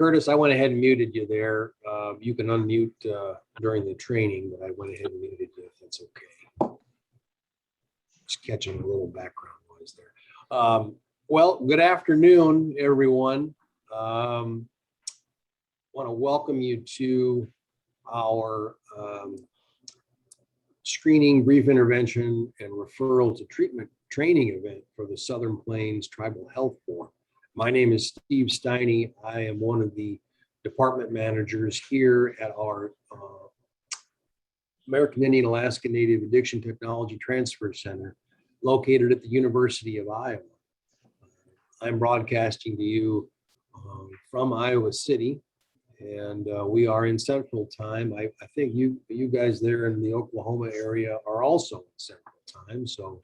Curtis, I went ahead and muted you there. You can unmute during the training, but I went ahead and muted you if that's okay. Just catching a little background noise there. Well, good afternoon, everyone. I want to welcome you to our screening, brief intervention, and referral to treatment training event for the Southern Plains Tribal Health Forum. My name is Steve Steiny. I am one of the department managers here at our American Indian Alaska Native Addiction Technology Transfer Center located at the University of Iowa. I'm broadcasting to you from Iowa City, and we are in Central Time. I think you guys there in the Oklahoma area are also in Central Time. So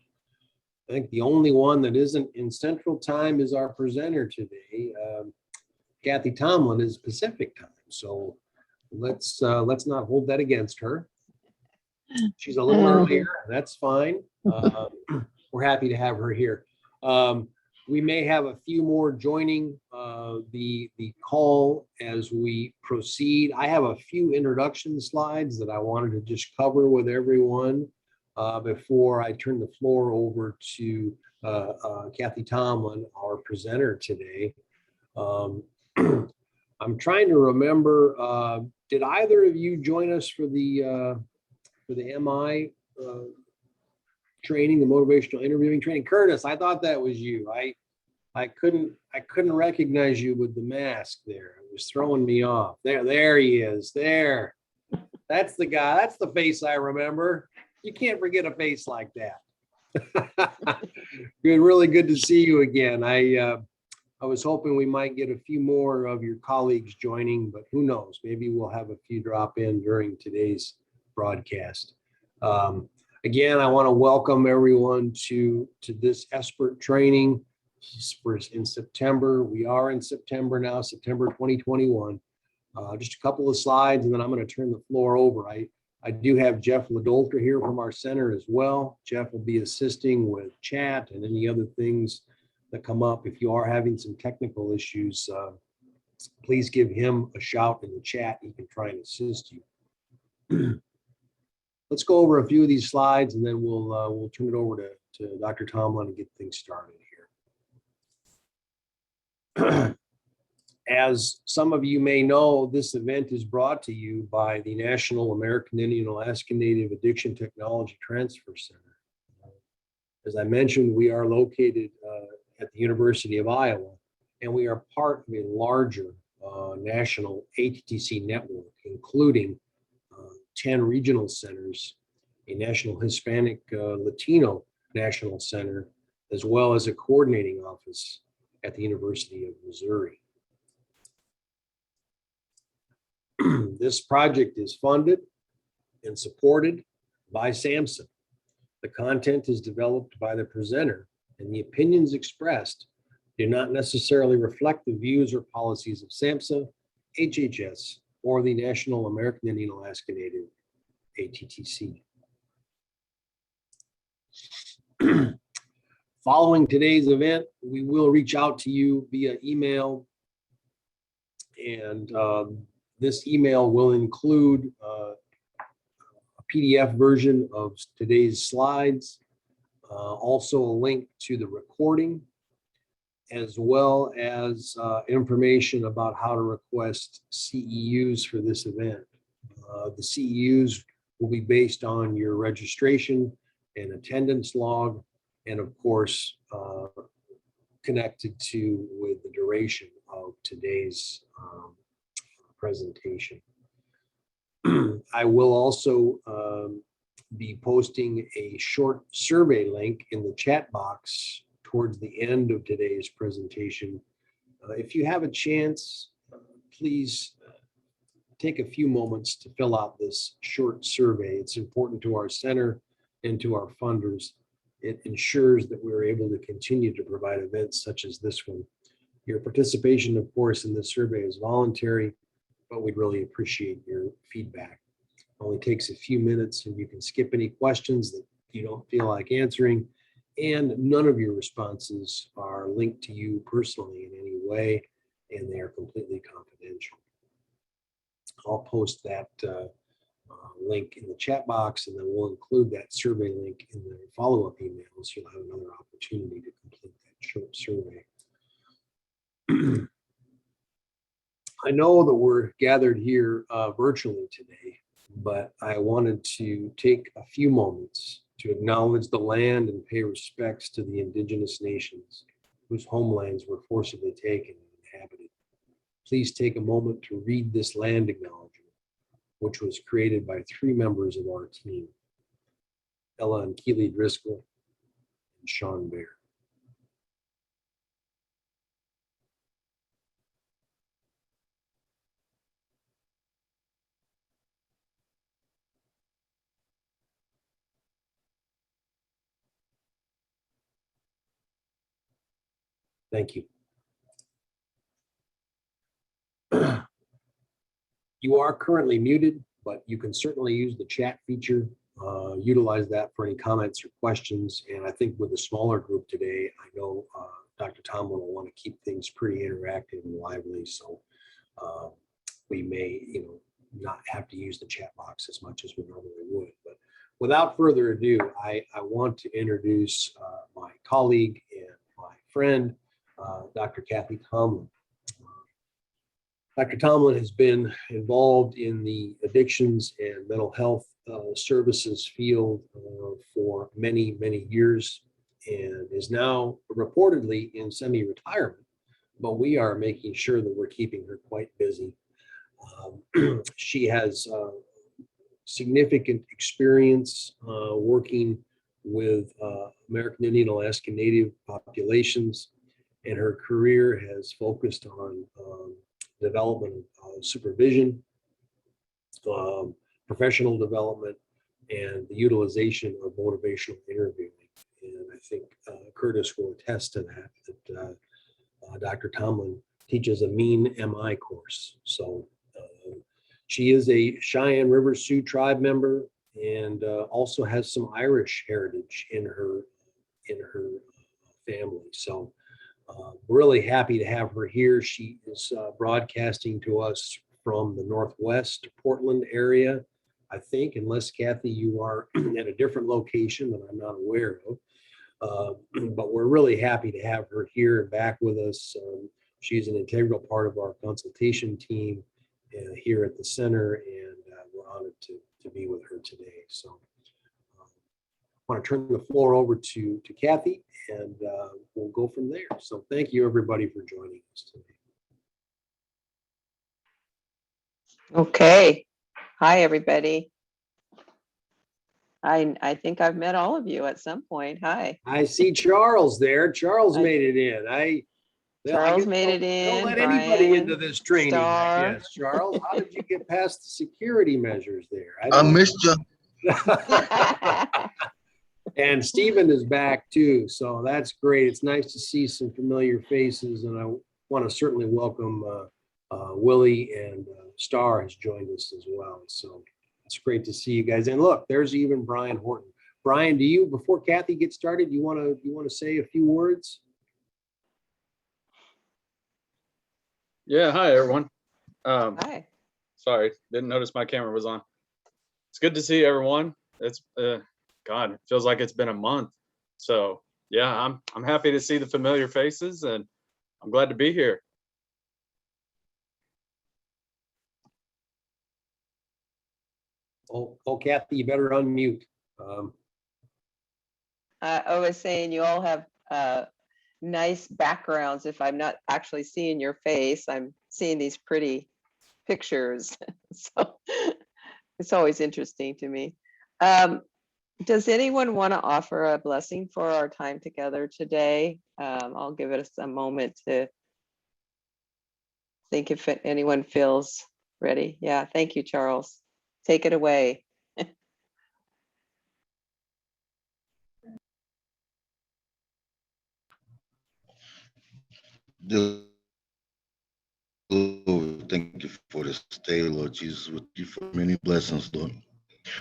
I think the only one that isn't in Central Time is our presenter today. Kathy Tomlin is Pacific Time. So let's not hold that against her. She's a little earlier. That's fine. We're happy to have her here. We may have a few more joining the call as we proceed. I have a few introduction slides that I wanted to just cover with everyone before I turn the floor over to Kathy Tomlin, our presenter today. I'm trying to remember, did either of you join us for the MI training, the motivational interviewing training? Curtis, I thought that was you. I couldn't recognize you with the mask there. It was throwing me off. There he is. There. That's the guy. That's the face I remember. You can't forget a face like that. Good, really good to see you again. I was hoping we might get a few more of your colleagues joining, but who knows? Maybe we'll have a few drop in during today's broadcast. Again, I want to welcome everyone to this SBIRT training. We're in September. We are in September now, September 2021. Just a couple of slides, and then I'm going to turn the floor over. I do have Jeff Ladolter here from our center as well. Jeff will be assisting with chat and any other things that come up. If you are having some technical issues, please give him a shout in the chat. He can try and assist you. Let's go over a few of these slides, and then we'll turn it over to Dr. Tomlin and get things started here. As some of you may know, this event is brought to you by the National American Indian Alaska Native Addiction Technology Transfer Center. As I mentioned, we are located at the University of Iowa, and we are part of a larger national ATTC network, including 10 regional centers, a national Hispanic Latino national center, as well as a coordinating office at the University of Missouri. This project is funded and supported by SAMHSA. The content is developed by the presenter, and the opinions expressed do not necessarily reflect the views or policies of SAMHSA, HHS, or the National American Indian Alaska Native ATTC. Following today's event, we will reach out to you via email, and this email will include a PDF version of today's slides, also a link to the recording, as well as information about how to request CEUs for this event. The CEUs will be based on your registration and attendance log, and of course, connected with the duration of today's presentation. I will also be posting a short survey link in the chat box towards the end of today's presentation. If you have a chance, please take a few moments to fill out this short survey. It's important to our center and to our funders. It ensures that we're able to continue to provide events such as this one. Your participation, of course, in this survey is voluntary, but we'd really appreciate your feedback. It only takes a few minutes, and you can skip any questions that you don't feel like answering, and none of your responses are linked to you personally in any way. and they are completely confidential. I'll post that link in the chat box, and then we'll include that survey link in the follow-up email, so you'll have another opportunity to complete that short survey. I know that we're gathered here virtually today, but I wanted to take a few moments to acknowledge the land and pay respects to the indigenous nations whose homelands were forcibly taken and inhabited. Please take a moment to read this land acknowledgement, which was created by 3 members of our team, Ella and Keely Driscoll and Sean Baer. Thank you. You are currently muted, but you can certainly use the chat feature. Utilize that for any comments or questions. And I think with a smaller group today, I know Dr. Tomlin will want to keep things pretty interactive and lively. So we may, not have to use the chat box as much as we normally would. But without further ado, I want to introduce my colleague and my friend, Dr. Kathy Tomlin. Dr. Tomlin has been involved in the addictions and mental health services field for many, many years, and is now reportedly in semi-retirement, but we are making sure that we're keeping her quite busy. She has significant experience working with American Indian, Alaska Native populations, and her career has focused on development of supervision, professional development, and the utilization of motivational interviewing. And I think Curtis will attest to that Dr. Tomlin teaches a MEAN MI course. So she is a Cheyenne River Sioux tribe member and also has some Irish heritage in her family. So really happy to have her here. She is broadcasting to us from the Northwest Portland area, I think, unless Kathy, you are at a different location that I'm not aware of. But we're really happy to have her here and back with us. She's an integral part of our consultation team here at the center, and we're honored to be with her today. So I want to turn the floor over to Kathy, and we'll go from there. So thank you, everybody, for joining us today. Okay. Hi, everybody. I think I've met all of you at some point. Hi. I see Charles there. Charles made it in. Charles made it in. Don't let anybody into this training. Star. Yes, Charles, how did you get past the security measures there? I missed you. And Stephen is back too, so that's great. It's nice to see some familiar faces, and I want to certainly welcome Willie, and Star has joined us as well. So it's great to see you guys. And look, there's even Brian Horton. Brian, do you, before Kathy gets started, you want to say a few words? Yeah, hi everyone. Hi. Sorry, didn't notice my camera was on. It's good to see everyone. It's God, it feels like it's been a month. So yeah, I'm happy to see the familiar faces, and I'm glad to be here. Oh, Kathy, you better unmute. I was saying you all have nice backgrounds. If I'm not actually seeing your face, I'm seeing these pretty pictures. So it's always interesting to me. Does anyone want to offer a blessing for our time together today? I'll give it a moment to think if anyone feels ready. Yeah, thank you, Charles. Take it away. Dear Lord, thank you for this day, Lord Jesus. With you for many blessings, Lord.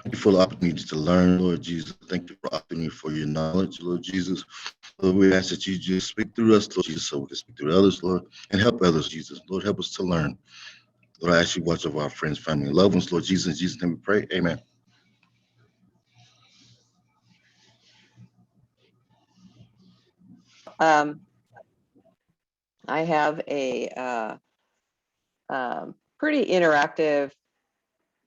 Thank you for the opportunity to learn, Lord Jesus. Thank you for the opportunity for your knowledge, Lord Jesus. Lord, we ask that you just speak through us, Lord Jesus, so we can speak through others, Lord, and help others, Jesus. Lord, help us to learn. Lord, I ask you to watch over our friends, family, and loved ones, Lord Jesus. In Jesus' name we pray. Amen. I have a pretty interactive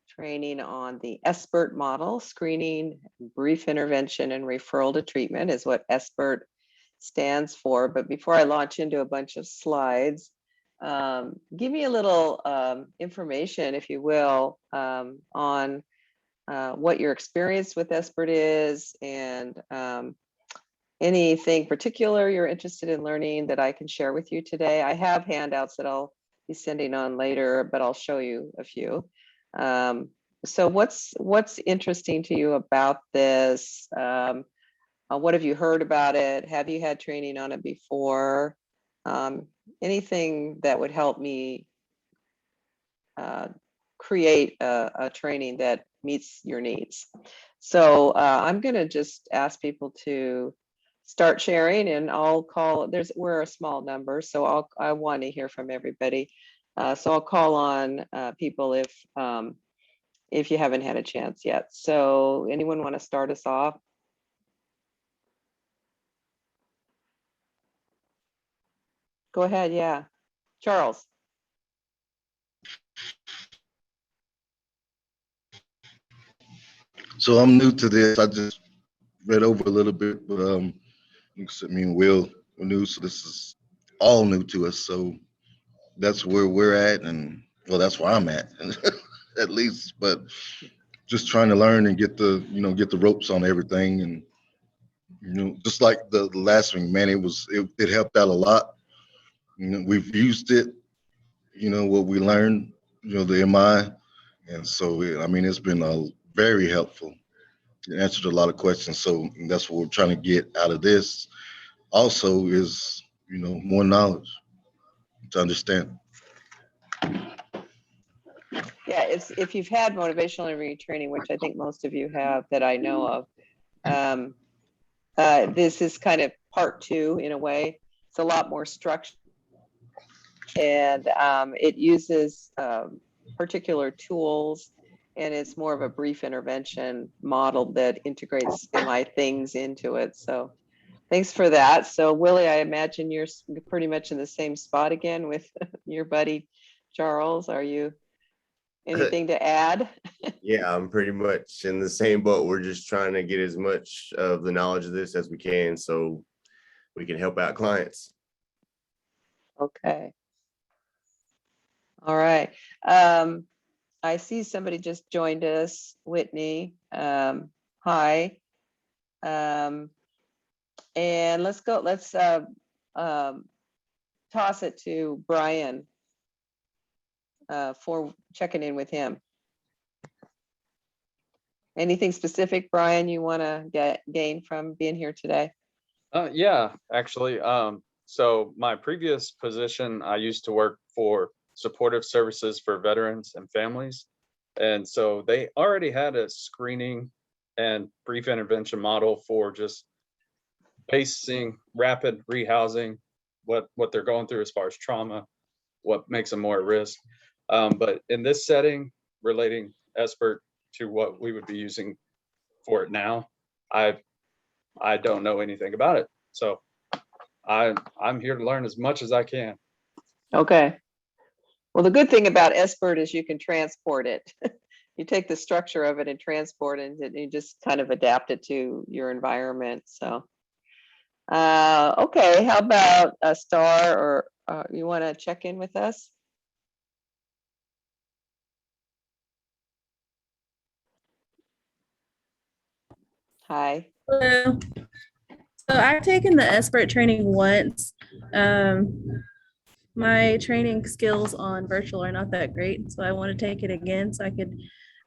training on the SBIRT model, screening, brief intervention, and referral to treatment is what SBIRT stands for. But before I launch into a bunch of slides, give me a little information, if you will, on what your experience with SBIRT is, and anything particular you're interested in learning that I can share with you today. I have handouts that I'll be sending on later, but I'll show you a few. So what's interesting to you about this? What have you heard about it? Have you had training on it before? Anything that would help me create a training that meets your needs. So I'm going to just ask people to start sharing, and I'll call. We're a small number, so I want to hear from everybody. So I'll call on people if you haven't had a chance yet. So anyone want to start us off? Go ahead. Yeah, Charles. So I'm new to this. I just read over a little bit, but Will, we're new, so this is all new to us. So that's where we're at, and well, that's where I'm at, at least. But just trying to learn and get the ropes on everything, and just like the last thing, man, it helped out a lot. We've used it, what we learned, the MI, and so it's been very helpful. It answered a lot of questions, so that's what we're trying to get out of this. Also, is more knowledge to understand. Yeah, if you've had motivational interviewing training, which I think most of you have that I know of, this is kind of part two in a way. It's a lot more structured, and it uses particular tools, and it's more of a brief intervention model that integrates MI things into it. So thanks for that. So Willie, I imagine you're pretty much in the same spot again with your buddy Charles. Are you? Anything to add? Yeah, I'm pretty much in the same boat. We're just trying to get as much of the knowledge of this as we can so we can help out clients. Okay. All right. I see somebody just joined us, Whitney. Hi. And let's toss it to Brian for checking in with him. Anything specific, Brian, you want to gain from being here today? Yeah, actually. So my previous position, I used to work for supportive services for veterans and families. And so they already had a screening and brief intervention model for just basing rapid rehousing, what they're going through as far as trauma, what makes them more at risk. But in this setting, relating SBIRT to what we would be using for it now, I don't know anything about it. So I'm here to learn as much as I can. Okay. Well, the good thing about SBIRT is you can transport it. You take the structure of it and transport it, and you just kind of adapt it to your environment. So, okay, how about a Star, or you want to check in with us? Hi. Hello. So I've taken the SBIRT training once. My training skills on virtual are not that great, so I want to take it again so I could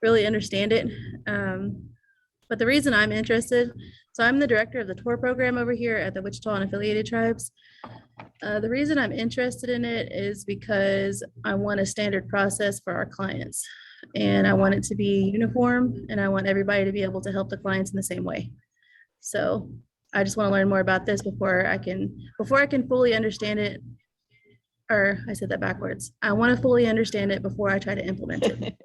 really understand it. But the reason I'm interested, so I'm the director of the tour program over here at the Wichita and Affiliated Tribes. The reason I'm interested in it is because I want a standard process for our clients, and I want it to be uniform, and I want everybody to be able to help the clients in the same way. So I just want to learn more about this before I can fully understand it. Or I said that backwards. I want to fully understand it before I try to implement it.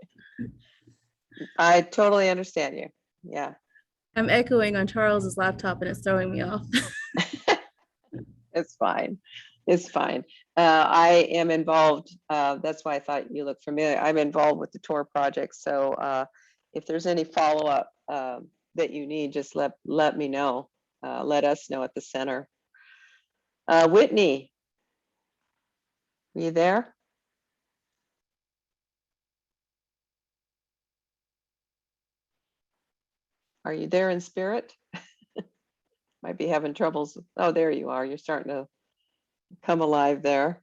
I totally understand you. Yeah, I'm echoing on Charles's laptop and it's throwing me off. it's fine. It's fine. I am involved. That's why I thought you looked familiar. I'm involved with the TOR project. So if there's any follow-up that you need, just let me know. Let us know at the center. Whitney, you there? Are you there in spirit? Might be having troubles. Oh, there you are. You're starting to come alive there.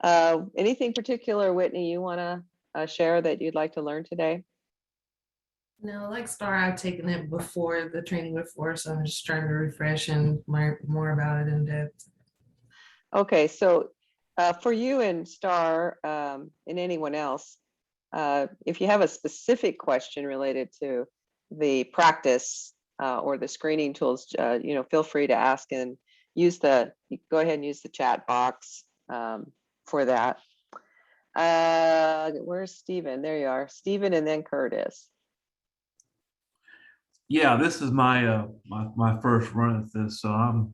Anything particular, Whitney, you want to share that you'd like to learn today? No, like Star, I've taken it before the training before, so I'm just trying to refresh and learn more about it in depth. Okay, so for you and Star and anyone else, if you have a specific question related to the practice or the screening tools, feel free to ask and go ahead and use the chat box for that. Where's Stephen? There you are, Stephen, and then Curtis. Yeah, this is my my first run at this, so I'm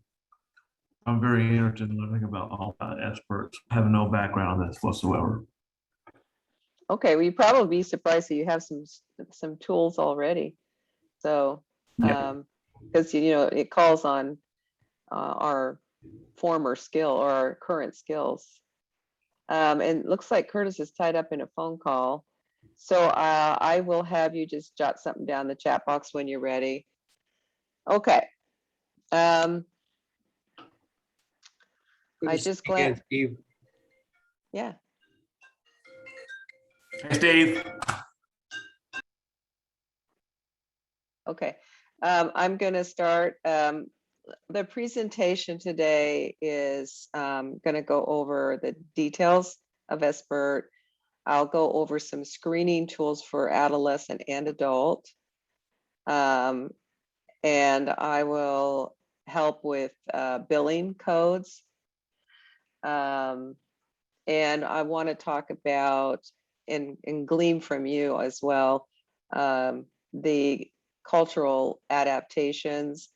very interested in learning about all experts. I have no background on this whatsoever. Okay, well, you probably be surprised that you have some tools already. So, because it calls on our former skill or our current skills. And it looks like Curtis is tied up in a phone call. So I will have you just jot something down in the chat box when you're ready. Okay. I just glanced. Steve. Yeah. Hey, Steve. Okay. I'm going to start. The presentation today is going to go over the details of SBIRT. I'll go over some screening tools for adolescent and adult. And I will help with billing codes. And I want to talk about and glean from you as well the cultural adaptations.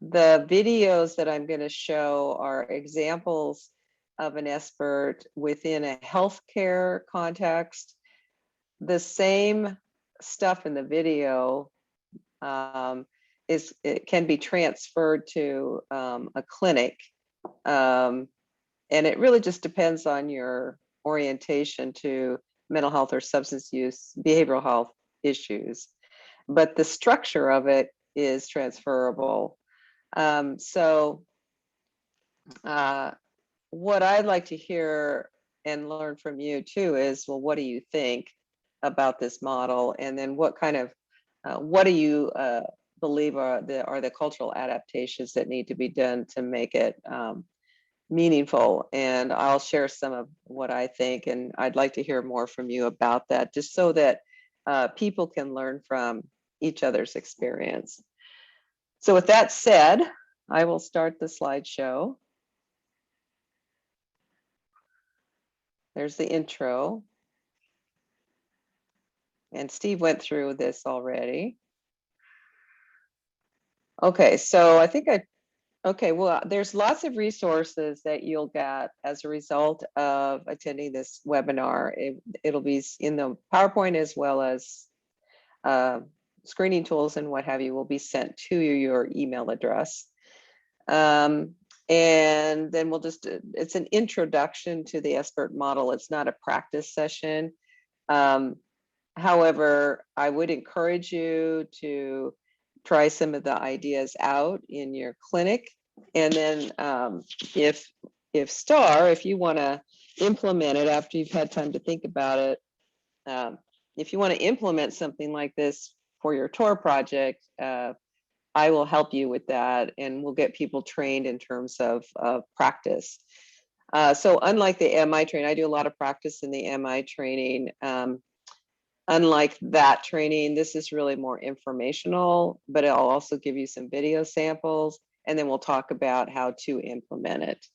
The videos that I'm going to show are examples of an SBIRT within a healthcare context. The same stuff in the video it can be transferred to a clinic, and it really just depends on your orientation to mental health or substance use, behavioral health issues. But the structure of it is transferable. What I'd like to hear and learn from you too is, well, what do you think about this model? And then what do you believe are the cultural adaptations that need to be done to make it meaningful? And I'll share some of what I think, and I'd like to hear more from you about that, just so that people can learn from each other's experience. So with that said, I will start the slideshow. There's the intro. And Steve went through this already. Okay, so I think well, there's lots of resources that you'll get as a result of attending this webinar. It'll be in the PowerPoint, as well as screening tools and what have you will be sent to your email address. And then it's an introduction to the SBIRT model. It's not a practice session. However, I would encourage you to try some of the ideas out in your clinic. And then if you want to implement it after you've had time to think about it, if you want to implement something like this for your TOR project, I will help you with that, and we'll get people trained in terms of practice. So unlike the MI training, I do a lot of practice in the MI training. Unlike that training, this is really more informational, but I'll also give you some video samples. and then we'll talk about how to implement it.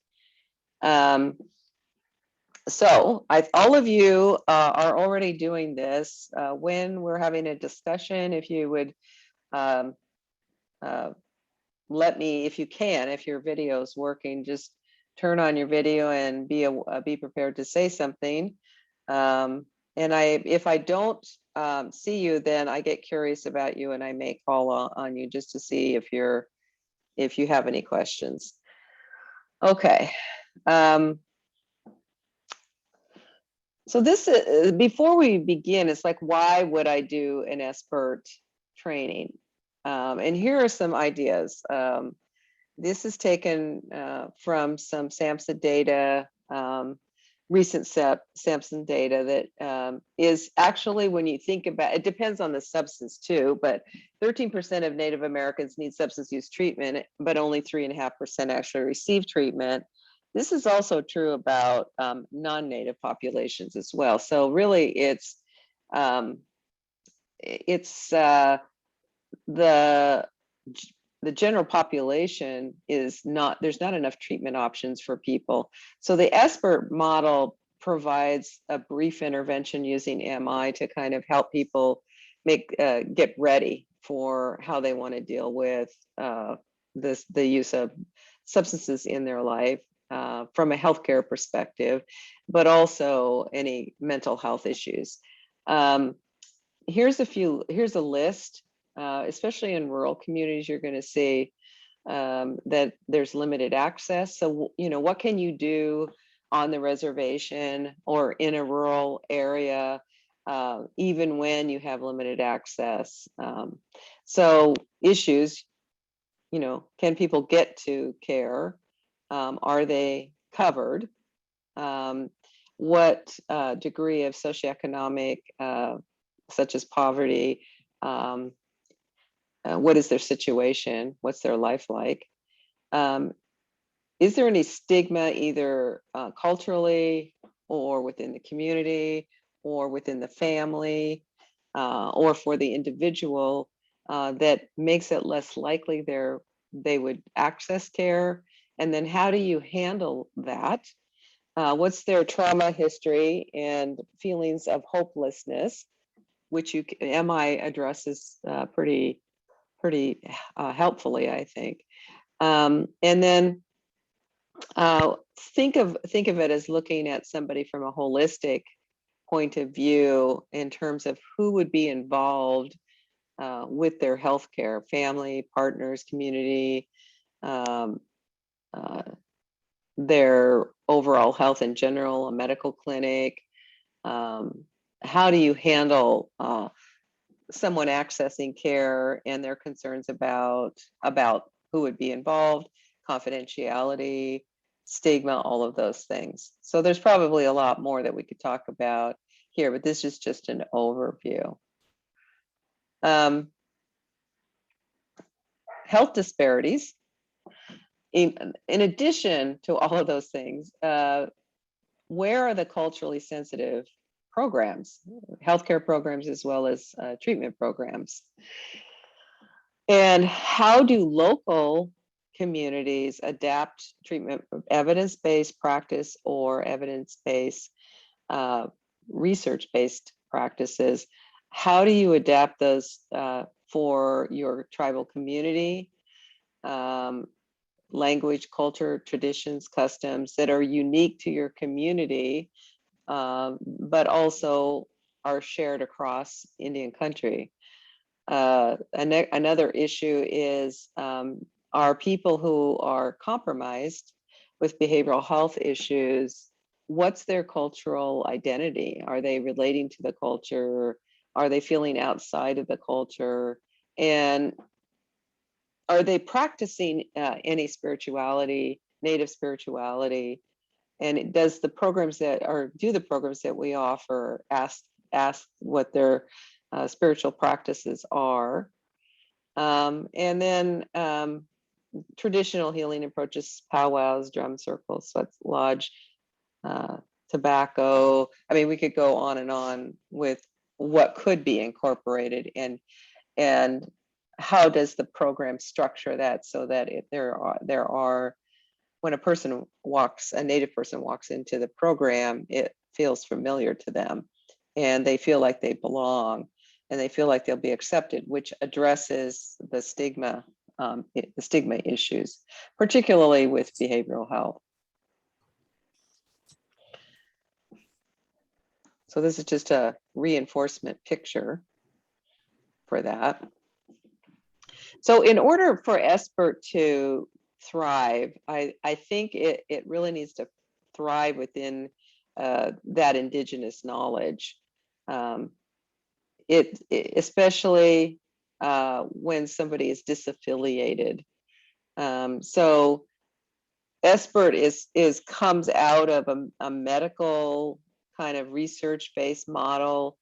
So all of you are already doing this. When we're having a discussion, if you would let me, if you can, if your video is working, just turn on your video and be prepared to say something. And if I don't see you, then I get curious about you and I may call on you just to see if you have any questions. Okay. So this is, before we begin, it's like, why would I do an SBIRT training? And here are some ideas. This is taken from some SAMHSA data, recent SAMHSA data that is actually, when you think about it, depends on the substance too, but 13% of Native Americans need substance use treatment, but only 3.5% actually receive treatment. This is also true about non-Native populations as well. So really it's the general population is not, there's not enough treatment options for people. So the SBIRT model provides a brief intervention using MI to kind of help people get ready for how they want to deal with the use of substances in their life from a healthcare perspective, but also any mental health issues. Here's a list. Especially in rural communities, you're going to see that there's limited access. So, what can you do on the reservation or in a rural area, even when you have limited access? So issues, can people get to care? Are they covered? What degree of socioeconomic, such as poverty, what is their situation? What's their life like? Is there any stigma either culturally or within the community or within the family or for the individual that makes it less likely they would access care? And then how do you handle that? What's their trauma history and feelings of hopelessness, which MI addresses pretty helpfully, I think. And then think of it as looking at somebody from a holistic point of view in terms of who would be involved with their healthcare: family, partners, community, their overall health in general, a medical clinic. How do you handle someone accessing care and their concerns about who would be involved, confidentiality, stigma, all of those things. So there's probably a lot more that we could talk about here, but this is just an overview. Health disparities. In addition to all of those things, where are the culturally sensitive programs, healthcare programs, as well as treatment programs? And how do local communities adapt treatment, evidence-based practice or evidence-based research-based practices? How do you adapt those for your tribal community? Language, culture, traditions, customs that are unique to your community, but also are shared across Indian country. Another issue is, are people who are compromised with behavioral health issues, what's their cultural identity? Are they relating to the culture? Are they feeling outside of the culture? And are they practicing any spirituality, native spirituality? And does the programs do the programs that we offer ask what their spiritual practices are? And then traditional healing approaches, powwows, drum circles, sweat lodge, tobacco. I mean, we could go on and on with what could be incorporated, and how does the program structure that so that if there are when a Native person walks into the program, it feels familiar to them and they feel like they belong and they feel like they'll be accepted, which addresses the stigma issues, particularly with behavioral health. So this is just a reinforcement picture for that. So in order for SBIRT to thrive, I think it really needs to thrive within that indigenous knowledge. Especially when somebody is disaffiliated. So SBIRT comes out of a medical kind of research-based model,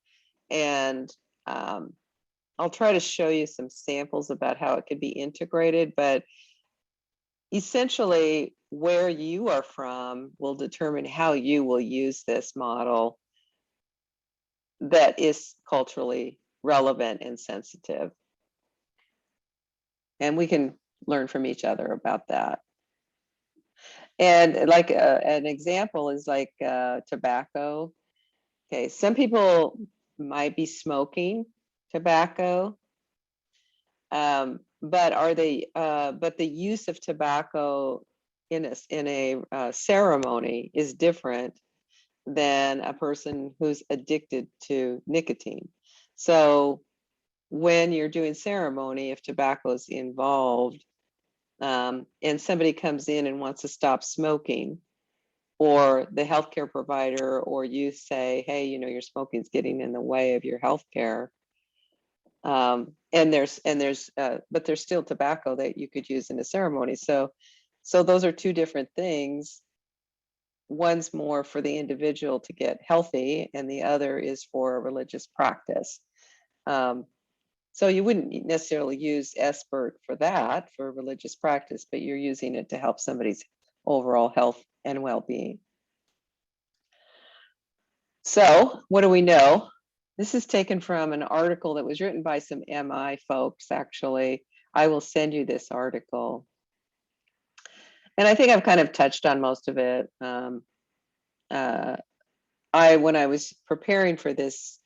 and I'll try to show you some samples about how it could be integrated, but essentially where you are from will determine how you will use this model that is culturally relevant and sensitive. And we can learn from each other about that. And like an example is like tobacco. Okay, some people might be smoking tobacco, but the use of tobacco in a ceremony is different than a person who's addicted to nicotine. So when you're doing ceremony, if tobacco is involved, and somebody comes in and wants to stop smoking, or the healthcare provider or you say, hey, your smoking is getting in the way of your healthcare. But there's still tobacco that you could use in a ceremony. So those are two different things. One's more for the individual to get healthy, and the other is for a religious practice. So you wouldn't necessarily use SBIRT for that, for religious practice, but you're using it to help somebody's overall health and well-being. So what do we know? This is taken from an article that was written by some MI folks, actually. I will send you this article. And I think I've kind of touched on most of it. When I was preparing for this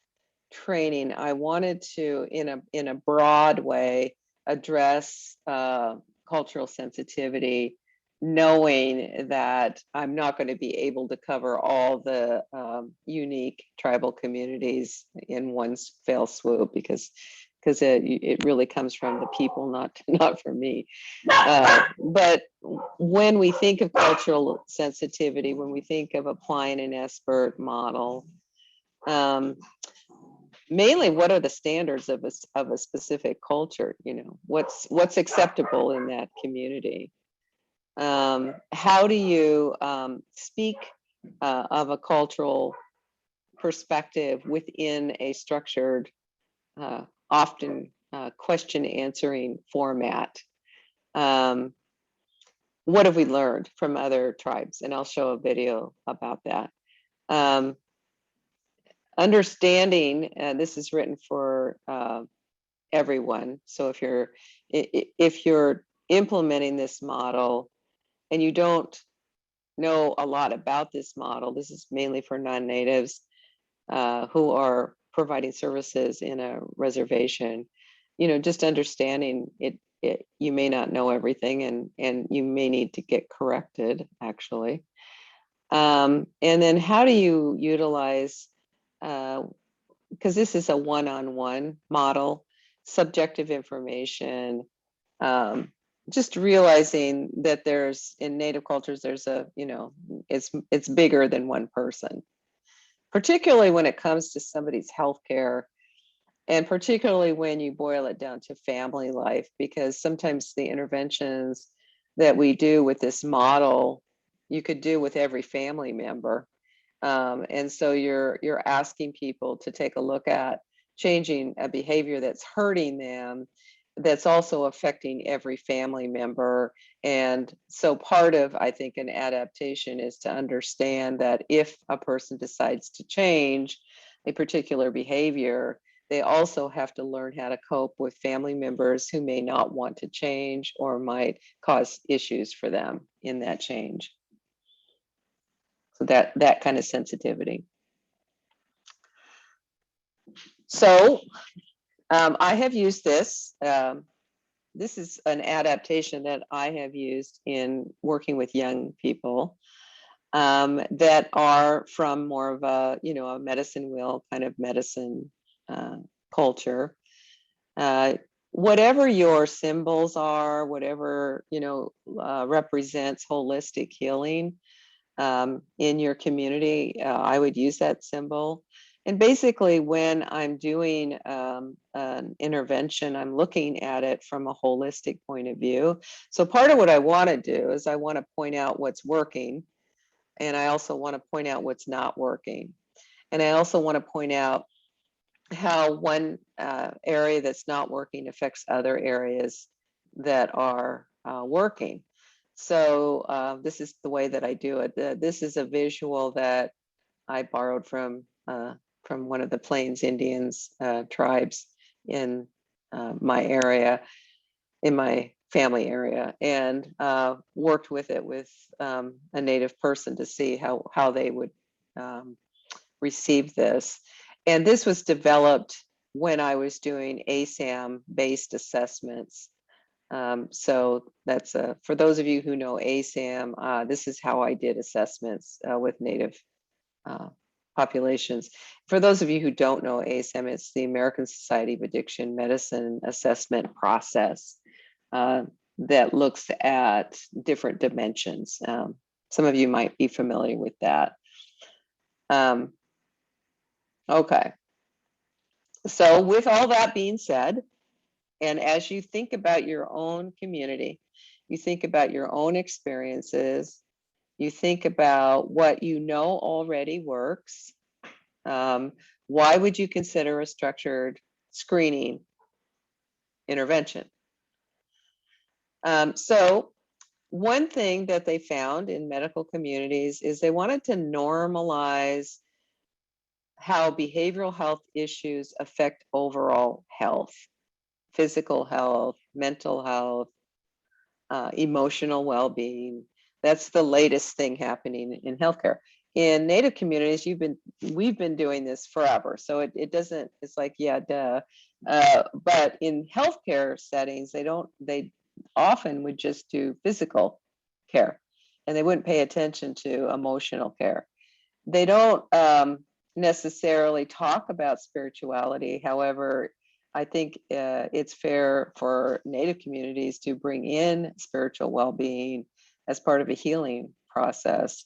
training, I wanted to, in a broad way, address cultural sensitivity, knowing that I'm not going to be able to cover all the unique tribal communities in one fell swoop, because it really comes from the people, not from me. But when we think of cultural sensitivity, when we think of applying an SBIRT model, mainly what are the standards of a specific culture? What's acceptable in that community? How do you speak of a cultural perspective within a structured, often question answering format? What have we learned from other tribes? And I'll show a video about that. Understanding, this is written for everyone. So if you're implementing this model and you don't know a lot about this model, this is mainly for non-natives who are providing services in a reservation. Just understanding it, you may not know everything, and you may need to get corrected, actually. And then how do you utilize, because this is a one-on-one model, subjective information, just realizing that in Native cultures, there's it's bigger than one person, particularly when it comes to somebody's healthcare, and particularly when you boil it down to family life, because sometimes the interventions that we do with this model, you could do with every family member. And so you're asking people to take a look at changing a behavior that's hurting them, that's also affecting every family member. And so part of, I think, an adaptation is to understand that if a person decides to change a particular behavior, they also have to learn how to cope with family members who may not want to change or might cause issues for them in that change. So that kind of sensitivity. So I have used this. This is an adaptation that I have used in working with young people that are from more of a, a medicine wheel kind of medicine culture. Whatever your symbols are, whatever, represents holistic healing in your community, I would use that symbol. And basically, when I'm doing an intervention, I'm looking at it from a holistic point of view. So part of what I want to do is I want to point out what's working. And I also want to point out what's not working. And I also want to point out how one area that's not working affects other areas that are working. So this is the way that I do it. This is a visual that I borrowed from one of the Plains Indians tribes in my area, in my family area, and worked with it with a Native person to see how they would receive this. And this was developed when I was doing ASAM-based assessments. So that's for those of you who know ASAM, this is how I did assessments with Native populations. For those of you who don't know ASAM, it's the American Society of Addiction Medicine assessment process that looks at different dimensions. Some of you might be familiar with that. Okay. So with all that being said, and as you think about your own community, you think about your own experiences, you think about what you know already works. Why would you consider a structured screening intervention? So one thing that they found in medical communities is they wanted to normalize how behavioral health issues affect overall health, physical health, mental health, emotional well-being. That's the latest thing happening in healthcare. In Native communities, we've been doing this forever. So it doesn't, it's like, yeah, duh. But in healthcare settings, they often would just do physical care and they wouldn't pay attention to emotional care. They don't necessarily talk about spirituality. However, I think it's fair for Native communities to bring in spiritual well-being as part of a healing process.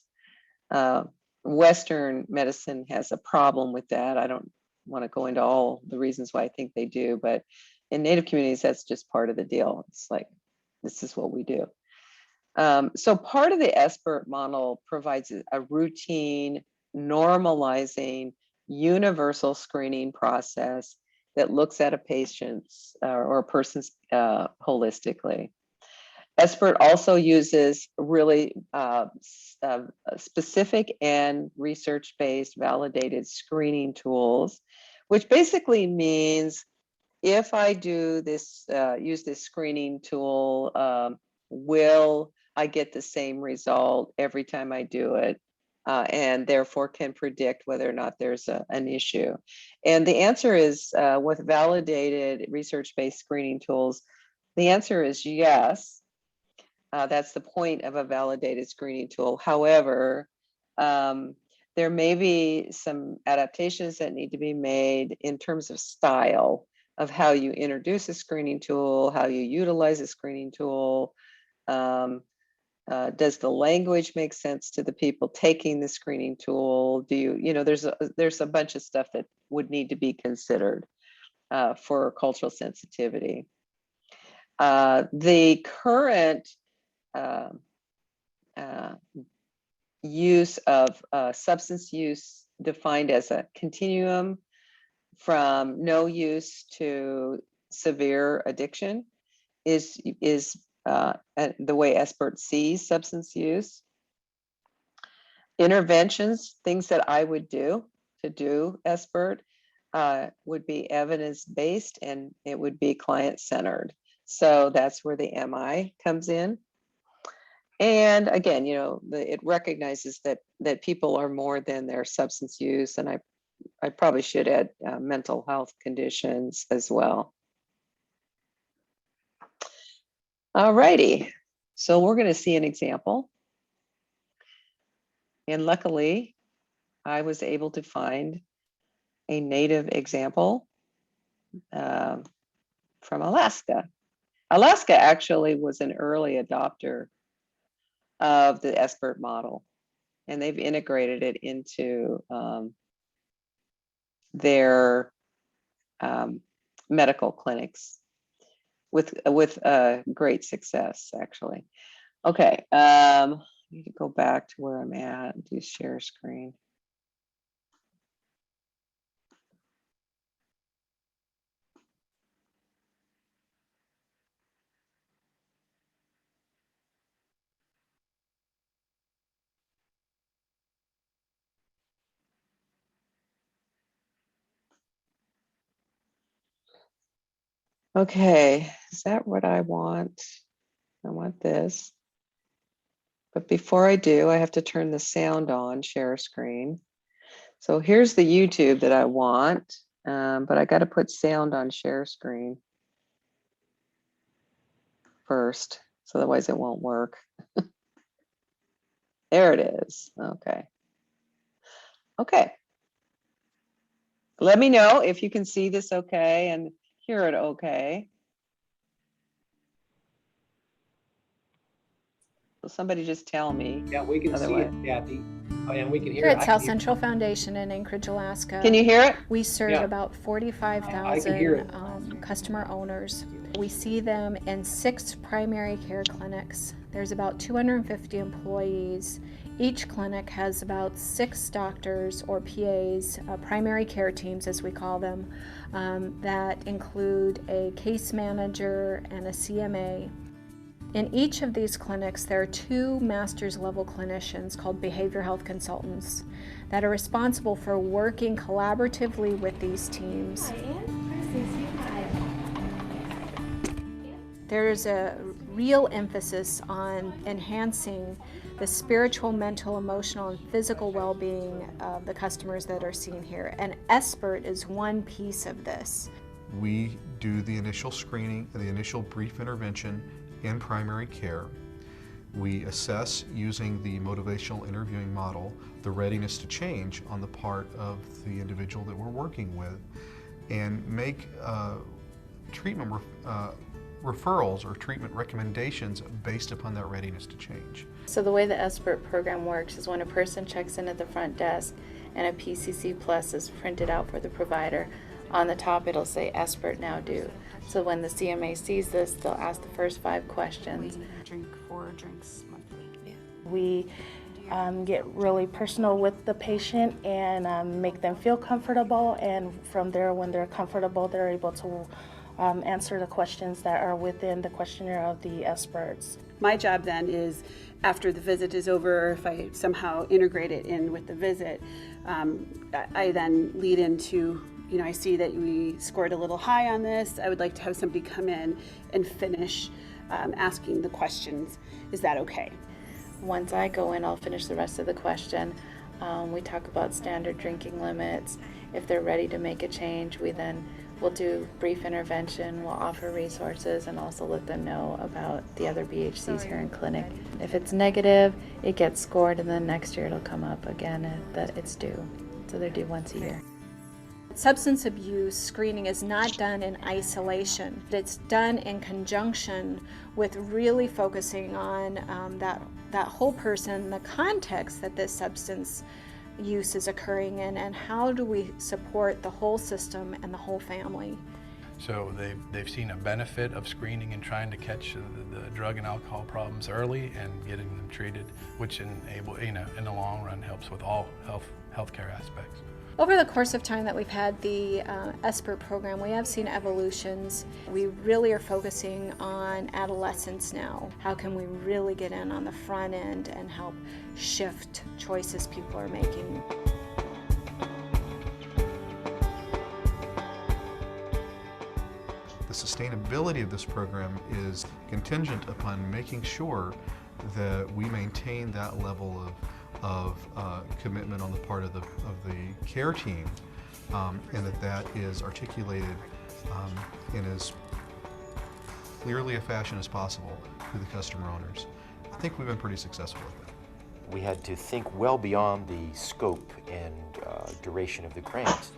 Western medicine has a problem with that. I don't want to go into all the reasons why I think they do, but in Native communities, that's just part of the deal. It's like, this is what we do. So part of the SBIRT model provides a routine, normalizing, universal screening process that looks at a patient's or a person's holistically. SBIRT also uses really specific and research-based validated screening tools, which basically means if I do this, use this screening tool, will I get the same result every time I do it? And therefore can predict whether or not there's an issue. And the answer is with validated research-based screening tools, the answer is yes. That's the point of a validated screening tool. However, there may be some adaptations that need to be made in terms of style of how you introduce a screening tool, how you utilize a screening tool. Does the language make sense to the people taking the screening tool? Do you, there's a bunch of stuff that would need to be considered for cultural sensitivity. The current use of substance use defined as a continuum from no use to severe addiction is the way SBIRT sees substance use. Interventions, things that I would do to do SBIRT, would be evidence-based and it would be client-centered. So that's where the MI comes in. And again, you know, it recognizes that people are more than their substance use. And I probably should add mental health conditions as well. All righty. So we're going to see an example. And luckily, I was able to find a native example from Alaska. Alaska actually was an early adopter of the SBIRT model, and they've integrated it into their medical clinics with great success, actually. Okay, I need to go back to where I'm at and do share screen. Okay, is that what I want? I want this. But before I do, I have to turn the sound on, share screen. So here's the YouTube that I want, but I got to put sound on share screen first, so otherwise it won't work. There it is. Okay. Okay. Let me know if you can see this okay and hear it okay. So somebody just tell me. Yeah, we can see it, Otherwise. Kathy. Oh, and we can hear Here it. at I South can hear it. Central Foundation in Anchorage, Alaska. Can you hear it? We serve Yeah. about I can hear 45,000 customer owners. We see them in 6 primary care clinics. There's about 250 employees. Each clinic has about 6 doctors or PAs, primary care teams as we call them, that include a case manager and a CMA. In each of these clinics, there are 2 master's level clinicians called behavioral health consultants that are responsible for working collaboratively with these teams. There's a real emphasis on enhancing the spiritual, mental, emotional, and physical well-being of the customers that are seen here. And SBIRT is one piece of this. We do the initial screening and the initial brief intervention in primary care. We assess using the motivational interviewing model the readiness to change on the part of the individual that we're working with, and make treatment referrals or treatment recommendations based upon that readiness to change. So the way the SBIRT program works is when a person checks in at the front desk and a PCC Plus is printed out for the provider, on the top it'll say SBIRT now due. So when the CMA sees this, they'll ask the first 5 questions. Drink 4 drinks monthly. We get really personal with the patient and make them feel comfortable, and from there, when they're comfortable, they're able to answer the questions that are within the questionnaire of the SBIRTs. My job then is, after the visit is over, if I somehow integrate it in with the visit, I then lead into, you know, I see that we scored a little high on this. I would like to have somebody come in and finish asking the questions. Is that okay? Once I go in, I'll finish the rest of the question. We talk about standard drinking limits. If they're ready to make a change, we'll do brief intervention, we'll offer resources, and also let them know about the other BHCs here in clinic. If it's negative, it gets scored, and then next year it'll come up again that it's due. So they're due once a year. Substance abuse screening is not done in isolation. It's done in conjunction with really focusing on that whole person, the context that this substance use is occurring in, and how do we support the whole system and the whole family. So they've seen a benefit of screening and trying to catch the drug and alcohol problems early and getting them treated, which in the long run helps with all healthcare aspects. Over the course of time that we've had the SBIRT program, we have seen evolutions. We really are focusing on adolescents now. How can we really get in on the front end and help shift choices people are making? The sustainability of this program is contingent upon making sure that we maintain that level of commitment on the part of the care team, and that is articulated in as clearly a fashion as possible to the customer owners. I think we've been pretty successful with that. We had to think well beyond the scope and duration of the grant,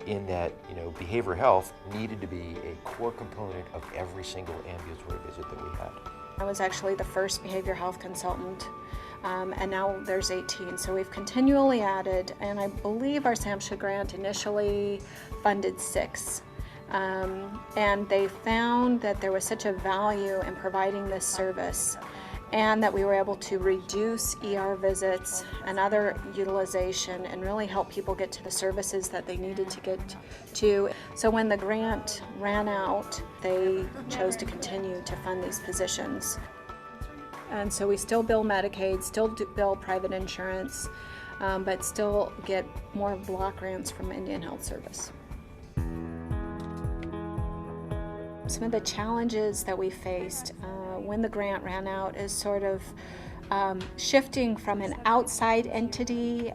in that, you know, behavioral health needed to be a core component of every single ambulatory visit that we had. I was actually the first behavioral health consultant, and now there's 18. So we've continually added, and I believe our SAMHSA grant initially funded 6. And they found that there was such a value in providing this service, and that we were able to reduce ER visits and other utilization and really help people get to the services that they needed to get to. So when the grant ran out, they chose to continue to fund these positions. And so we still bill Medicaid, still bill private insurance, but still get more block grants from Indian Health Service. Some of the challenges that we faced when the grant ran out is sort of shifting from an outside entity,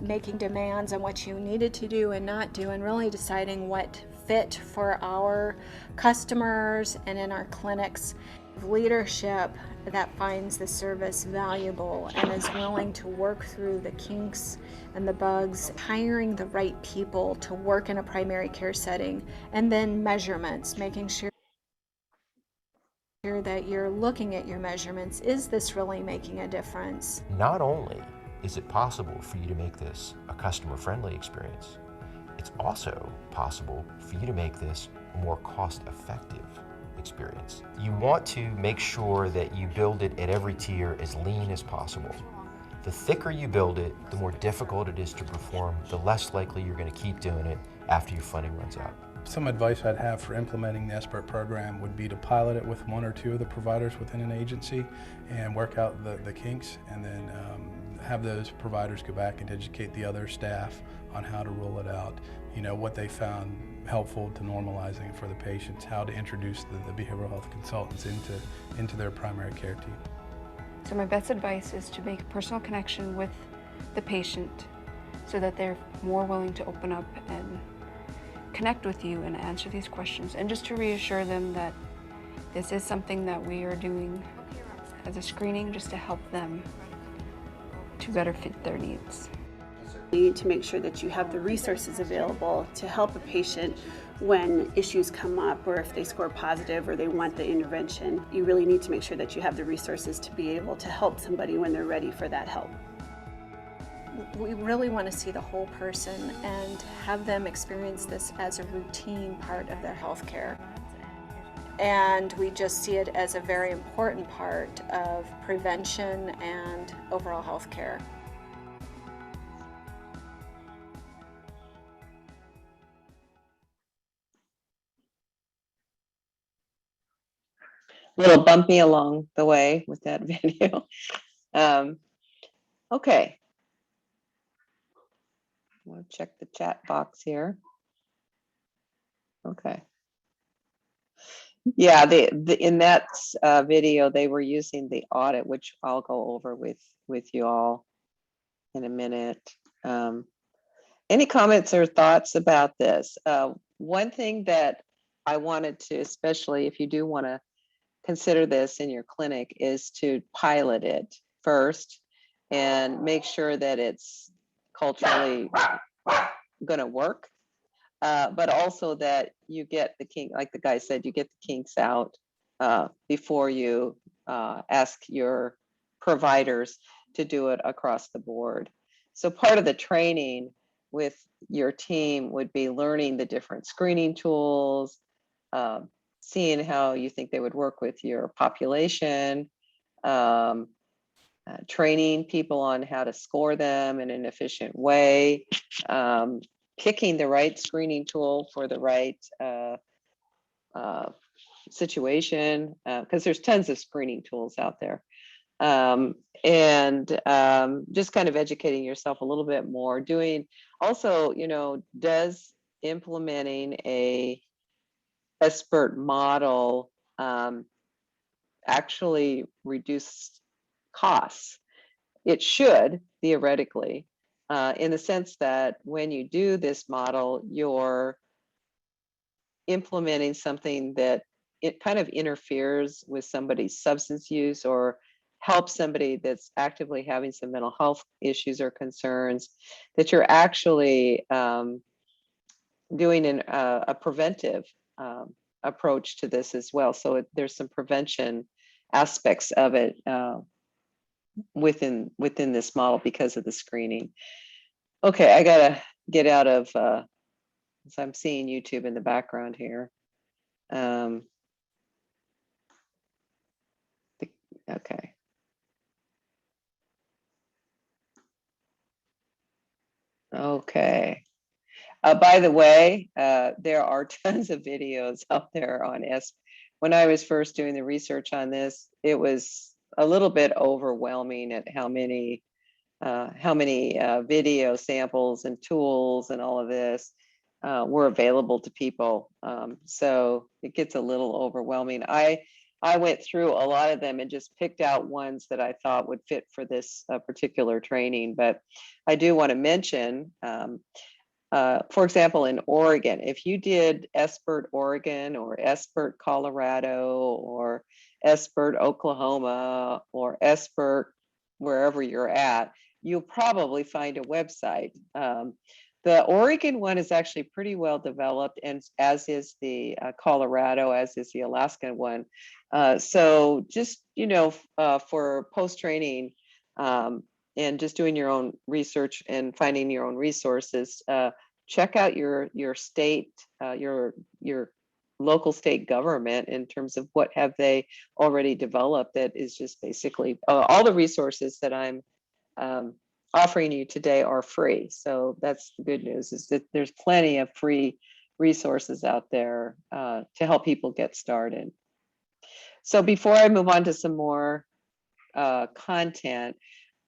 making demands on what you needed to do and not do, and really deciding what fit for our customers and in our clinics. Leadership that finds the service valuable and is willing to work through the kinks and the bugs, hiring the right people to work in a primary care setting, and then measurements, making sure that you're looking at your measurements. Is this really making a difference? Not only is it possible for you to make this a customer-friendly experience, it's also possible for you to make this a more cost-effective experience. You want to make sure that you build it at every tier as lean as possible. The thicker you build it, the more difficult it is to perform, the less likely you're going to keep doing it after your funding runs out. Some advice I'd have for implementing the SBIRT program would be to pilot it with 1 or 2 of the providers within an agency and work out the kinks, and then have those providers go back and educate the other staff on how to roll it out. You know, what they found helpful to normalizing for the patients, how to introduce the behavioral health consultants into their primary care team. So my best advice is to make a personal connection with the patient so that they're more willing to open up and connect with you and answer these questions, and just to reassure them that this is something that we are doing as a screening just to help them to better fit their needs. You need to make sure that you have the resources available to help a patient when issues come up, or if they score positive or they want the intervention. You really need to make sure that you have the resources to be able to help somebody when they're ready for that help. We really want to see the whole person and have them experience this as a routine part of their health care. And we just see it as a very important part of prevention and overall health care. A little bumpy along the way with that video. Okay. We'll check the chat box here. Okay. Yeah, in that video, they were using the audit, which I'll go over with you all in a minute. Any comments or thoughts about this? One thing that I wanted to, especially if you do want to consider this in your clinic, is to pilot it first and make sure that it's culturally going to work, but also that you get the kink, like the guy said, you get the kinks out before you ask your providers to do it across the board. So part of the training with your team would be learning the different screening tools, seeing how you think they would work with your population, training people on how to score them in an efficient way, picking the right screening tool for the right situation, because there's tons of screening tools out there. And just kind of educating yourself a little bit more, doing also, does implementing a SBIRT model actually reduce costs. It should, theoretically, in the sense that when you do this model, you're implementing something that it kind of interferes with somebody's substance use or helps somebody that's actively having some mental health issues or concerns, that you're actually doing a preventive approach to this as well. So there's some prevention aspects of it within this model because of the screening. Okay, I gotta get out of, so I'm seeing YouTube in the background here. Okay. Okay. By the way, there are tons of videos out there on When I was first doing the research on this, it was a little bit overwhelming at how many video samples and tools and all of this were available to people. So it gets a little overwhelming. I went through a lot of them and just picked out ones that I thought would fit for this particular training. But I do want to mention, for example, in Oregon, if you did SBIRT Oregon or SBIRT Colorado or SBIRT Oklahoma or SBIRT wherever you're at, you'll probably find a website. The Oregon one is actually pretty well developed, and as is the Colorado, as is the Alaskan one. So just, for post-training and just doing your own research and finding your own resources, check out your state, your local state government in terms of what have they already developed that is just basically all the resources that I'm offering you today are free. So that's the good news, is that there's plenty of free resources out there to help people get started. So before I move on to some more content,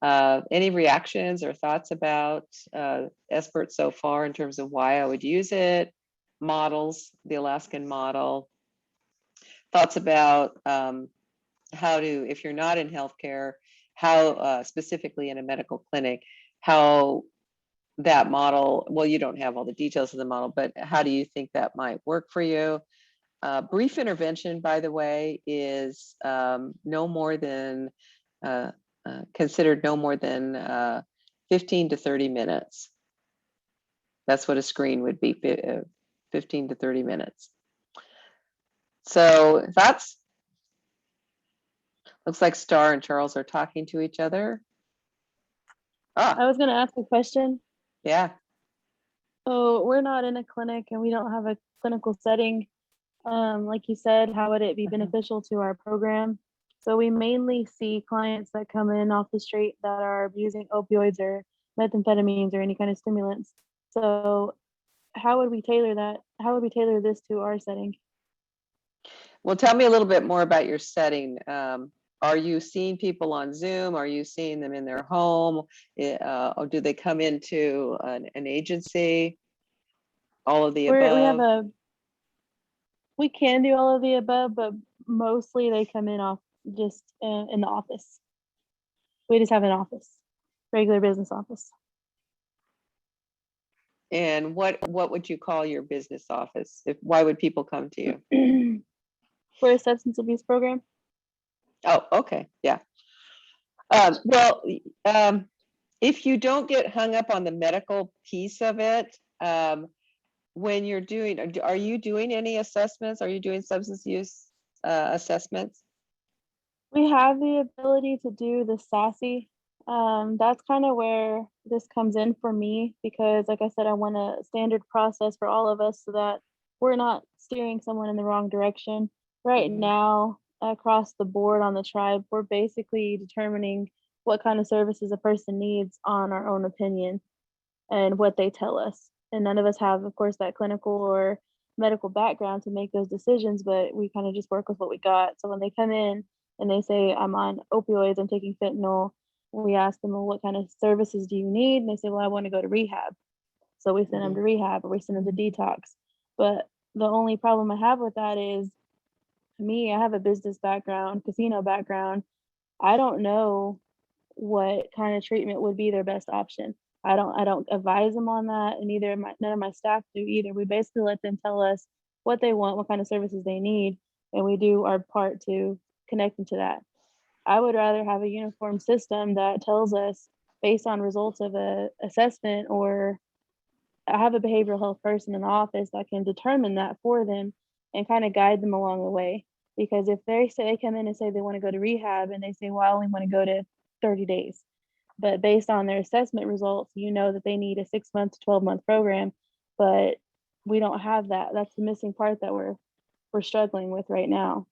any reactions or thoughts about SBIRT so far in terms of why I would use it, models, the Alaskan model, thoughts about how to, if you're not in healthcare, how specifically in a medical clinic, how that model, well, you don't have all the details of the model, but how do you think that might work for you? Brief intervention, by the way, is no more than, considered no more than 15 to 30 minutes. That's what a screen would be, 15 to 30 minutes. So thoughts? Looks like Star and Charles are talking to each other. I was going to ask a question. Yeah. So we're not in a clinic and we don't have a clinical setting. Like you said, how would it be beneficial to our program? So we mainly see clients that come in off the street that are abusing opioids or methamphetamines or any kind of stimulants. So how would we tailor that? How would we tailor this to our setting? Well, tell me a little bit more about your setting. Are you seeing people on Zoom? Are you seeing them in their home? Or do they come into an agency? All of the above? We can do all of the above, but mostly they come in off just in the office. We just have an office, regular business office. And what would you call your business office? Why would people come to you? For a substance abuse program. Oh, okay, yeah. Well, if you don't get hung up on the medical piece of it, when you're doing, are you doing any assessments? Are you doing substance use assessments? We have the ability to do the SASE. That's kind of where this comes in for me, because like I said, I want a standard process for all of us so that we're not steering someone in the wrong direction. Right now, across the board on the tribe, we're basically determining what kind of services a person needs on our own opinion and what they tell us. And none of us have, of course, that clinical or medical background to make those decisions, but we kind of just work with what we got. So when they come in and they say, I'm on opioids, I'm taking fentanyl, we ask them, well, what kind of services do you need? And they say, well, I want to go to rehab. So we send them to rehab, or we send them to detox. But the only problem I have with that is me, I have a business background, casino background. I don't know what kind of treatment would be their best option. I don't advise them on that, and none of my staff do either. We basically let them tell us what they want, what kind of services they need, and we do our part to connect them to that. I would rather have a uniform system that tells us based on results of a assessment, or I have a behavioral health person in the office that can determine that for them and kind of guide them along the way. Because if they come in and say they want to go to rehab and they say, well, I only want to go to 30 days, but based on their assessment results, you know that they need a 6-month to 12-month program, but we don't have that. That's the missing part that we're struggling with right now.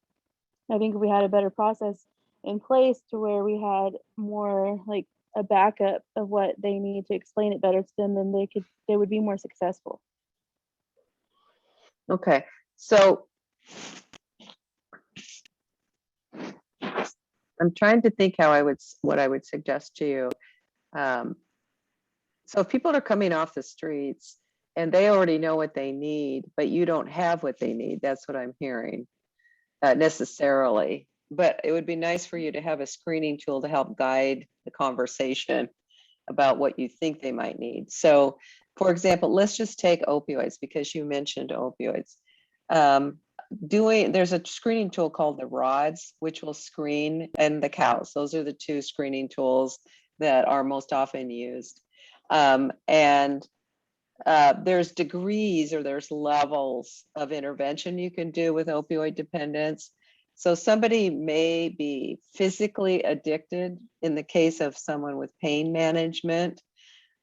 I think if we had a better process in place to where we had more like a backup of what they need to explain it better to them, then they would be more successful. Okay, so I'm trying to think what I would suggest to you. So if people are coming off the streets and they already know what they need, but you don't have what they need, that's what I'm hearing necessarily. But it would be nice for you to have a screening tool to help guide the conversation about what you think they might need. So for example, let's just take opioids because you mentioned opioids. There's a screening tool called the RODS, which will screen, and the CEUS. Those are the two screening tools that are most often used. There's degrees or there's levels of intervention you can do with opioid dependence. So somebody may be physically addicted in the case of someone with pain management,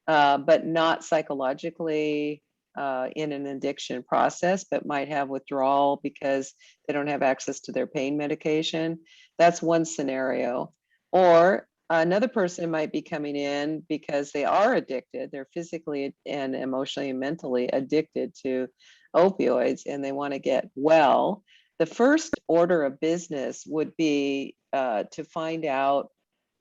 but not psychologically in an addiction process, but might have withdrawal because they don't have access to their pain medication. That's one scenario. Or another person might be coming in because they are addicted. They're physically and emotionally and mentally addicted to opioids and they want to get well. The first order of business would be to find out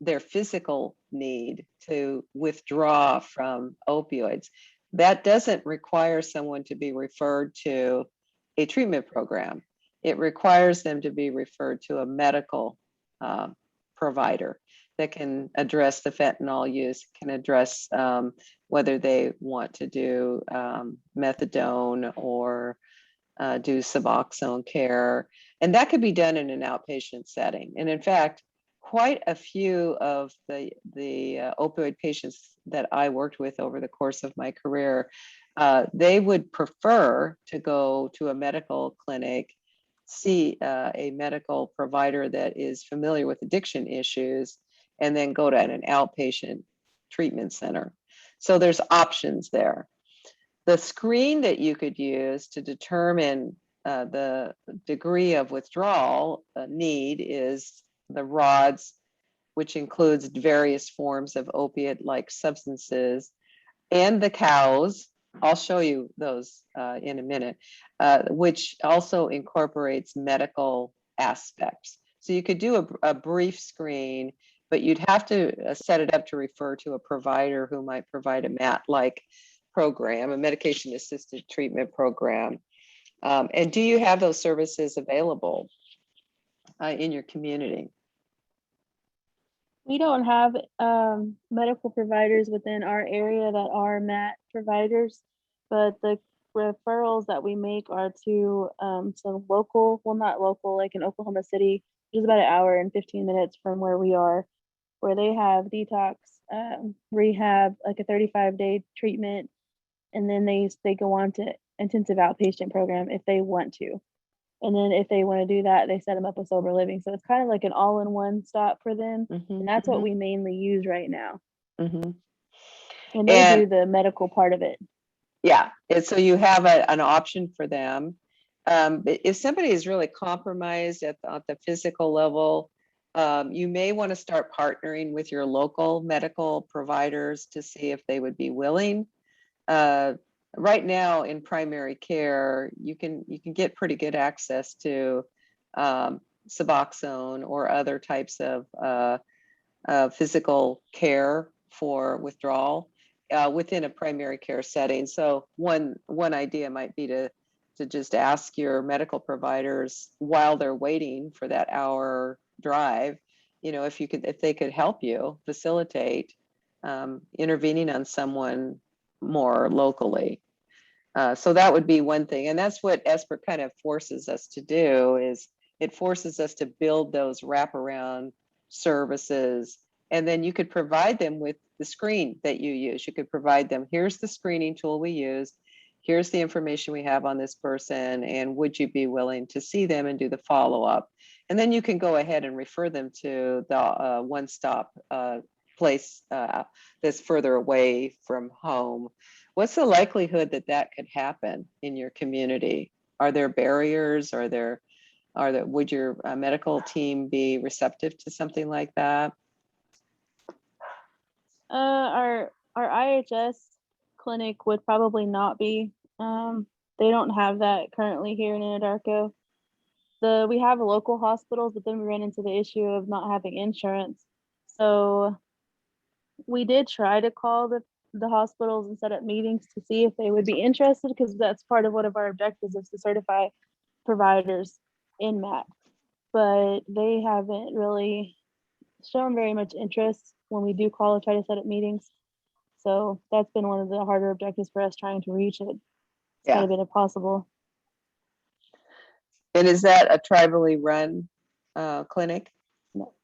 their physical need to withdraw from opioids. That doesn't require someone to be referred to a treatment program. It requires them to be referred to a medical provider that can address the fentanyl use, can address whether they want to do methadone or do Suboxone care. And that could be done in an outpatient setting. And in fact, quite a few of the opioid patients that I worked with over the course of my career, they would prefer to go to a medical clinic, see a medical provider that is familiar with addiction issues, and then go to an outpatient treatment center. So there's options there. The screen that you could use to determine the degree of withdrawal need is the RODS, which includes various forms of opiate-like substances, and the CEUS. I'll show you those in a minute, which also incorporates medical aspects. So you could do a brief screen, but you'd have to set it up to refer to a provider who might provide a MAT-like program, a medication-assisted treatment program. And do you have those services available in your community? We don't have medical providers within our area that are MAT providers, but the referrals that we make are to some local, well, not local, like in Oklahoma City, which is about an hour and 15 minutes from where we are, where they have detox, rehab, like a 35-day treatment, and then they go on to intensive outpatient program if they want to. And then if they want to do that, they set them up with sober living. So it's kind of like an all-in-one stop for them. And that's what we mainly use right now. And they do the medical part of it. Yeah, and so you have an option for them. If somebody is really compromised at the physical level, you may want to start partnering with your local medical providers to see if they would be willing. Right now in primary care, you can get pretty good access to Suboxone or other types of physical care for withdrawal within a primary care setting. So one idea might be to to just ask your medical providers while they're waiting for that hour drive, if they could help you facilitate intervening on someone more locally. So that would be one thing. And that's what SBIRT kind of forces us to do, is it forces us to build those wraparound services. And then you could provide them with the screen that you use. You could provide them, here's the screening tool we use. Here's the information we have on this person. And would you be willing to see them and do the follow-up? And then you can go ahead and refer them to the one-stop place that's further away from home. What's the likelihood that that could happen in your community? Are there barriers? Would your medical team be receptive to something like that? Our IHS clinic would probably not be. They don't have that currently here in Anadarko. We have local hospitals, but then we ran into the issue of not having insurance. So we did try to call the hospitals and set up meetings to see if they would be interested, because that's part of one of our objectives, is to certify providers in MAC. But they haven't really shown very much interest when we do call and try to set up meetings. So that's been one of the harder objectives for us, trying to reach it. It's kind of been impossible. And is that a tribally run clinic? No,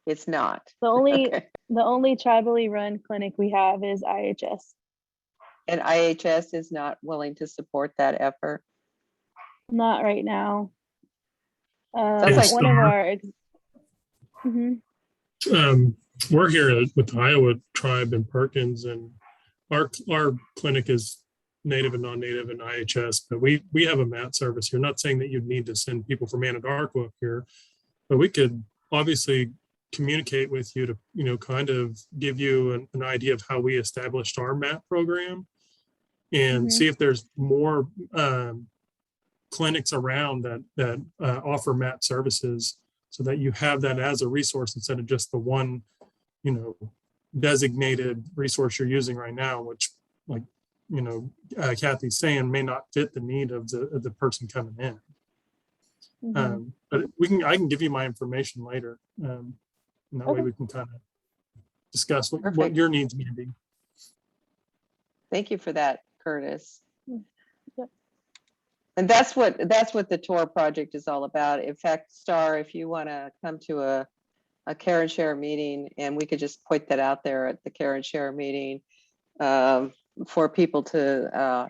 it's not. The only tribally run clinic we have is IHS. And IHS is not willing to support that effort? Not right now. Sounds like one of our we're here with the Iowa tribe in Perkins, and our clinic is native and non-native in IHS, but we have a MAT service here. Not saying that you'd need to send people from Anadarko up here, but we could obviously communicate with you to, kind of give you an idea of how we established our MAT program, and see if there's more clinics around that offer MAT services, so that you have that as a resource instead of just the one, designated resource you're using right now, which, like, Kathy's saying, may not fit the need of the person coming in. But I can give you my information later. And that way we can kind of discuss what your needs may be. Thank you for that, Curtis. And that's what the TOR project is all about. In fact, Star, if you want to come to a care and share meeting, and we could just point that out there at the care and share meeting, for people to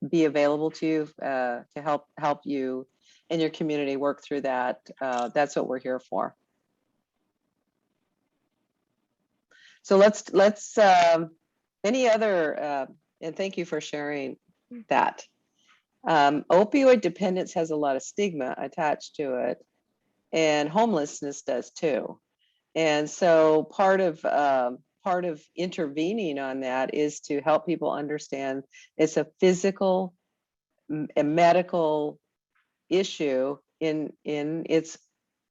be available to you, to help you and your community work through that. That's what we're here for. So let's any other, and thank you for sharing that. Opioid dependence has a lot of stigma attached to it, and homelessness does too. And so part of intervening on that is to help people understand it's a physical, a medical issue in its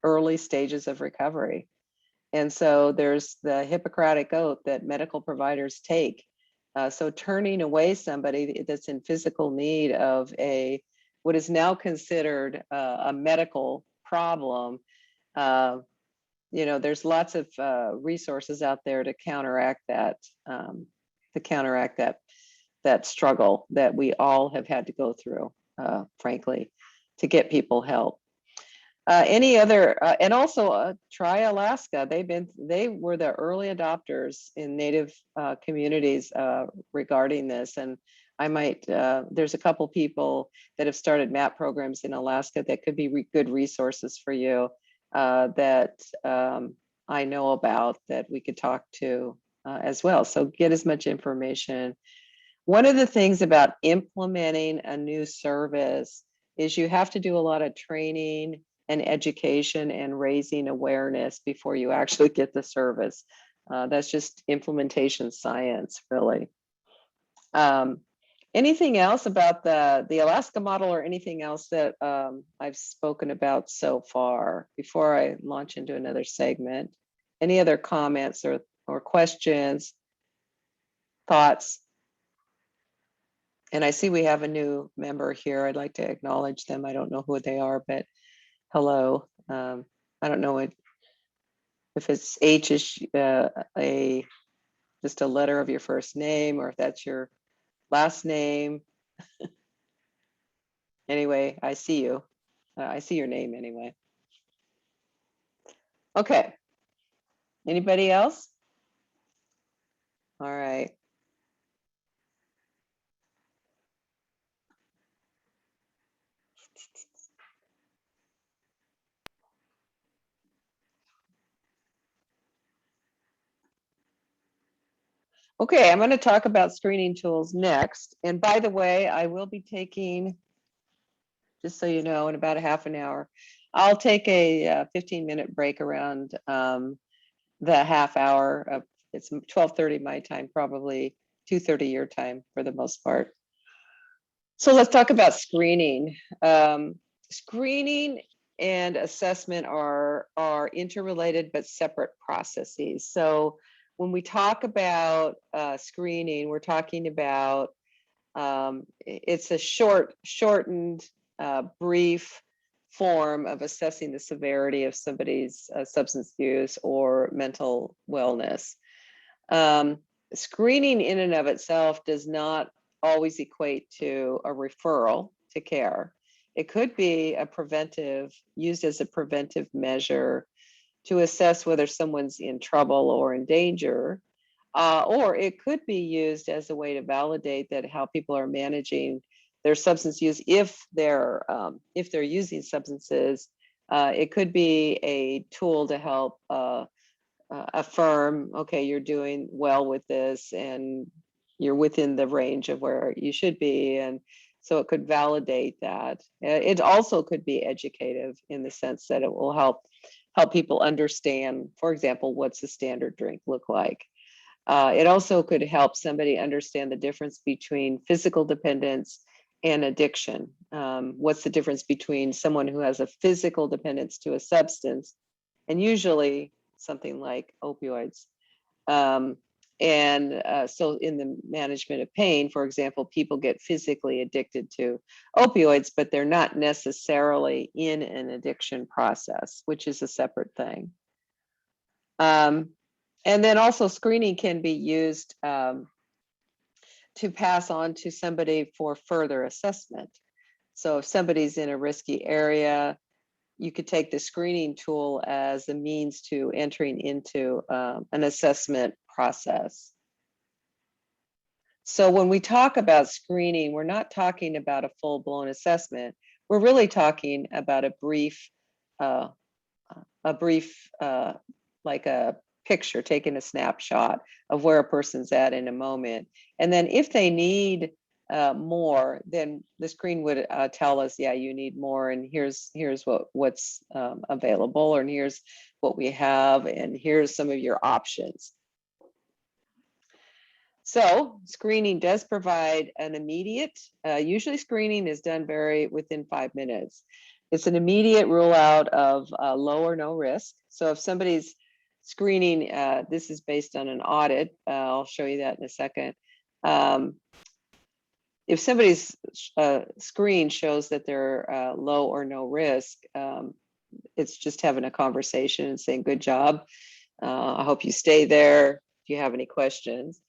early stages of recovery. And so there's the Hippocratic oath that medical providers take. So turning away somebody that's in physical need of what is now considered a medical problem, there's lots of resources out there to counteract that, that struggle that we all have had to go through, frankly, to get people help. Any other, and also try Alaska. They were the early adopters in Native communities regarding this. And I might, there's a couple people that have started MAP programs in Alaska that could be good resources for you that I know about, that we could talk to as well. So get as much information. One of the things about implementing a new service is you have to do a lot of training and education and raising awareness before you actually get the service. That's just implementation science, really. Anything else about the Alaska model, or anything else that I've spoken about so far before I launch into another segment? Any other comments or questions, thoughts? And I see we have a new member here. I'd like to acknowledge them. I don't know who they are, but hello. I don't know if it's H is just a letter of your first name, or if that's your last name. Anyway, I see you. I see your name anyway. Okay. Anybody else? All right. Okay, I'm going to talk about screening tools next. And by the way, I will be taking, just so you know, in about a half an hour, I'll take a 15-minute break around the half hour of, it's 12:30 my time, probably 2:30 your time for the most part. So let's talk about screening. Screening and assessment are interrelated but separate processes. So when we talk about screening, we're talking about it's a shortened, brief form of assessing the severity of somebody's substance use or mental wellness. Screening in and of itself does not always equate to a referral to care. It could be used as a preventive measure to assess whether someone's in trouble or in danger, or it could be used as a way to validate that how people are managing their substance use if they're using substances. It could be a tool to help affirm, okay, you're doing well with this and you're within the range of where you should be. And so it could validate that. It also could be educative in the sense that it will help people understand, for example, what's a standard drink look like. It also could help somebody understand the difference between physical dependence and addiction. What's the difference between someone who has a physical dependence to a substance and usually something like opioids. So in the management of pain, for example, people get physically addicted to opioids, but they're not necessarily in an addiction process, which is a separate thing. And then also screening can be used to pass on to somebody for further assessment. So if somebody's in a risky area, you could take the screening tool as a means to entering into an assessment process. So when we talk about screening, we're not talking about a full-blown assessment. We're really talking about a brief, like a picture, taking a snapshot of where a person's at in a moment. And then if they need more, then the screen would tell us, yeah, you need more, and here's what's available, and here's what we have, and here's some of your options. So screening does provide an immediate, usually screening is done within 5 minutes. It's an immediate rule out of low or no risk. So if somebody's screening, this is based on an audit, I'll show you that in a second. If somebody's screen shows that they're low or no risk, it's just having a conversation and saying, good job. I hope you stay there if you have any questions.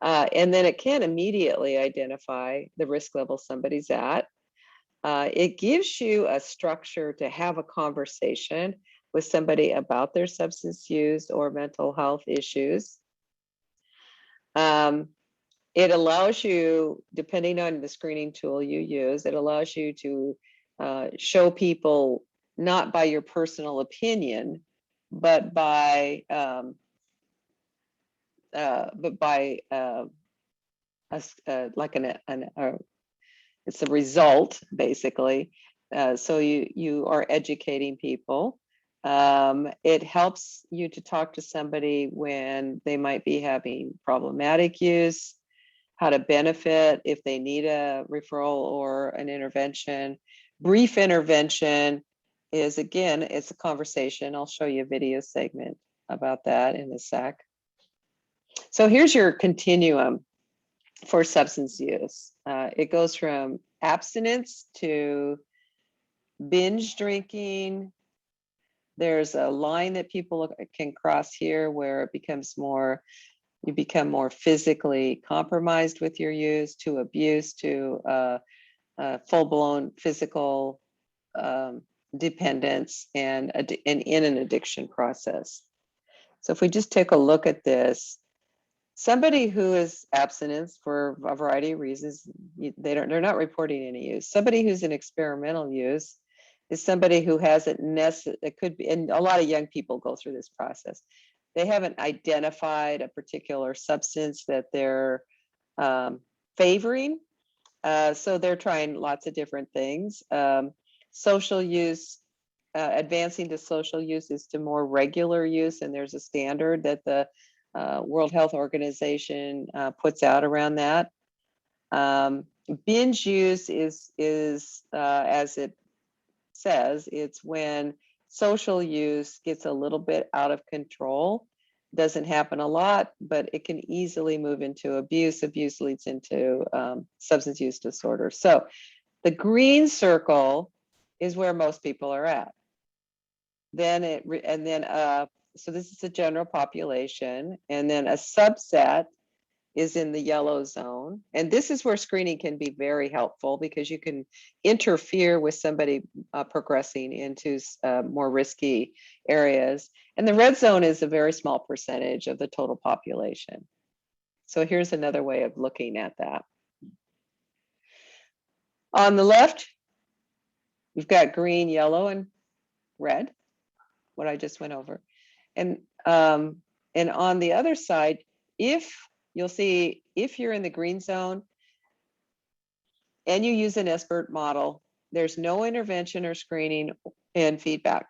And then it can immediately identify the risk level somebody's at. It gives you a structure to have a conversation with somebody about their substance use or mental health issues. It allows you, depending on the screening tool you use, it allows you to show people not by your personal opinion, but by it's a result basically. So you are educating people. It helps you to talk to somebody when they might be having problematic use, how to benefit if they need a referral or an intervention. Brief intervention is, again, it's a conversation. I'll show you a video segment about that in a sec. So here's your continuum for substance use. It goes from abstinence to binge drinking. There's a line that people can cross here where it becomes more, you become more physically compromised with your use, to abuse, to full-blown physical dependence, and in an addiction process. So if we just take a look at this, somebody who is abstinence for a variety of reasons, they're not reporting any use. Somebody who's in experimental use is somebody who hasn't it could be, and a lot of young people go through this process. They haven't identified a particular substance that they're favoring. So they're trying lots of different things. Social use, advancing to social use is to more regular use, and there's a standard that the World Health Organization puts out around that. Binge use is as it says, it's when social use gets a little bit out of control. Doesn't happen a lot, but it can easily move into abuse. Abuse leads into substance use disorder. So the green circle is where most people are at. Then so this is the general population, and then a subset is in the yellow zone. And this is where screening can be very helpful, because you can interfere with somebody progressing into more risky areas. And the red zone is a very small percentage of the total population. So here's another way of looking at that. On the left, you've got green, yellow, and red, what I just went over. And on the other side, you'll see, if you're in the green zone and you use an SBIRT model, there's no intervention or screening and feedback,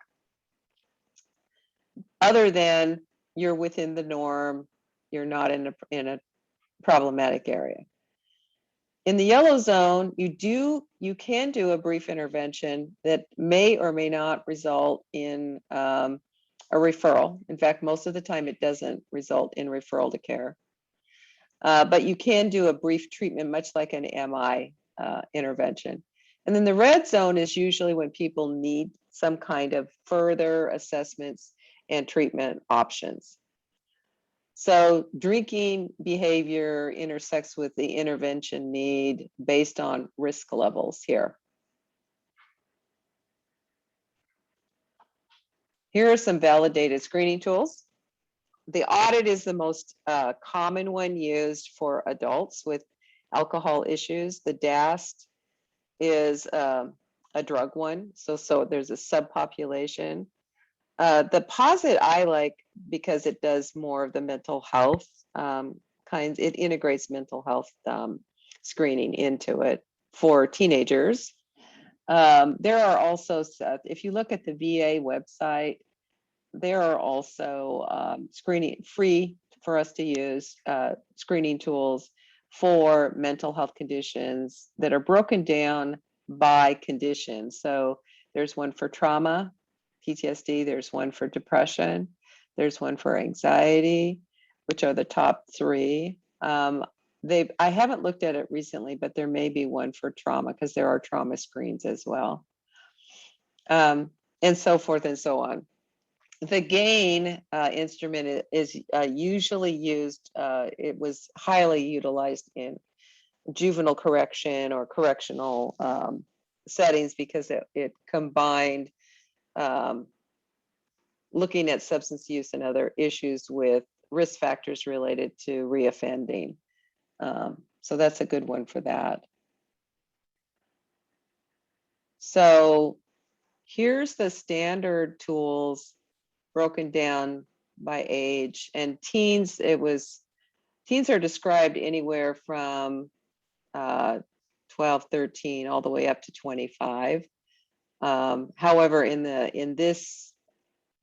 other than you're within the norm, you're not in a problematic area. In the yellow zone, you can do a brief intervention that may or may not result in a referral. In fact, most of the time it doesn't result in referral to care. But you can do a brief treatment, much like an MI intervention. And then the red zone is usually when people need some kind of further assessments and treatment options. So drinking behavior intersects with the intervention need based on risk levels here. Here are some validated screening tools. The audit is the most common one used for adults with alcohol issues. The DAST is a drug one, so there's a subpopulation. The POSIT I like because it does more of the mental health kinds. It integrates mental health screening into it for teenagers. There are also, if you look at the VA website, there are also screening, free for us to use, screening tools for mental health conditions that are broken down by condition. So there's one for trauma, PTSD, there's one for depression, there's one for anxiety, which are the top three. I haven't looked at it recently, but there may be one for trauma, because there are trauma screens as well, and so forth and so on. The GAIN instrument is usually used, it was highly utilized in juvenile correction or correctional settings, because it combined looking at substance use and other issues with risk factors related to reoffending. So that's a good one for that. So here's the standard tools broken down by age, and teens are described anywhere from 12, 13 all the way up to 25. However, in this,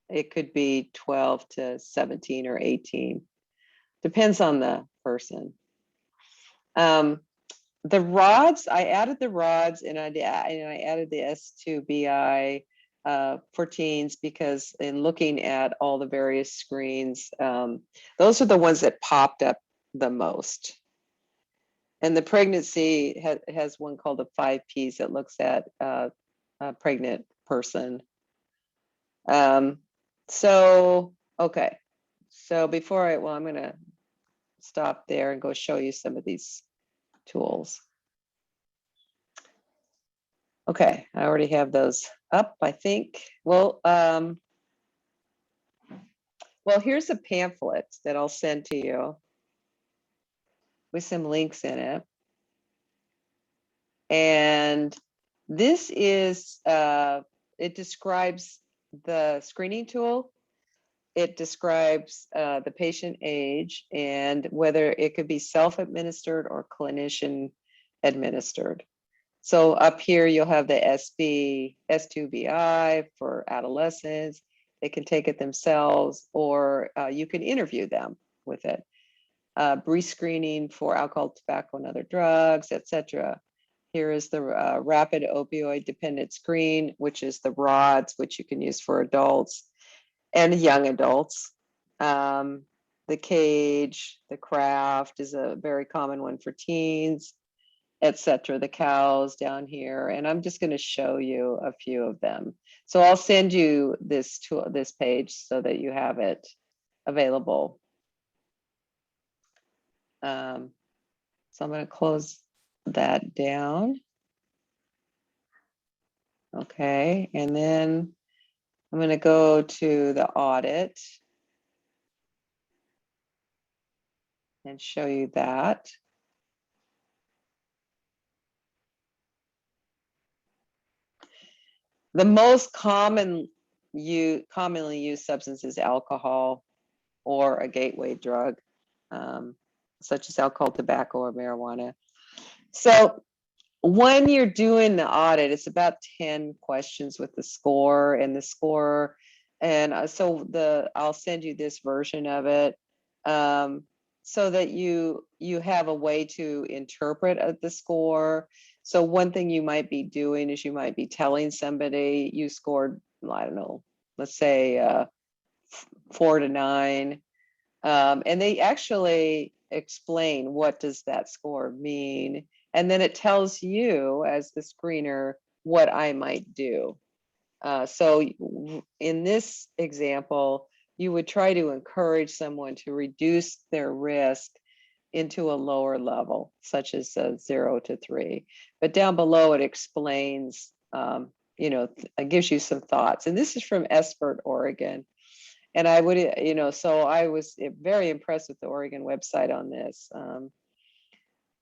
it could be 12 to 17 or 18, depends on the person. The rods, I added the rods, and I added the S2BI for teens, because in looking at all the various screens, those are the ones that popped up the most. And the pregnancy has one called the 5 Ps that looks at a pregnant person. So, okay. So before I'm going to stop there and go show you some of these tools. Okay, I already have those up, I think. Well, here's a pamphlet that I'll send to you with some links in it. And this is, it describes the screening tool. It describes the patient age and whether it could be self-administered or clinician administered. So up here, you'll have the S2BI for adolescents. They can take it themselves, or you can interview them with it. Brief screening for alcohol, tobacco, and other drugs, etc. Here is the rapid opioid dependent screen, which is the RODS, which you can use for adults and young adults. The CAGE, the CRAFT is a very common one for teens, etc. The COWS down here, and I'm just going to show you a few of them. So I'll send you this page so that you have it available. So I'm going to close that down. Okay, and then I'm going to go to the audit and show you that. The most commonly used substance is alcohol or a gateway drug, such as alcohol, tobacco, or marijuana. So when you're doing the audit, it's about 10 questions with the score and the score. And so I'll send you this version of it so that you have a way to interpret the score. So one thing you might be doing is you might be telling somebody you scored, I don't know, let's say 4 to 9. And they actually explain what does that score mean. And then it tells you as the screener what I might do. So in this example, you would try to encourage someone to reduce their risk into a lower level, such as 0 to 3. But down below, it explains, it gives you some thoughts. And this is from SBIRT, Oregon. And I would, so I was very impressed with the Oregon website on this.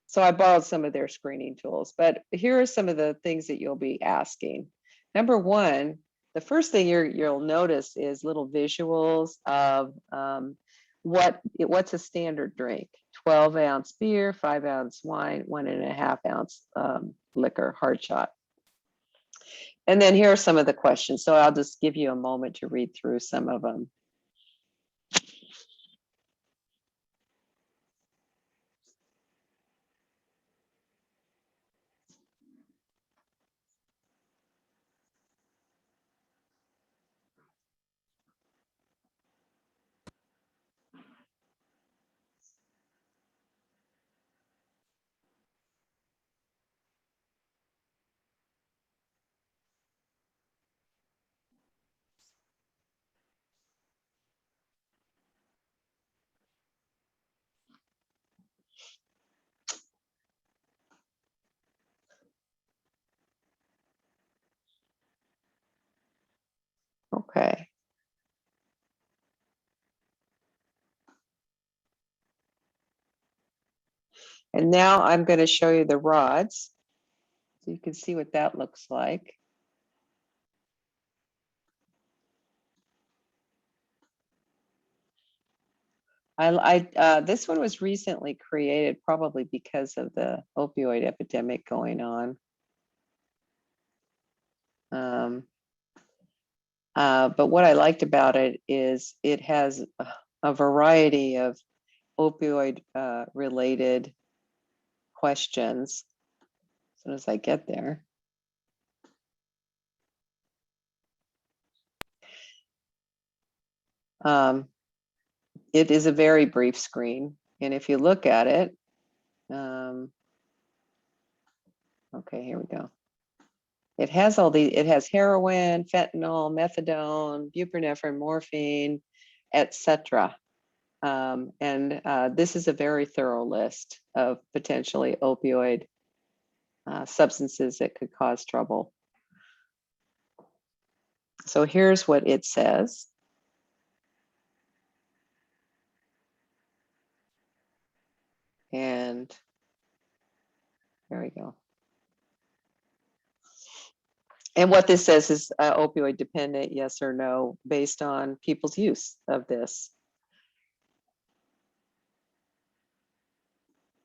So I borrowed some of their screening tools, but here are some of the things that you'll be asking. Number one, the first thing you'll notice is little visuals of what's a standard drink: 12-ounce beer, 5-ounce wine, 1.5-ounce liquor, hard shot. And then here are some of the questions. So I'll just give you a moment to read through some of them. Okay. And now I'm going to show you the rods, so you can see what that looks like. This one was recently created probably because of the opioid epidemic going on. But what I liked about it is it has a variety of opioid related questions. As soon as I get there. It is a very brief screen. And if you look at it, Okay, here we go. It has it has heroin, fentanyl, methadone, buprenorphine, morphine, etc. This is a very thorough list of potentially opioid substances that could cause trouble. So here's what it says. And there we go. And what this says is opioid dependent, yes or no, based on people's use of this.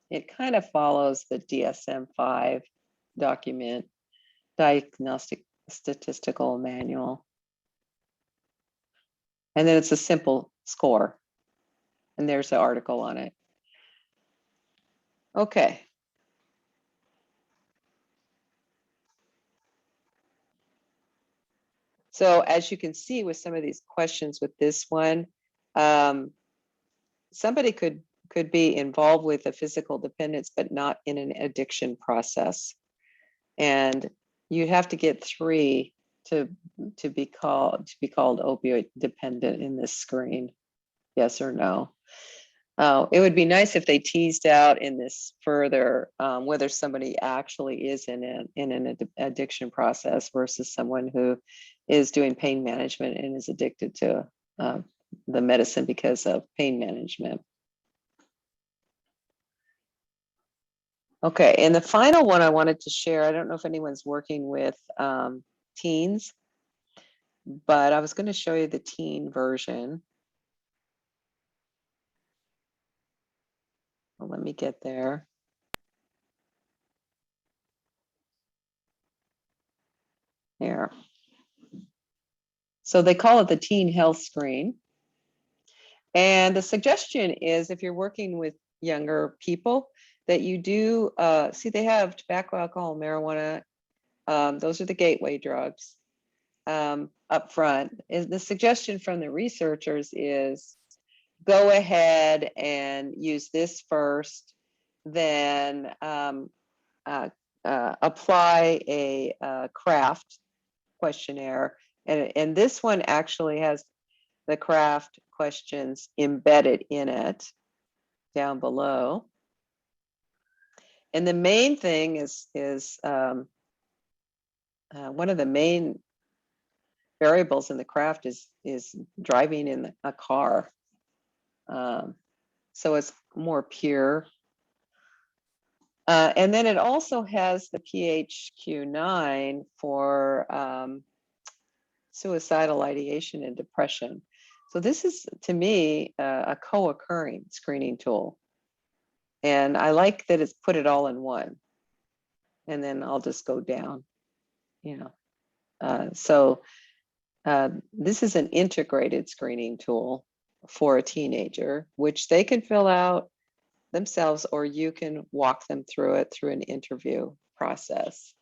It kind of follows the DSM-5 document, Diagnostic Statistical Manual. And then it's a simple score. And there's the article on it. Okay. So as you can see with some of these questions with this one, somebody could be involved with a physical dependence, but not in an addiction process. And you have to get 3 to be called opioid dependent in this screen, yes or no. It would be nice if they teased out in this further whether somebody actually is in an addiction process versus someone who is doing pain management and is addicted to the medicine because of pain management. Okay, and the final one I wanted to share, I don't know if anyone's working with teens, but I was going to show you the teen version. Well, let me get there. Here. So they call it the teen health screen. And the suggestion is if you're working with younger people that you do, see they have tobacco, alcohol, marijuana. Those are the gateway drugs up front. The suggestion from the researchers is go ahead and use this first, then apply a craft questionnaire. And this one actually has the craft questions embedded in it down below. And the main thing is one of the main variables in the craft is driving in a car. So it's more pure. And then it also has the PHQ-9 for suicidal ideation and depression. So this is, to me, a co-occurring screening tool. And I like that it's put it all in one. And then I'll just go down, So this is an integrated screening tool for a teenager, which they can fill out themselves, or you can walk them through it through an interview process.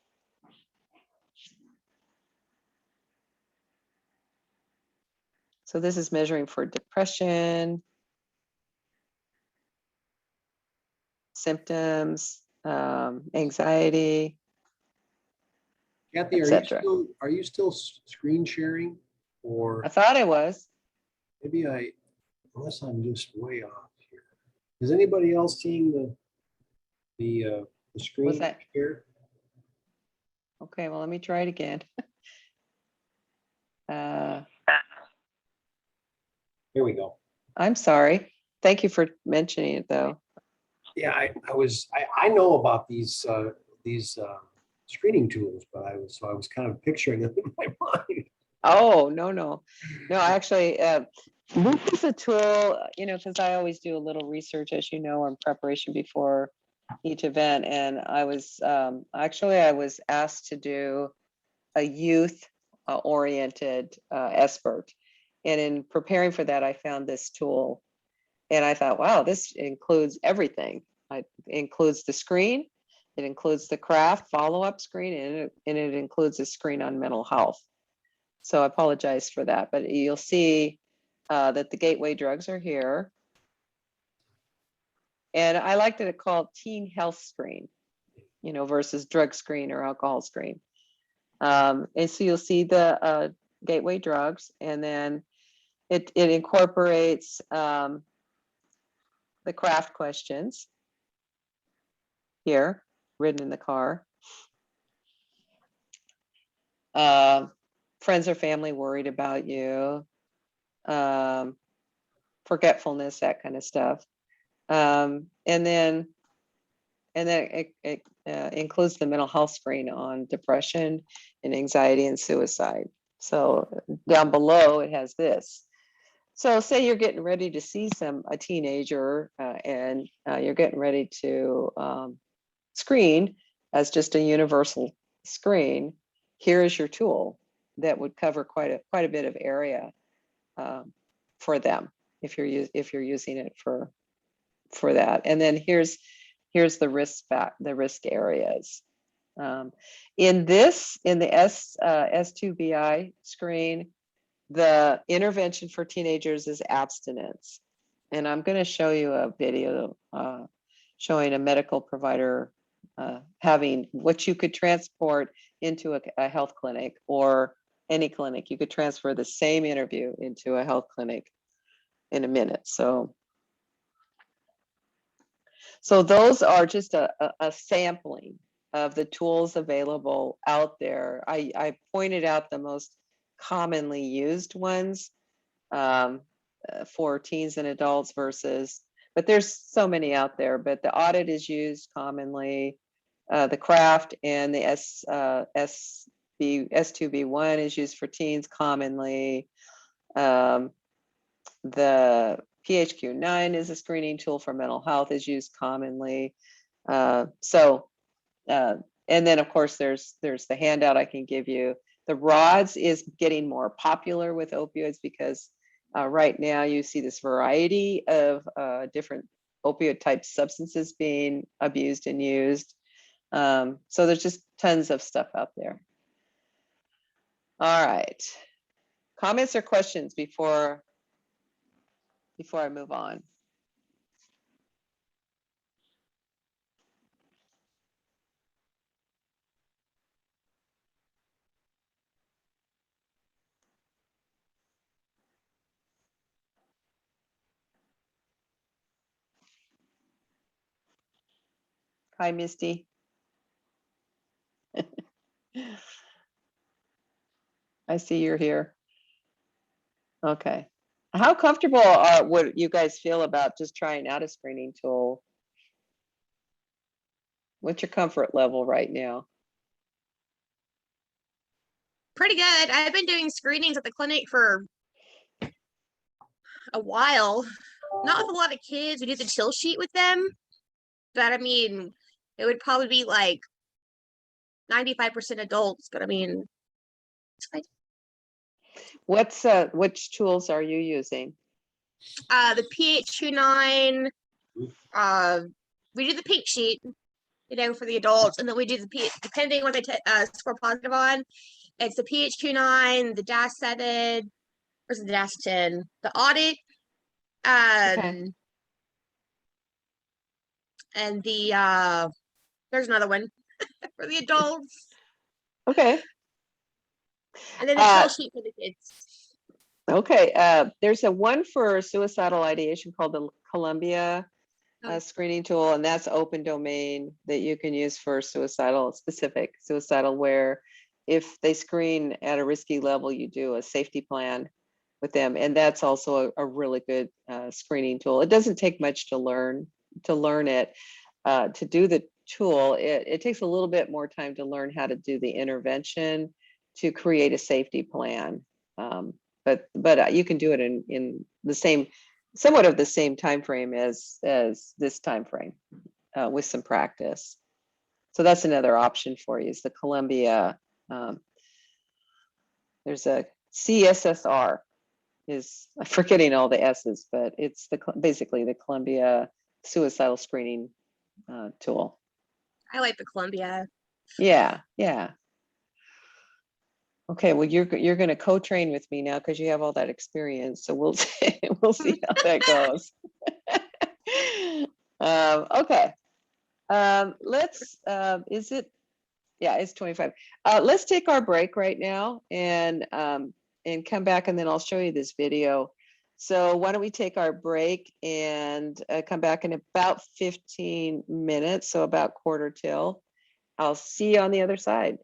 So this is measuring for depression, symptoms, anxiety, Kathy, are you still screen sharing? Or I thought I was. Maybe unless I'm just way off here. Is anybody else seeing the screen What's that? here? Okay, well, let me try it again. Here we go. I'm sorry. Thank you for mentioning it, though. Yeah, I know about these screening tools, but I was kind of picturing them in my mind. Oh, no. Actually, this is a tool, because I always do a little research, as you know, in preparation before each event. And I was asked to do a youth oriented SBIRT. And in preparing for that, I found this tool. And I thought, wow, this includes everything. It includes the screen, it includes the craft follow-up screen, and it includes a screen on mental health. So I apologize for that, but you'll see that the gateway drugs are here. And I like that it called Teen Health Screen. versus drug screen or alcohol screen. And so you'll see the gateway drugs, and then it incorporates the craft questions here, written in the car. Friends or family worried about you, forgetfulness, that kind of stuff. And then it includes the mental health screen on depression and anxiety and suicide. So down below it has this. So say you're getting ready to see a teenager and you're getting ready to screen as just a universal screen. Here is your tool that would cover quite a bit of area for them if you're using it for that. And then here's the risk areas. In the S2BI screen, the intervention for teenagers is abstinence. And I'm going to show you a video showing a medical provider having what you could transport into a health clinic or any clinic. You could transfer the same interview into a health clinic in a minute. So those are just a sampling of the tools available out there. I pointed out the most commonly used ones for teens and adults but there's so many out there, but the audit is used commonly. The craft and the S2B1 is used for teens commonly. The PHQ-9 is a screening tool for mental health, is used commonly. And then of course there's the handout I can give you. The RODS is getting more popular with opioids because right now you see this variety of different opioid type substances being abused and used. So there's just tons of stuff out there. All right. Comments or questions before I move on? Hi, Misty. I see you're here. Okay. How comfortable would you guys feel about just trying out a screening tool? What's your comfort level right now? Pretty good. I've been doing screenings at the clinic for a while. Not with a lot of kids. We did the chill sheet with them. But I mean, it would probably be like 95% adults, but I mean, it's fine. Which tools are you using? The PHQ-9, we do the pink sheet, for the adults, and then we do the depending on what they score positive on. It's the PHQ-9, the DAS-7, or the DAS-10, the audit, Okay. and the there's another one for the adults. Okay. And then the chill sheet for the kids. Okay. There's a one for suicidal ideation called the Columbia screening tool, and that's open domain that you can use for specific suicidal, where if they screen at a risky level, you do a safety plan with them. And that's also a really good screening tool. It doesn't take much to learn it. To do the tool, it takes a little bit more time to learn how to do the intervention to create a safety plan. But you can do it in the somewhat of the same time frame as this time frame with some practice. So that's another option for you, is the Columbia. There's a CSSR, I'm forgetting all the S's, but it's basically the Columbia suicidal screening tool. I like the Columbia. Yeah. Okay, well, you're going to co-train with me now because you have all that experience. So we'll see how that goes. Okay. Let's, is it, yeah, it's 25. Let's take our break right now and come back, and then I'll show you this video. So why don't we take our break and come back in about 15 minutes, so about quarter till. I'll see you on the other side.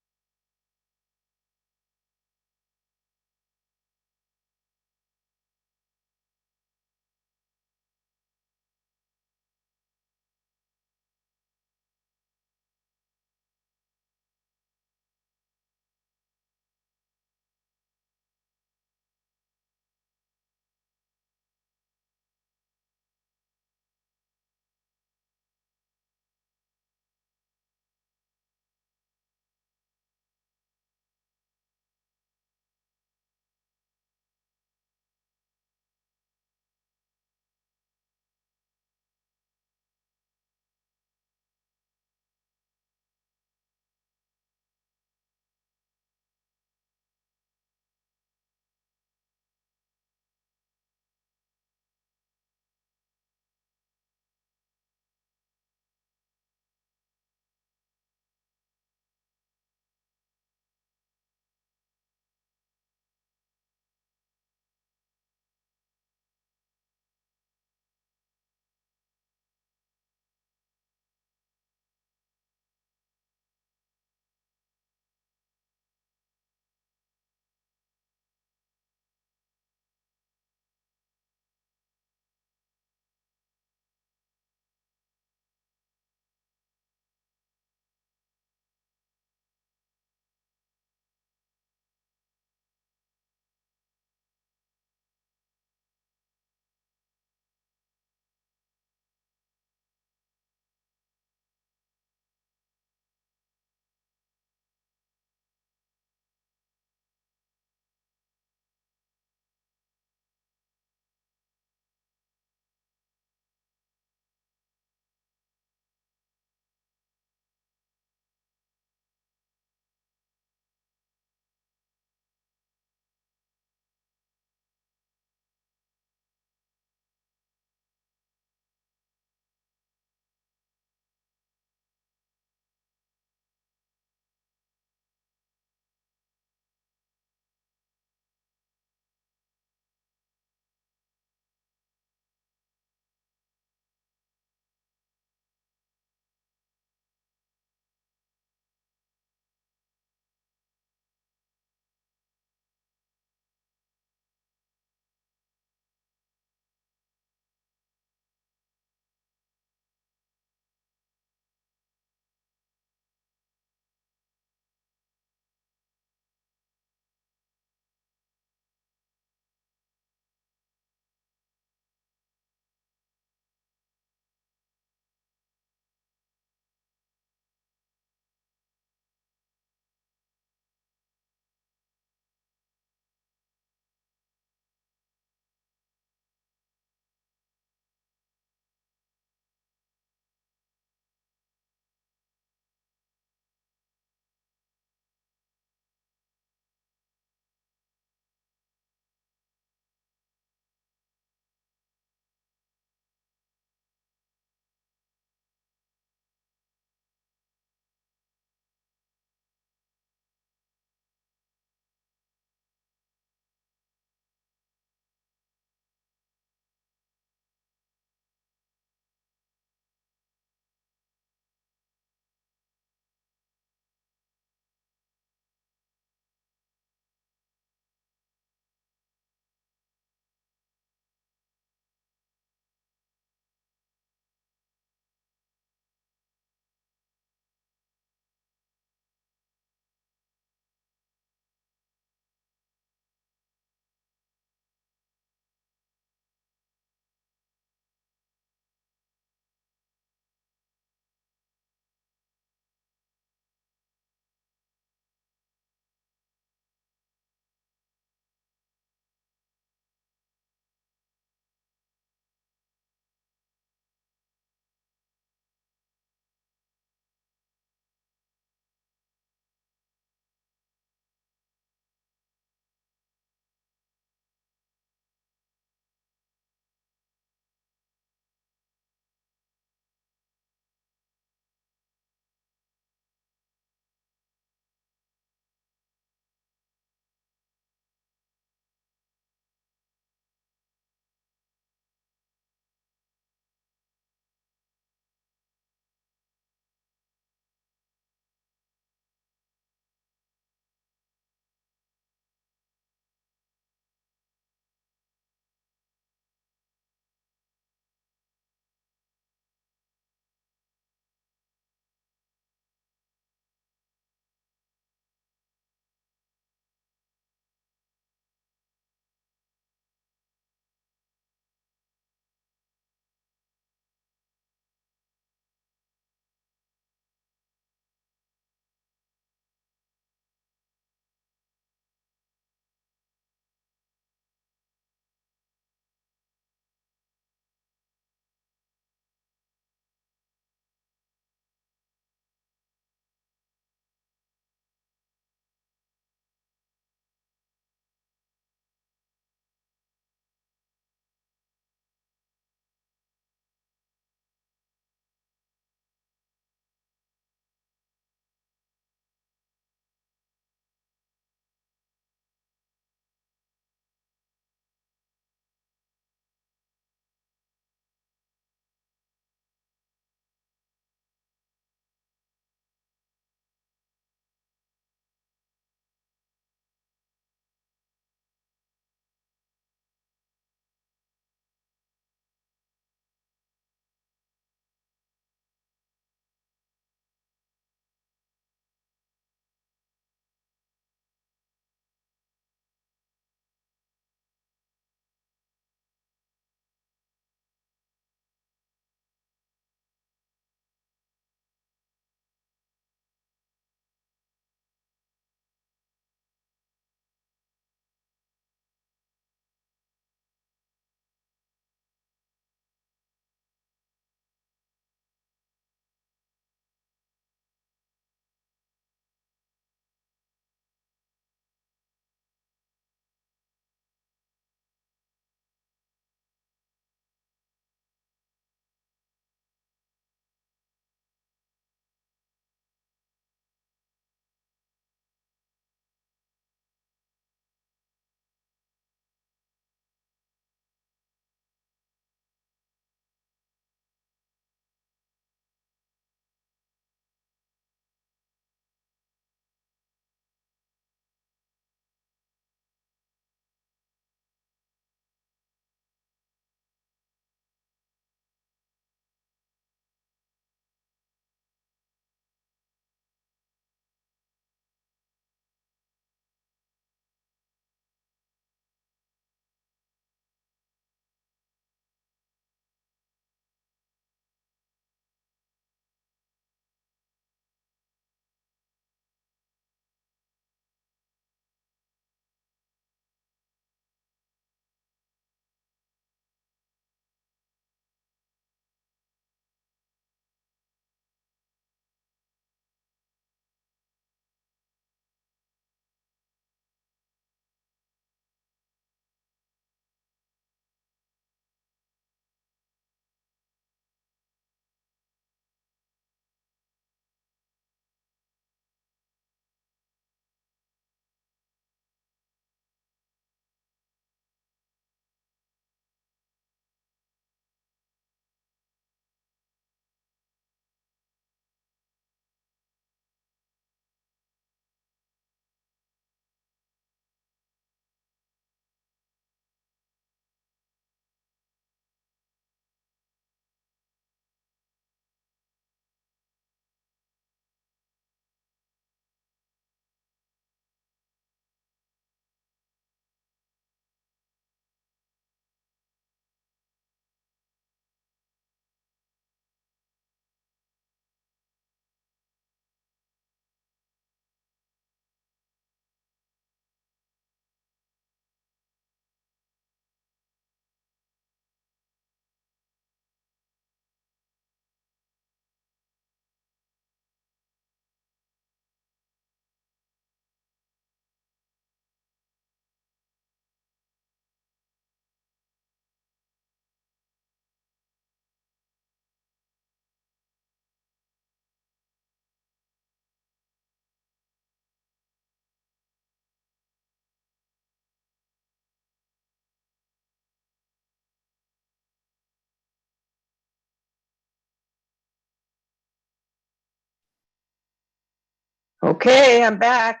Okay, I'm back.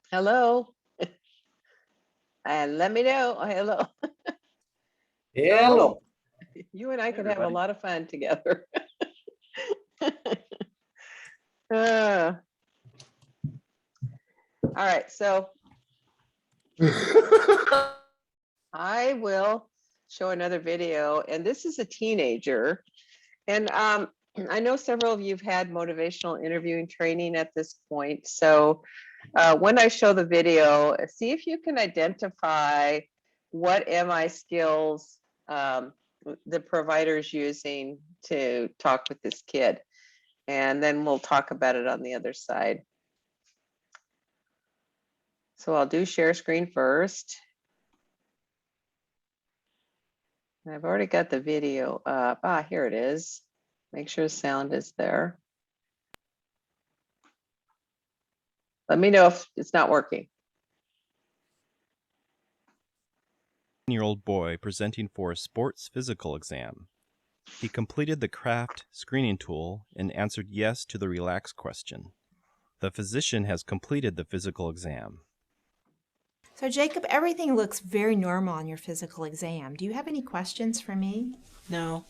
Hello. And let me know. Hello. Hello. You and I could have a lot of fun together. All right, so I will show another video, and this is a teenager. And I know several of you have had motivational interviewing training at this point. So when I show the video, see if you can identify what MI skills the provider's using to talk with this kid. And then we'll talk about it on the other side. So I'll do share screen first. I've already got the video up. Ah, here it is. Make sure sound is there. Let me know if it's not working. 10-year-old boy presenting for a sports physical exam. He completed the CRAFT screening tool and answered yes to the relax question. The physician has completed the physical exam. So Jacob, everything looks very normal on your physical exam. Do you have any questions for me? No.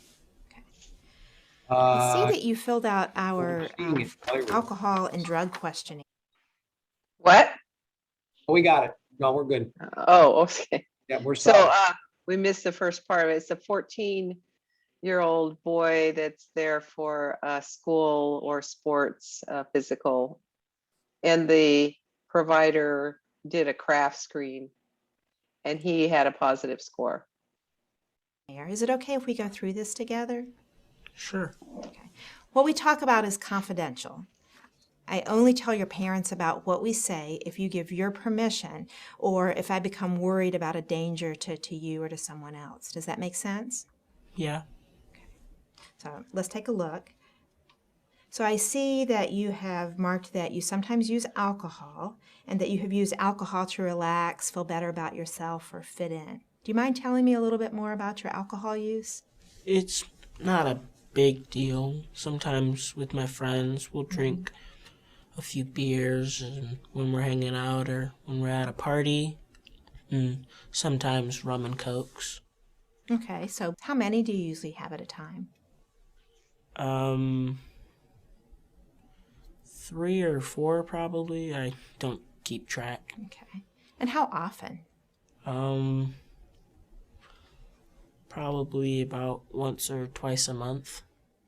I see that you filled out our seeing it. alcohol and drug questionnaire. What? Oh, we got it. No, we're good. Oh, okay. Yeah, we're So solid. we missed the first part of it. It's a 14-year-old boy that's there for school or sports physical. And the provider did a craft screen and he had a positive score. Is it okay if we go through this together? Sure. Okay. What we talk about is confidential. I only tell your parents about what we say if you give your permission or if I become worried about a danger to you or to someone else. Does that make sense? Yeah. So let's take a look. So I see that you have marked that you sometimes use alcohol and that you have used alcohol to relax, feel better about yourself, or fit in. Do you mind telling me a little bit more about your alcohol use? It's not a big deal. Sometimes with my friends, we'll drink a few beers and when we're hanging out or when we're at a party, and sometimes rum and cokes. Okay, so how many do you usually have at a time? 3 or 4 probably. I don't keep track. Okay. And how often? Probably about once or twice a month.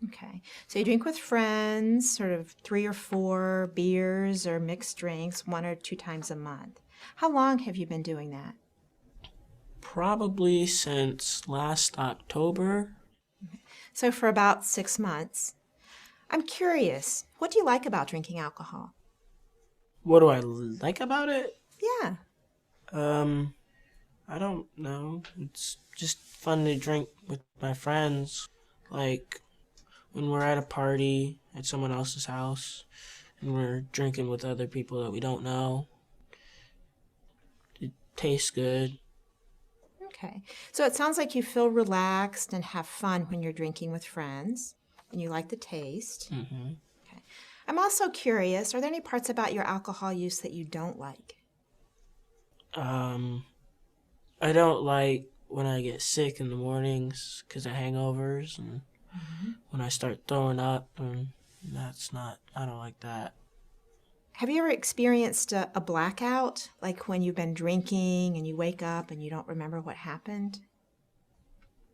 Okay. So you drink with friends, sort of 3 or 4 beers or mixed drinks 1 or 2 times a month. How long have you been doing that? Probably since last October. So for about 6 months. I'm curious, what do you like about drinking alcohol? What do I like about it? Yeah. I don't know. It's just fun to drink with my friends. Like when we're at a party at someone else's house and we're drinking with other people that we don't know. It tastes good. Okay. So it sounds like you feel relaxed and have fun when you're drinking with friends and you like the taste. Mm-hmm. Okay. I'm also curious, are there any parts about your alcohol use that you don't like? I don't like when I get sick in the mornings because of hangovers and when I start throwing up, and I don't like that. Have you ever experienced a blackout, like when you've been drinking and you wake up and you don't remember what happened?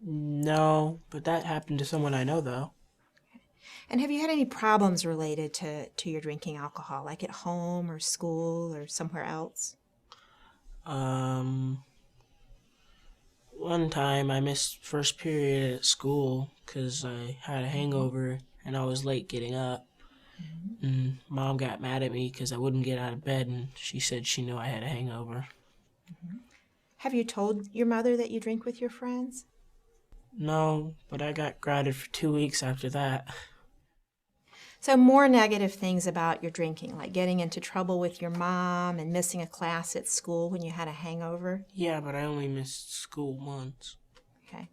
No, but that happened to someone I know though. And have you had any problems related to your drinking alcohol, like at home or school or somewhere else? One time I missed first period at school because I had a hangover and I was late getting up. And Mom got mad at me because I wouldn't get out of bed, and she said she knew I had a hangover. Have you told your mother that you drink with your friends? No, but I got grounded for 2 weeks after that. So more negative things about your drinking, like getting into trouble with your mom and missing a class at school when you had a hangover? Yeah, but I only missed school once. Okay.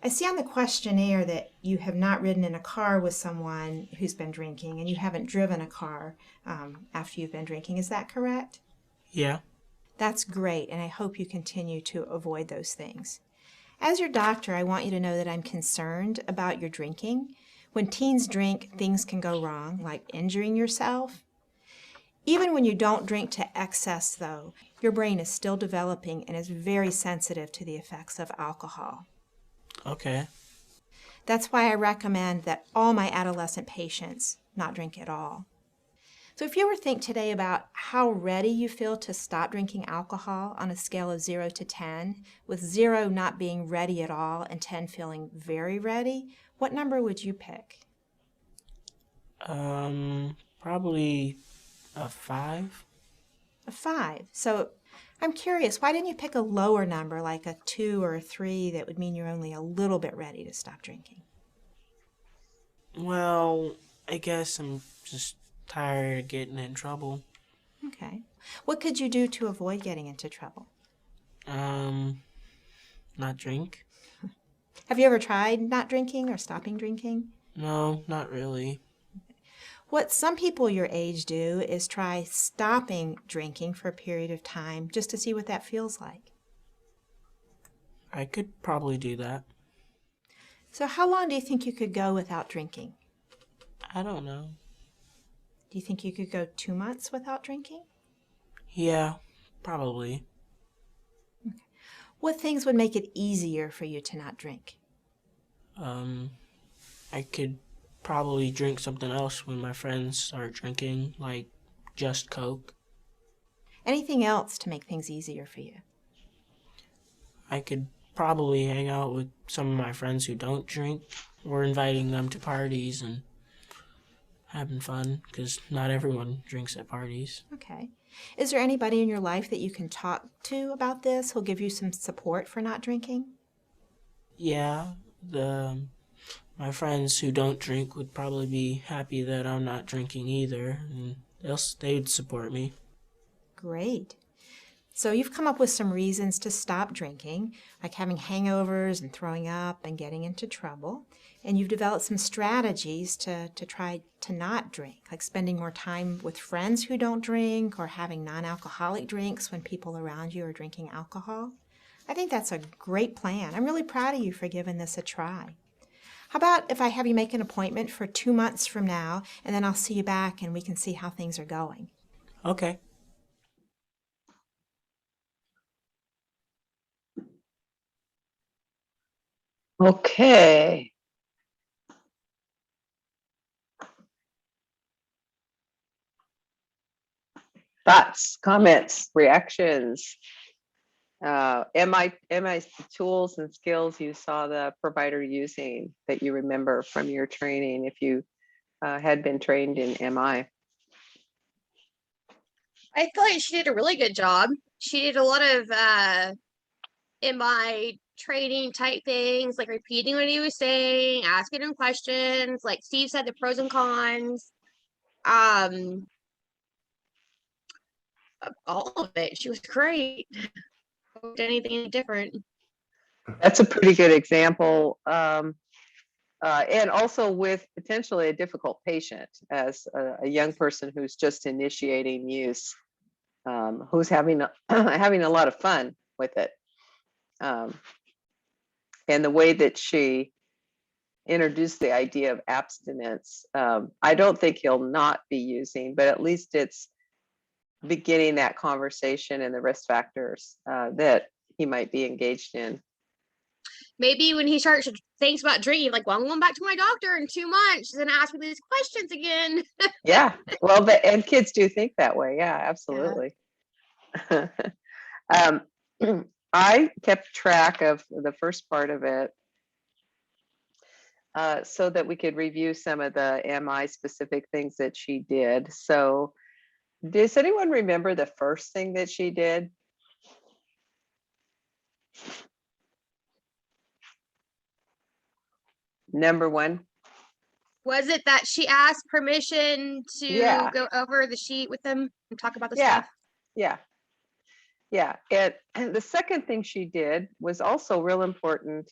I see on the questionnaire that you have not ridden in a car with someone who's been drinking, and you haven't driven a car after you've been drinking. Is that correct? Yeah. That's great, and I hope you continue to avoid those things. As your doctor, I want you to know that I'm concerned about your drinking. When teens drink, things can go wrong, like injuring yourself. Even when you don't drink to excess, though, your brain is still developing and is very sensitive to the effects of alcohol. Okay. That's why I recommend that all my adolescent patients not drink at all. So if you ever think today about how ready you feel to stop drinking alcohol on a scale of 0 to 10, with 0 not being ready at all and 10 feeling very ready, what number would you pick? Probably a 5. A 5. So I'm curious, why didn't you pick a lower number like a 2 or a 3 that would mean you're only a little bit ready to stop drinking? Well, I guess I'm just tired of getting in trouble. Okay. What could you do to avoid getting into trouble? Not drink. Have you ever tried not drinking or stopping drinking? No, not really. What some people your age do is try stopping drinking for a period of time just to see what that feels like. I could probably do that. So how long do you think you could go without drinking? I don't know. Do you think you could go 2 months without drinking? Yeah, probably. Okay. What things would make it easier for you to not drink? I could probably drink something else when my friends start drinking, like just Coke. Anything else to make things easier for you? I could probably hang out with some of my friends who don't drink. We're inviting them to parties and having fun, because not everyone drinks at parties. Okay. Is there anybody in your life that you can talk to about this who'll give you some support for not drinking? Yeah, my friends who don't drink would probably be happy that I'm not drinking either, and they'd support me. Great. So you've come up with some reasons to stop drinking, like having hangovers and throwing up and getting into trouble. And you've developed some strategies to try to not drink, like spending more time with friends who don't drink or having non-alcoholic drinks when people around you are drinking alcohol. I think that's a great plan. I'm really proud of you for giving this a try. How about if I have you make an appointment for 2 months from now, and then I'll see you back and we can see how things are going. Okay. Okay. Thoughts, comments, reactions. MI tools and skills you saw the provider using that you remember from your training if you had been trained in MI? I feel like she did a really good job. She did a lot of MI training type things, like repeating what he was saying, asking him questions, like Steve said, the pros and cons. All of it. She was great. Anything different. That's a pretty good example. And also with potentially a difficult patient as a young person who's just initiating use, who's having a lot of fun with it. And the way that she introduced the idea of abstinence, I don't think he'll not be using, but at least it's beginning that conversation and the risk factors that he might be engaged in. Maybe when he starts to think about drinking, like, well, I'm going back to my doctor in 2 months and ask me these questions again. Yeah, well, and kids do think that way. Yeah, absolutely. Yeah. I kept track of the first part of it so that we could review some of the MI specific things that she did. So does anyone remember the first thing that she did? Number one. Was it that she asked permission to go over the sheet with them and talk about the stuff? Yeah. And the second thing she did was also real important.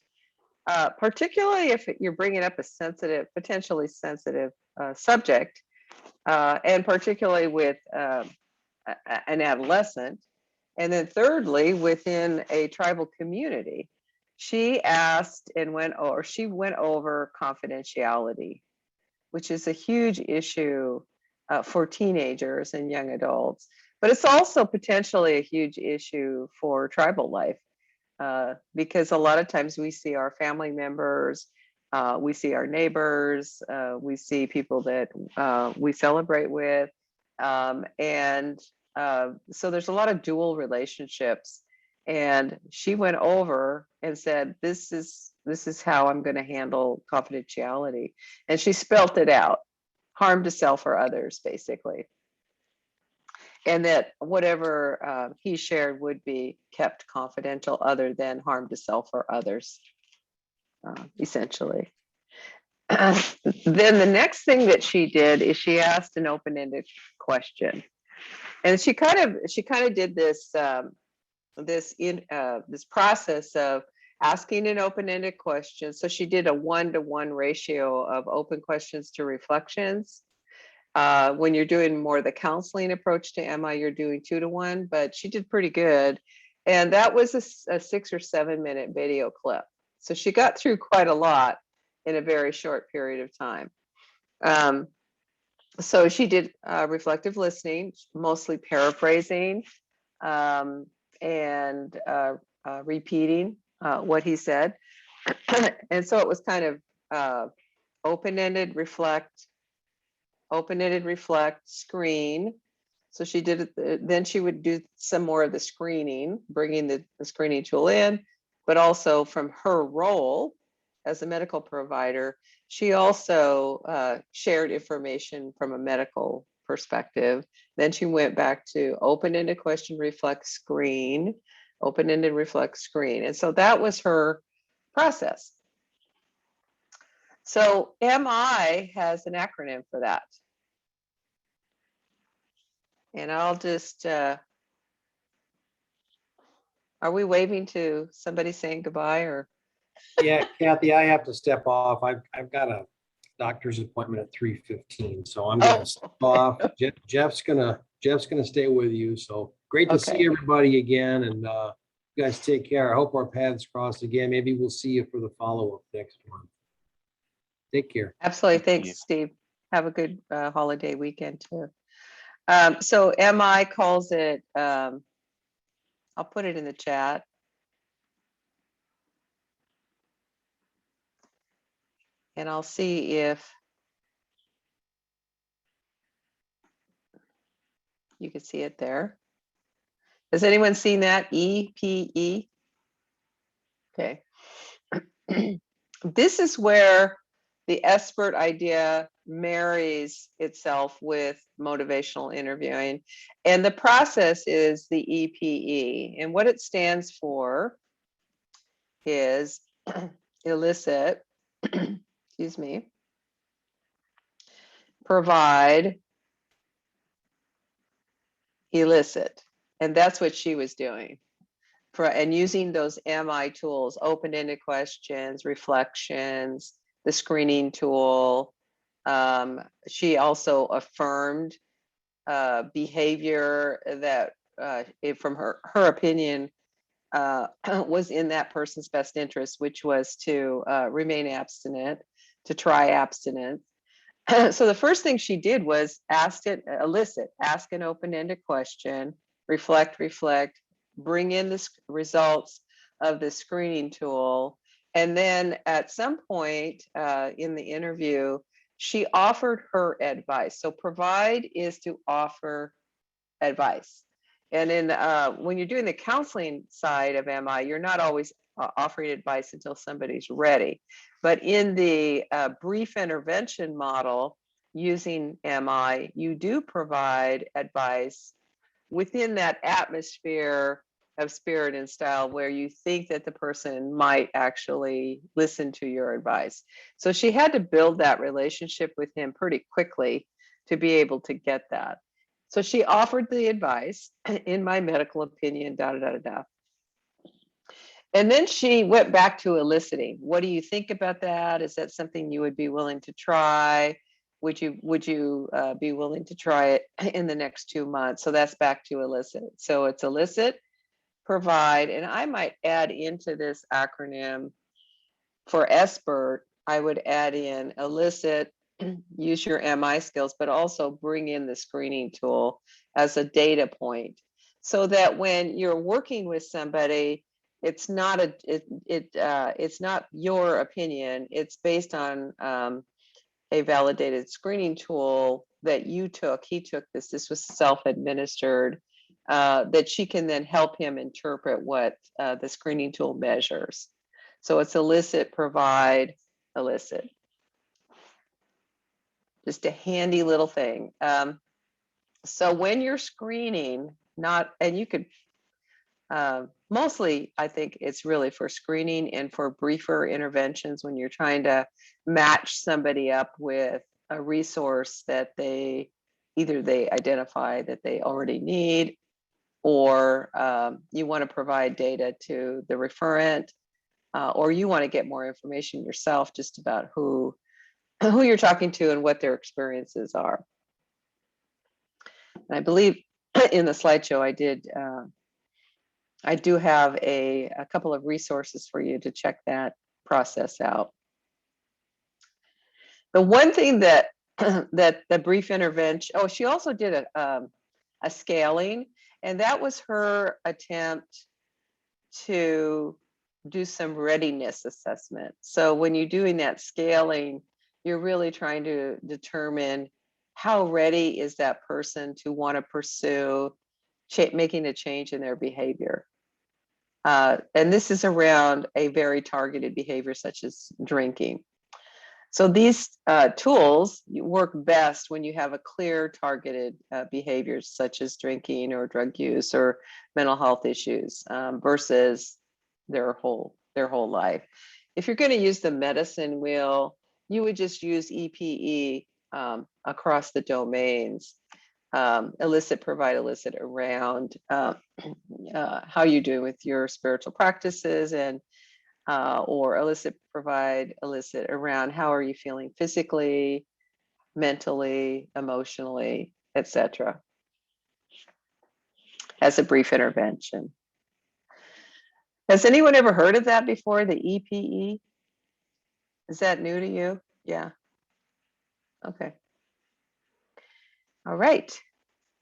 particularly if you're bringing up a sensitive, potentially sensitive subject, and particularly with an adolescent. And then thirdly, within a tribal community, she asked and went over confidentiality, which is a huge issue for teenagers and young adults, but it's also potentially a huge issue for tribal life, because a lot of times we see our family members, we see our neighbors, we see people that we celebrate with, and so there's a lot of dual relationships. And she went over and said, this is how I'm going to handle confidentiality. And she spelt it out: harm to self or others, basically. And that whatever he shared would be kept confidential, other than harm to self or others, essentially. Then the next thing that she did is she asked an open-ended question. And she kind of did this this process of asking an open-ended question. So she did a 1-to-1 ratio of open questions to reflections. When you're doing more the counseling approach to MI, you're doing 2-to-1, but she did pretty good. And that was a 6 or 7 minute video clip. So she got through quite a lot in a very short period of time. So she did reflective listening, mostly paraphrasing, and repeating what he said. And so it was kind of open-ended, reflect, screen. So she did it, then she would do some more of the screening, bringing the screening tool in, but also from her role as a medical provider, she also shared information from a medical perspective. Then she went back to open-ended question, reflect, screen, open-ended, reflect, screen. And so that was her process. So MI has an acronym for that. And I'll just, are we waving to somebody saying goodbye, or? Yeah, Kathy, I have to step off. I've got a doctor's appointment at 3:15, so I'm gonna step off. Jeff's gonna stay with you. So great to see everybody again, and you guys take care. I hope our paths cross again. Maybe we'll see you for the follow-up next month. Take care. Absolutely. Thanks, Steve. Have a good holiday weekend too. So MI calls it, I'll put it in the chat. And I'll see if you can see it there. Has anyone seen that? EPE? Okay. This is where the SBIRT idea marries itself with motivational interviewing. And the process is the EPE. And what it stands for is elicit, excuse me, provide, elicit. And that's what she was doing. And using those MI tools, open-ended questions, reflections, the screening tool. She also affirmed behavior that, from her opinion, was in that person's best interest, which was to remain abstinent, to try abstinence. So the first thing she did was elicit, ask an open-ended question, reflect, bring in the results of the screening tool. And then at some point in the interview, she offered her advice. So provide is to offer advice. And when you're doing the counseling side of MI, you're not always offering advice until somebody's ready. But in the brief intervention model using MI, you do provide advice within that atmosphere of spirit and style where you think that the person might actually listen to your advice. So she had to build that relationship with him pretty quickly to be able to get that. So she offered the advice, in my medical opinion, And then she went back to eliciting. What do you think about that? Is that something you would be willing to try? Would you be willing to try it in the next 2 months? So that's back to elicit. So it's elicit, provide, and I might add into this acronym for SBIRT, I would add in elicit, use your MI skills, but also bring in the screening tool as a data point, so that when you're working with somebody, it's not it's not your opinion. It's based on a validated screening tool that you took. He took this. This was self-administered. That she can then help him interpret what the screening tool measures. So it's elicit, provide, elicit. Just a handy little thing. So when you're screening, and you could, mostly I think it's really for screening and for briefer interventions when you're trying to match somebody up with a resource that either they identify that they already need, or you want to provide data to the referent, or you want to get more information yourself just about who you're talking to and what their experiences are. And I believe in the slideshow I do have a couple of resources for you to check that process out. The one thing that that the brief intervention, she also did a scaling, and that was her attempt to do some readiness assessment. So when you're doing that scaling, you're really trying to determine how ready is that person to want to pursue making a change in their behavior. And this is around a very targeted behavior such as drinking. So these tools work best when you have a clear targeted behaviors such as drinking or drug use or mental health issues versus their whole life. If you're going to use the medicine wheel, you would just use EPE across the domains. Elicit, provide, elicit around how you do with your spiritual practices, and or elicit, provide, elicit around how are you feeling physically, mentally, emotionally, etc. as a brief intervention. Has anyone ever heard of that before, the EPE? Is that new to you? Yeah. Okay. All right.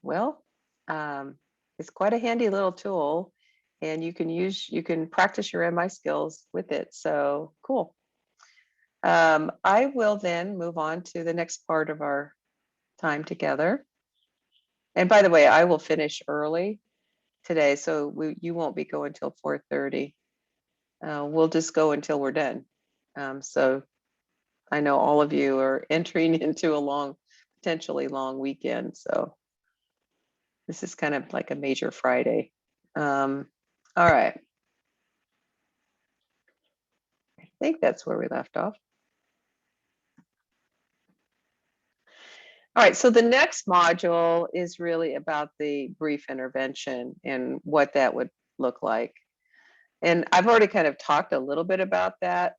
Well, it's quite a handy little tool, and you can practice your MI skills with it. So cool. I will then move on to the next part of our time together. And by the way, I will finish early today, so you won't be going till 4:30. We'll just go until we're done. So I know all of you are entering into a potentially long weekend. So this is kind of like a major Friday. All right. I think that's where we left off. All right, so the next module is really about the brief intervention and what that would look like. And I've already kind of talked a little bit about that.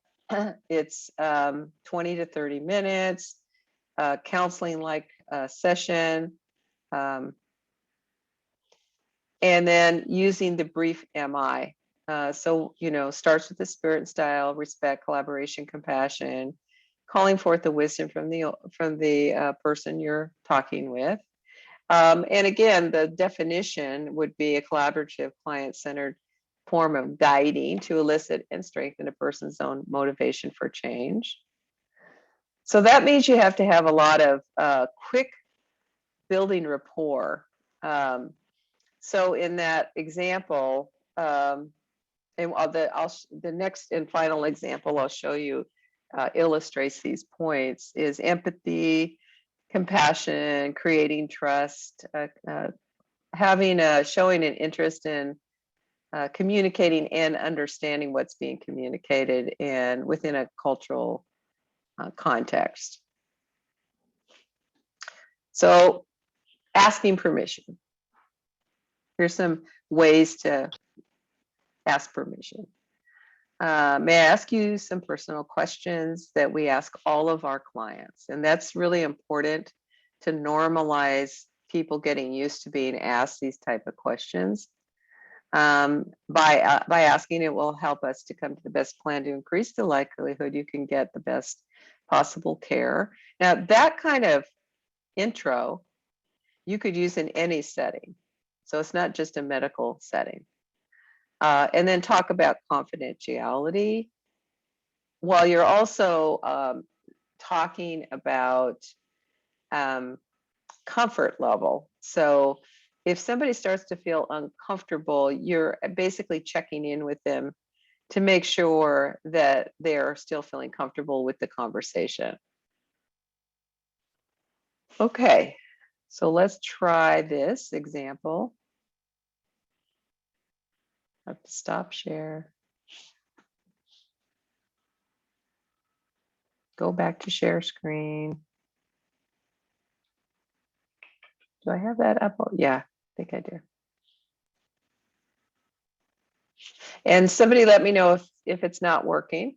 It's 20 to 30 minutes, counseling-like session, and then using the brief MI. So, starts with the spirit and style, respect, collaboration, compassion, calling forth the wisdom from the person you're talking with. And again, the definition would be a collaborative, client-centered form of guiding to elicit and strengthen a person's own motivation for change. So that means you have to have a lot of quick building rapport. So in that example, and the next and final example I'll show you illustrates these points is empathy, compassion, creating trust, showing an interest in communicating and understanding what's being communicated and within a cultural context. So asking permission. Here's some ways to ask permission. May I ask you some personal questions that we ask all of our clients? And that's really important to normalize people getting used to being asked these type of questions. By asking, it will help us to come to the best plan to increase the likelihood you can get the best possible care. Now, that kind of intro you could use in any setting. So it's not just a medical setting. And then talk about confidentiality while you're also talking about comfort level. So if somebody starts to feel uncomfortable, you're basically checking in with them to make sure that they're still feeling comfortable with the conversation. Okay, so let's try this example. I have to stop share. Go back to share screen. Do I have that up? Oh, yeah, I think I do. And somebody let me know if it's not working.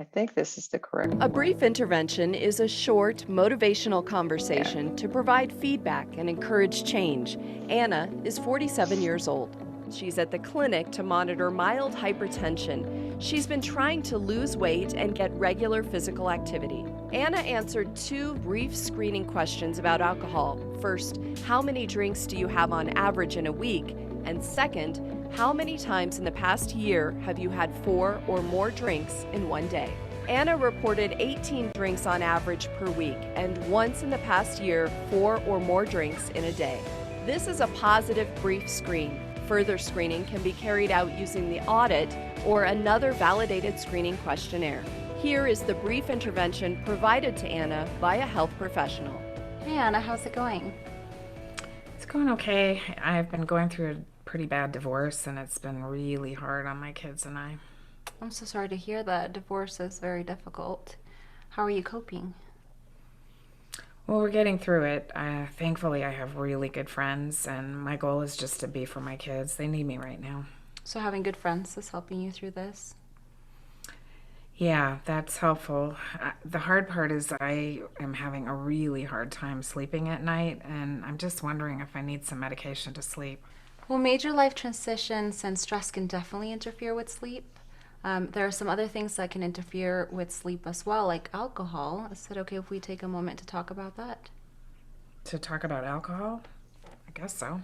I think this is the correct one. A brief intervention is a short, motivational conversation to provide feedback and encourage change. Anna is 47 years old. She's at the clinic to monitor mild hypertension. She's been trying to lose weight and get regular physical activity. Anna answered 2 brief screening questions about alcohol. First, how many drinks do you have on average in a week? And second, how many times in the past year have you had 4 or more drinks in one day? Anna reported 18 drinks on average per week, and once in the past year, 4 or more drinks in a day. This is a positive brief screen. Further screening can be carried out using the audit or another validated screening questionnaire. Here is the brief intervention provided to Anna by a health professional. Hey Anna, how's it going? It's going okay. I've been going through a pretty bad divorce and it's been really hard on my kids and I. I'm so sorry to hear that. Divorce is very difficult. How are you coping? Well, we're getting through it. Thankfully, I have really good friends, and my goal is just to be for my kids. They need me right now. So having good friends is helping you through this? Yeah, that's helpful. The hard part is I am having a really hard time sleeping at night, and I'm just wondering if I need some medication to sleep. Well, major life transitions and stress can definitely interfere with sleep. There are some other things that can interfere with sleep as well, like alcohol. Is it okay if we take a moment to talk about that? To talk about alcohol? I guess so.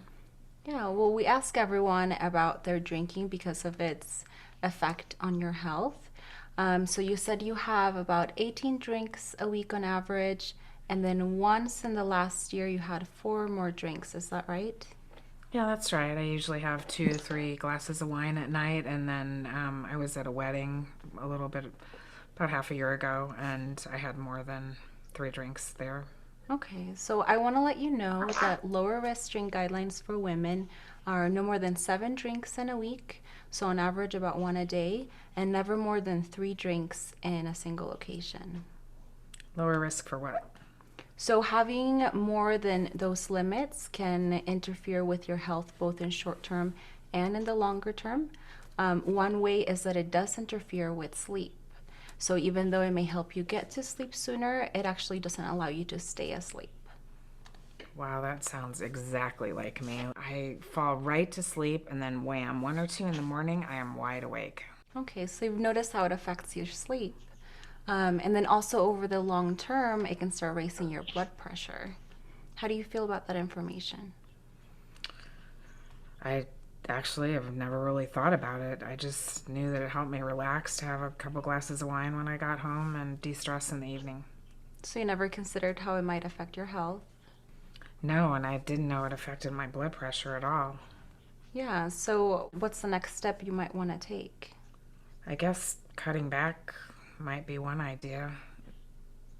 Yeah, well, we ask everyone about their drinking because of its effect on your health. So you said you have about 18 drinks a week on average, and then once in the last year you had 4 more drinks. Is that right? Yeah, that's right. I usually have 2 to 3 glasses of wine at night, and then I was at a wedding a little bit, about half a year ago, and I had more than 3 drinks there. Okay, so I want to let you know that lower risk drink guidelines for women are no more than 7 drinks in a week, so on average about 1 a day, and never more than 3 drinks in a single occasion. Lower risk for what? So having more than those limits can interfere with your health both in short term and in the longer term. One way is that it does interfere with sleep. So even though it may help you get to sleep sooner, it actually doesn't allow you to stay asleep. Wow, that sounds exactly like me. I fall right to sleep and then wham, 1 or 2 in the morning, I am wide awake. Okay, so you've noticed how it affects your sleep. And then also over the long term, it can start raising your blood pressure. How do you feel about that information? I actually have never really thought about it. I just knew that it helped me relax to have a couple glasses of wine when I got home and de-stress in the evening. So you never considered how it might affect your health? No, and I didn't know it affected my blood pressure at all. Yeah, so what's the next step you might want to take? I guess cutting back might be one idea.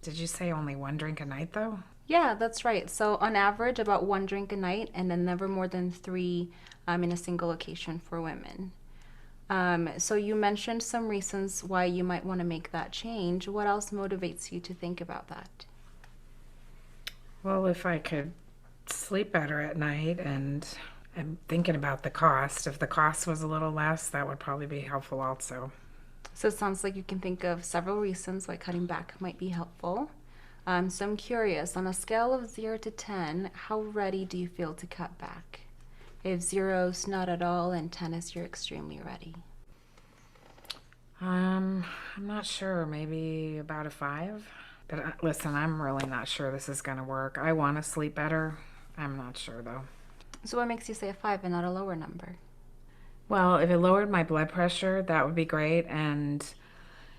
Did you say only 1 drink a night, though? Yeah, that's right. So on average, about 1 drink a night, and then never more than 3 in a single occasion for women. So you mentioned some reasons why you might want to make that change. What else motivates you to think about that? Well, if I could sleep better at night and I'm thinking about the cost. If the cost was a little less, that would probably be helpful also. So it sounds like you can think of several reasons why cutting back might be helpful. So I'm curious, on a scale of 0 to 10, how ready do you feel to cut back? If 0 is not at all and 10 is you're extremely ready. I'm not sure, maybe about a 5. But listen, I'm really not sure this is going to work. I want to sleep better. I'm not sure though. So what makes you say a 5 and not a lower number? Well, if it lowered my blood pressure, that would be great. And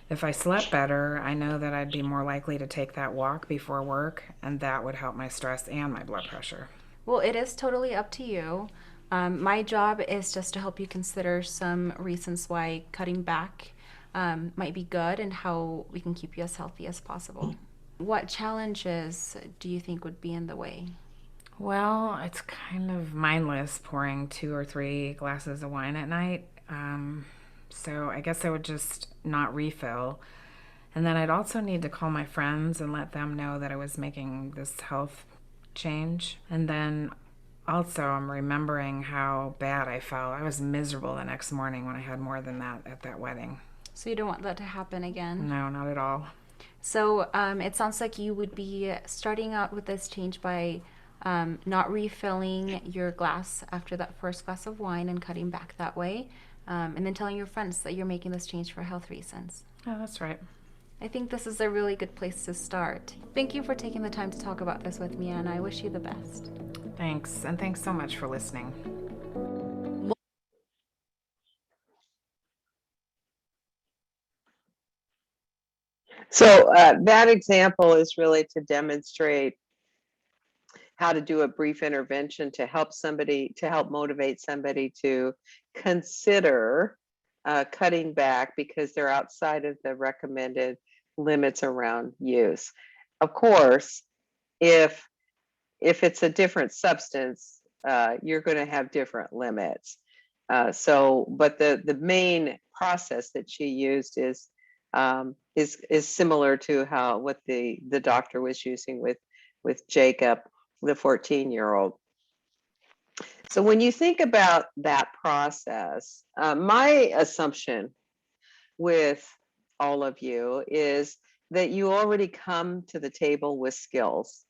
if I slept better, I know that I'd be more likely to take that walk before work, and that would help my stress and my blood pressure. Well, it is totally up to you. My job is just to help you consider some reasons why cutting back might be good and how we can keep you as healthy as possible. What challenges do you think would be in the way? Well, it's kind of mindless pouring 2 or 3 glasses of wine at night. So I guess I would just not refill. And then I'd also need to call my friends and let them know that I was making this health change. And then also I'm remembering how bad I felt. I was miserable the next morning when I had more than that at that wedding. So you don't want that to happen again? No, not at all. So it sounds like you would be starting out with this change by not refilling your glass after that first glass of wine and cutting back that way, and then telling your friends that you're making this change for health reasons. Oh, that's right. I think this is a really good place to start. Thank you for taking the time to talk about this with me, and I wish you the best. Thanks, and thanks so much for listening. So that example is really to demonstrate how to do a brief intervention to help motivate somebody to consider cutting back because they're outside of the recommended limits around use. Of course, if it's a different substance, you're going to have different limits. But the main process that she used is similar to what the doctor was using with Jacob, the 14-year-old. So when you think about that process, my assumption with all of you is that you already come to the table with skills.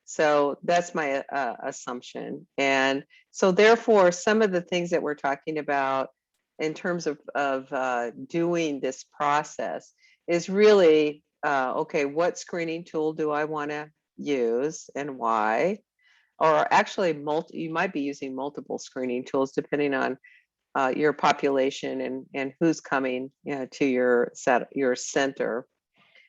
So that's my assumption. And so therefore, some of the things that we're talking about in terms of doing this process is really, okay, what screening tool do I want to use and why? Or actually, you might be using multiple screening tools depending on your population and who's coming to your center.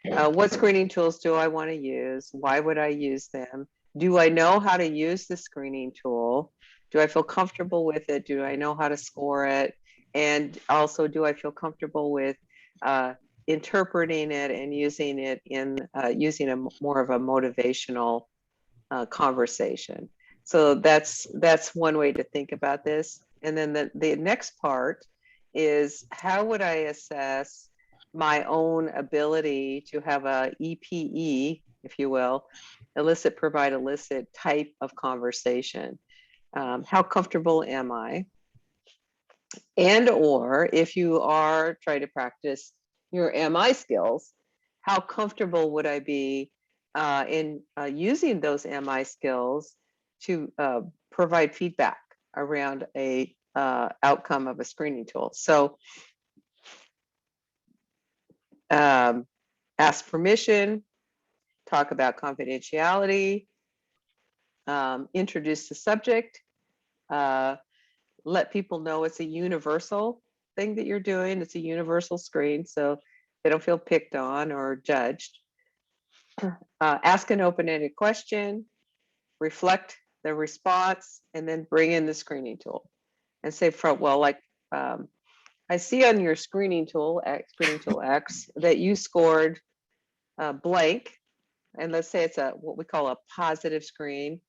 What screening tools do I want to use? Why would I use them? Do I know how to use the screening tool? Do I feel comfortable with it? Do I know how to score it? And also, do I feel comfortable with interpreting it and using it in using more of a motivational conversation? So that's one way to think about this. And then the next part is, how would I assess my own ability to have a EPE, if you will, elicit, provide, elicit type of conversation? How comfortable am I? And or if you are trying to practice your MI skills, how comfortable would I be in using those MI skills to provide feedback around a outcome of a screening tool? So ask permission, talk about confidentiality, introduce the subject, let people know it's a universal thing that you're doing. It's a universal screen, so they don't feel picked on or judged. Ask an open-ended question, reflect the response, and then bring in the screening tool and say, well, like, I see on your screening tool X, that you scored blank, and let's say it's what we call a positive screen,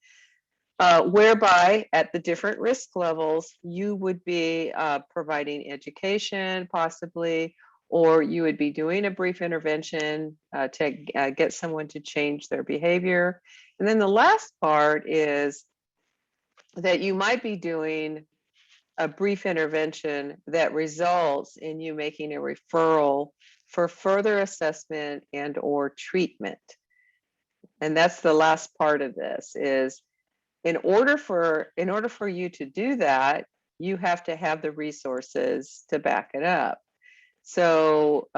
whereby at the different risk levels, you would be providing education possibly, or you would be doing a brief intervention to get someone to change their behavior. And then the last part is that you might be doing a brief intervention that results in you making a referral for further assessment and or treatment. And that's the last part of this is in order for you to do that, you have to have the resources to back it up. So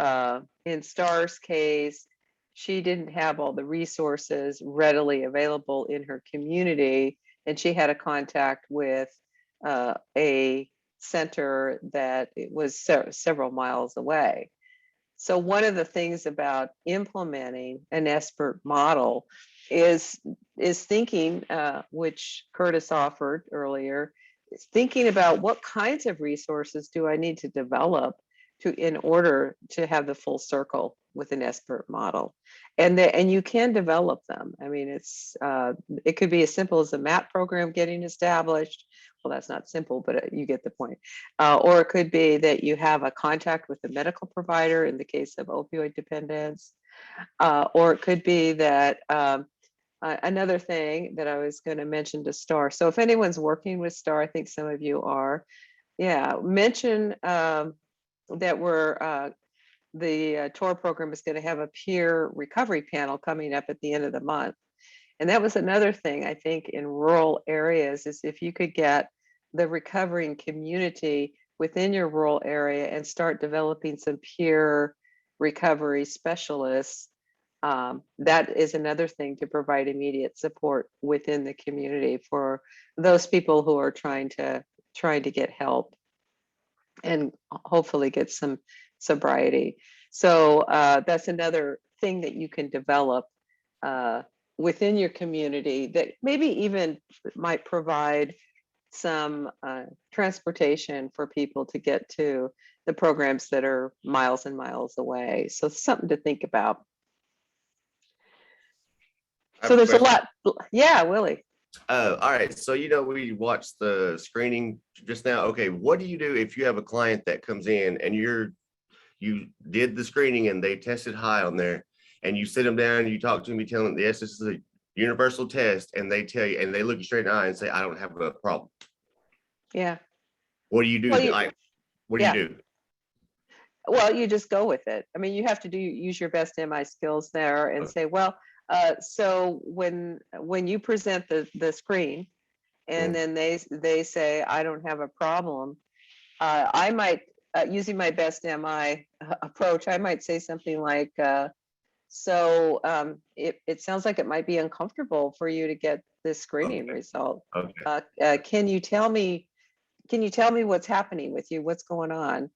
in Star's case, she didn't have all the resources readily available in her community, and she had a contact with a center that it was several miles away. So one of the things about implementing an SBIRT model is thinking, which Curtis offered earlier, is thinking about what kinds of resources do I need to develop in order to have the full circle with an SBIRT model, and you can develop them. I mean, it could be as simple as a MAP program getting established. Well, that's not simple, but you get the point. Or it could be that you have a contact with a medical provider in the case of opioid dependence. Or it could be that another thing that I was going to mention to Star. So if anyone's working with Star, I think some of you are. Yeah, mention that the TOR program is going to have a peer recovery panel coming up at the end of the month. And that was another thing I think in rural areas is if you could get the recovering community within your rural area and start developing some peer recovery specialists, that is another thing to provide immediate support within the community for those people who are trying to get help and hopefully get some sobriety. So that's another thing that you can develop within your community that maybe even might provide some transportation for people to get to the programs that are miles and miles away. So something to think about. So there's a lot. Yeah, Willie. All right. So, we watched the screening just now. Okay. What do you do if you have a client that comes in and you did the screening and they tested high on there and you sit them down and you talk to them, you tell them, yes, this is a universal test, and they tell you, and they look you straight in the eye and say, I don't have a problem. Yeah. What do you do? Well, what do you do? Well, you just go with it. I mean, you have to use your best MI skills there and say, well, so when you present the screen and then they say, I don't have a problem, I might, using my best MI approach, I might say something like, so it sounds like it might be uncomfortable for you to get this screening result. Okay. Can you tell me what's happening with you? What's going on?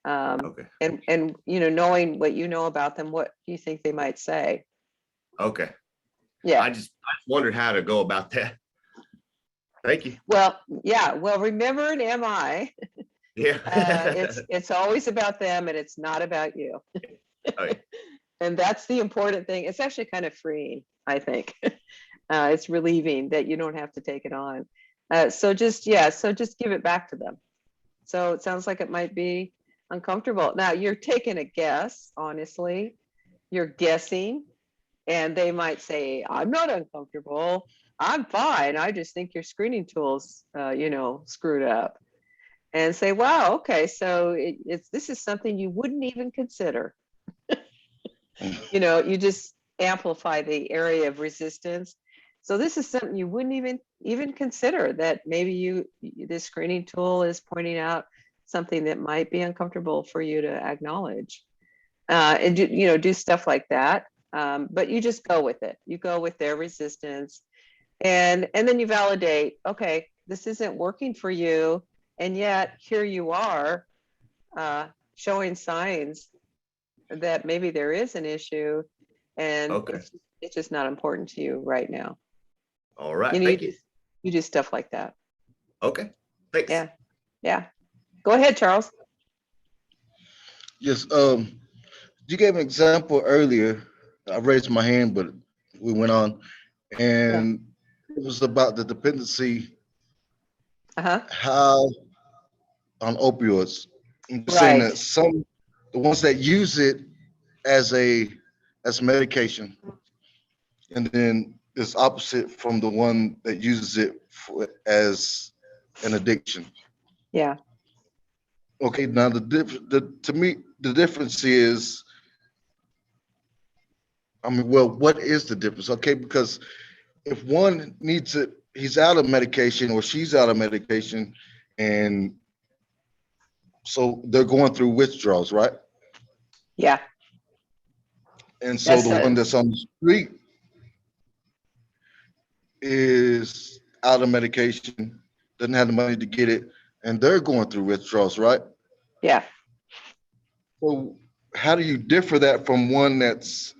Okay. And knowing what you know about them, what do you think they might say? Okay. Yeah. I just wondered how to go about that. Thank you. Well, yeah. Well, remember in MI, yeah, it's always about them and it's not about you. Okay. And that's the important thing. It's actually kind of freeing, I think. It's relieving that you don't have to take it on. So just give it back to them. So it sounds like it might be uncomfortable. Now you're taking a guess, honestly. You're guessing, and they might say, I'm not uncomfortable. I'm fine. I just think your screening tool's, screwed up. And say, wow, okay, so this is something you wouldn't even consider. You just amplify the area of resistance. So this is something you wouldn't even consider, that maybe this screening tool is pointing out something that might be uncomfortable for you to acknowledge, and do stuff like that. But you just go with it. You go with their resistance, and then you validate. Okay, this isn't working for you, and yet here you are, showing signs that maybe there is an issue, and it's just not important to you right now. All right. Thank you. You do stuff like that. Okay. Thanks. Yeah. Go ahead, Charles. Yes. You gave an example earlier. I raised my hand, but we went on, and it was about the dependency. How on opioids. I'm just saying that the ones that use it as medication, and then is opposite from the one that uses it as an addiction. Yeah. Okay, now to me, the difference is, I mean, well, what is the difference? Okay, because if one needs it, he's out of medication or she's out of medication, and so they're going through withdrawals, right? Yeah. And so the one that's on the street is out of medication, doesn't have the money to get it, and they're going through withdrawals, right? Yeah. So how do you differ that from one that's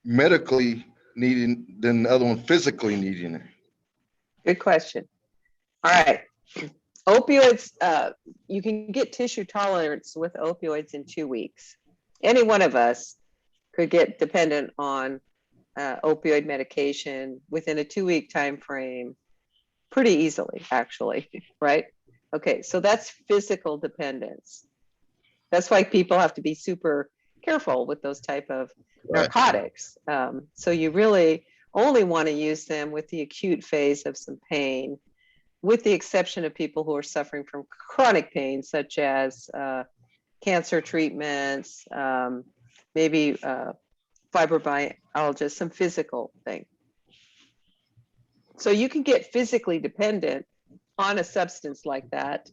medically needing than the other one physically needing it? Good question. All right. Opioids, you can get tissue tolerance with opioids in 2 weeks. Any one of us could get dependent on opioid medication within a 2-week time frame pretty easily, actually, right? Okay, so that's physical dependence. That's why people have to be super careful with those type of narcotics. So you really only want to use them with the acute phase of some pain, with the exception of people who are suffering from chronic pain, such as cancer treatments, maybe fibromyalgia, some physical thing. So you can get physically dependent on a substance like that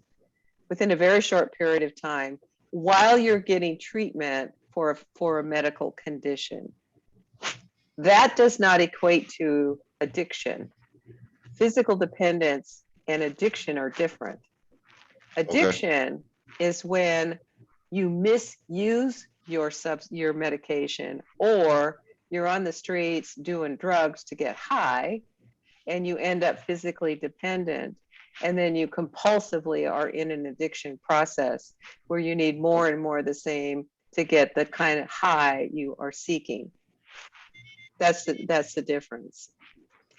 within a very short period of time while you're getting treatment for a medical condition. That does not equate to addiction. Physical dependence and addiction are different. Addiction is when you misuse your medication, or you're on the streets doing drugs to get high and you end up physically dependent, and then you compulsively are in an addiction process where you need more and more of the same to get the kind of high you are seeking. That's the difference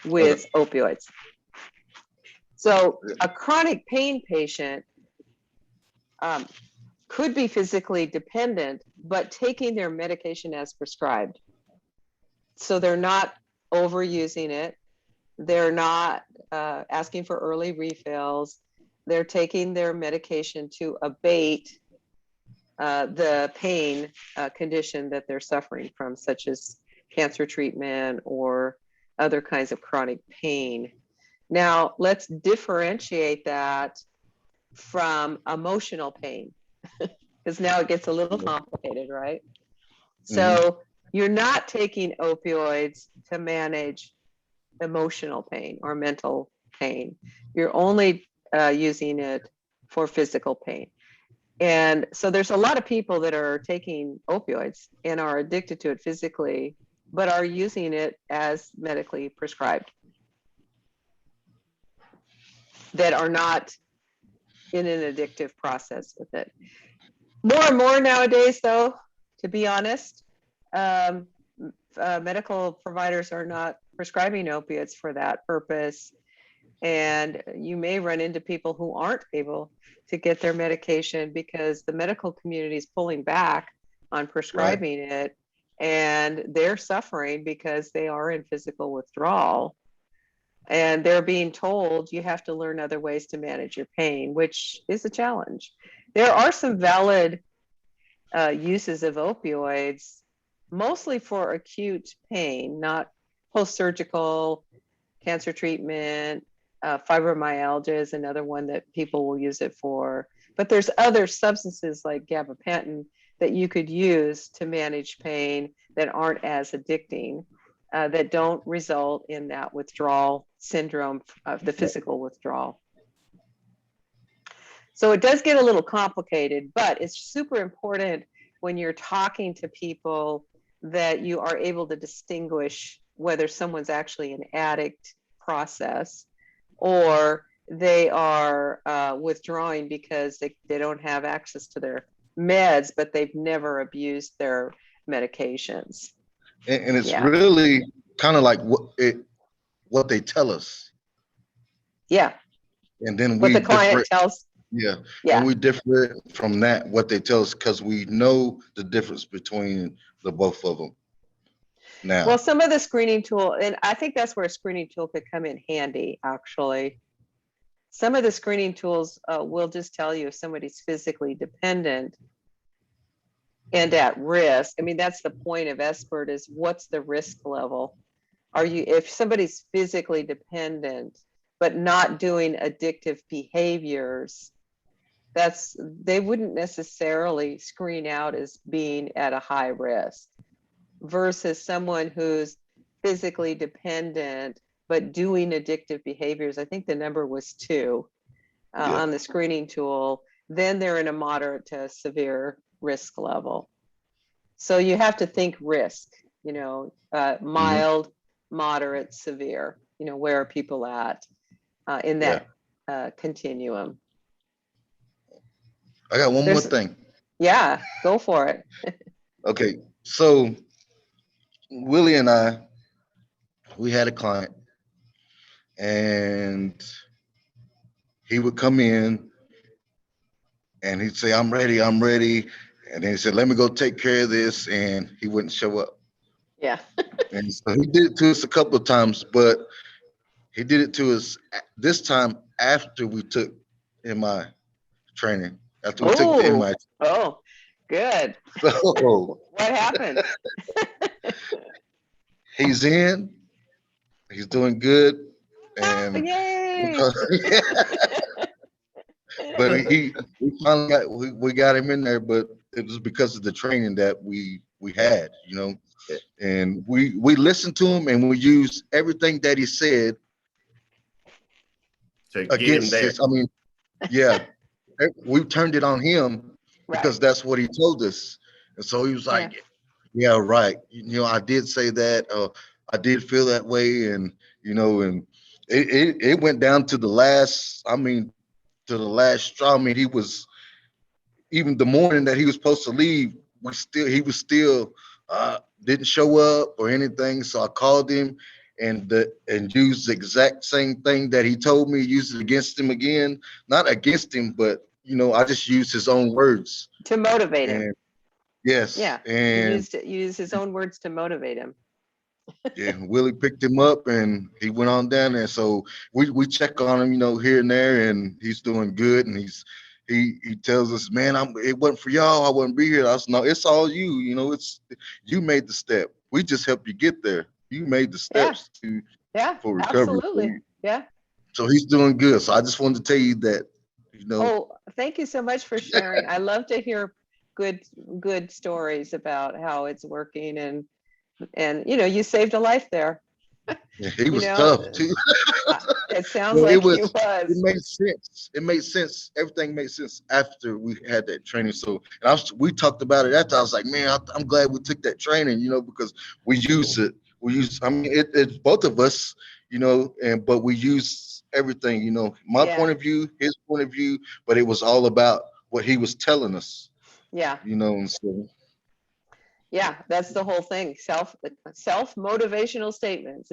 with opioids. So a chronic pain patient could be physically dependent, but taking their medication as prescribed. So they're not overusing it. They're not asking for early refills. They're taking their medication to abate the pain condition that they're suffering from, such as cancer treatment or other kinds of chronic pain. Now, let's differentiate that from emotional pain, because now it gets a little complicated, right? So you're not taking opioids to manage emotional pain or mental pain. You're only using it for physical pain. And so there's a lot of people that are taking opioids and are addicted to it physically, but are using it as medically prescribed, that are not in an addictive process with it. More and more nowadays, though, to be honest, medical providers are not prescribing opiates for that purpose. And you may run into people who aren't able to get their medication because the medical community is pulling back on prescribing it, and they're suffering because they are in physical withdrawal. And they're being told you have to learn other ways to manage your pain, which is a challenge. There are some valid uses of opioids, mostly for acute pain, not post-surgical cancer treatment. Fibromyalgia is another one that people will use it for. But there's other substances like gabapentin that you could use to manage pain that aren't as addicting, that don't result in that withdrawal syndrome of the physical withdrawal. So it does get a little complicated, but it's super important when you're talking to people that you are able to distinguish whether someone's actually an addict process or they are withdrawing because they don't have access to their meds, but they've never abused their medications. And it's really kind of like what they tell us. Yeah. And then what the client tells. Yeah. And we differ from that, what they tell us, because we know the difference between the both of them. now. Well, some of the screening tool, and I think that's where a screening tool could come in handy, actually. Some of the screening tools will just tell you if somebody's physically dependent and at risk. I mean, that's the point of SBIRT, is what's the risk level? If somebody's physically dependent, but not doing addictive behaviors, they wouldn't necessarily screen out as being at a high risk, versus someone who's physically dependent, but doing addictive behaviors. I think the number was 2 on the screening tool. Then they're in a moderate to severe risk level. So you have to think risk, mild, moderate, severe, where are people at in that continuum. I got one more thing. Yeah, go for it. Okay, so Willie and I, we had a client, and he would come in and he'd say, I'm ready. And then he said, let me go take care of this. And he wouldn't show up. Yeah. And so he did it to us a couple of times, but he did it to us this time after we took MI training, after we took the MI. Oh, good. So what happened? He's doing good. And yay! But we finally got him in there, but it was because of the training that we had, and we listened to him and we used everything that he said against his. I mean, we turned it on him because that's what he told us, and so he was like, "Yeah, right. I did say that. I did feel that way, and and it went down to the last. I mean." To the last straw. I mean, he was, even the morning that he was supposed to leave, he was still didn't show up or anything. So I called him and used the exact same thing that he told me, used it against him again. Not against him, but I just used his own words to motivate him. Yes. Yeah. And you used his own words to motivate him. Yeah, Willie picked him up and he went on down there. So we check on him, here and there, and he's doing good. And he tells us, man, it wasn't for y'all, I wouldn't be here. I said, no, it's all you. It's you made the step. We just helped you get there. You made the steps for recovery. Absolutely. Yeah. So he's doing good. So I just wanted to tell you that, Oh, thank you so much for sharing. I love to hear good stories about how it's working, and you saved a life there. Yeah, he was tough too. It sounds like he was. It made sense. It made sense. Everything made sense after we had that training. So we talked about it after. I was like, man, I'm glad we took that training, because we used it. I mean, it's both of us, but we used everything, my point of view, his point of view, but it was all about what he was telling us. Yeah. And so. Yeah, that's the whole thing. Self motivational statements.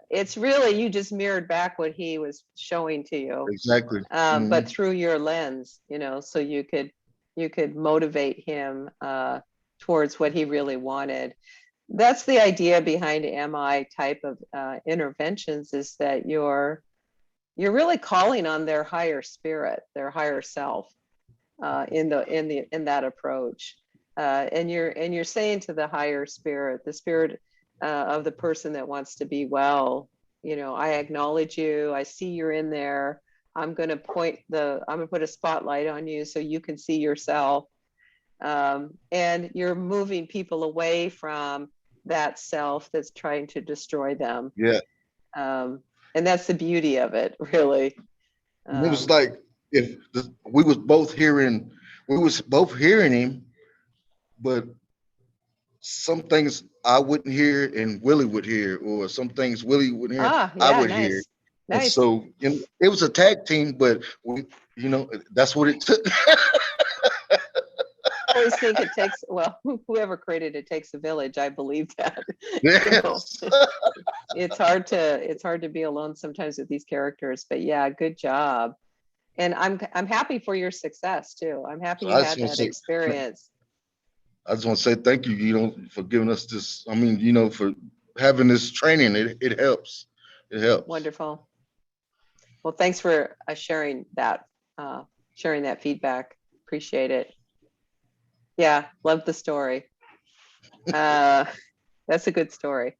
It's really, you just mirrored back what he was showing to you. Exactly. But through your lens, so you could motivate him towards what he really wanted. That's the idea behind MI type of interventions, is that you're really calling on their higher spirit, their higher self, in that approach. And you're saying to the higher spirit, the spirit of the person that wants to be well, I acknowledge you. I see you're in there. I'm going to put a spotlight on you so you can see yourself. And you're moving people away from that self that's trying to destroy them. Yeah. And that's the beauty of it, really. It was like we was both hearing him. But some things I wouldn't hear and Willie would hear, or some things Willie would hear, I would hear. Nice. And so it was a tag team, but that's what it took. I always think it takes, whoever created it takes a village. I believe that. Yes. It's hard to be alone sometimes with these characters, but yeah, good job. And I'm happy for your success too. I'm happy you had that experience. I just want to say thank you, for giving us this. I mean, for having this training. It helps. It helps. Wonderful. Well, thanks for sharing that feedback. Appreciate it. Yeah, love the story. That's a good story.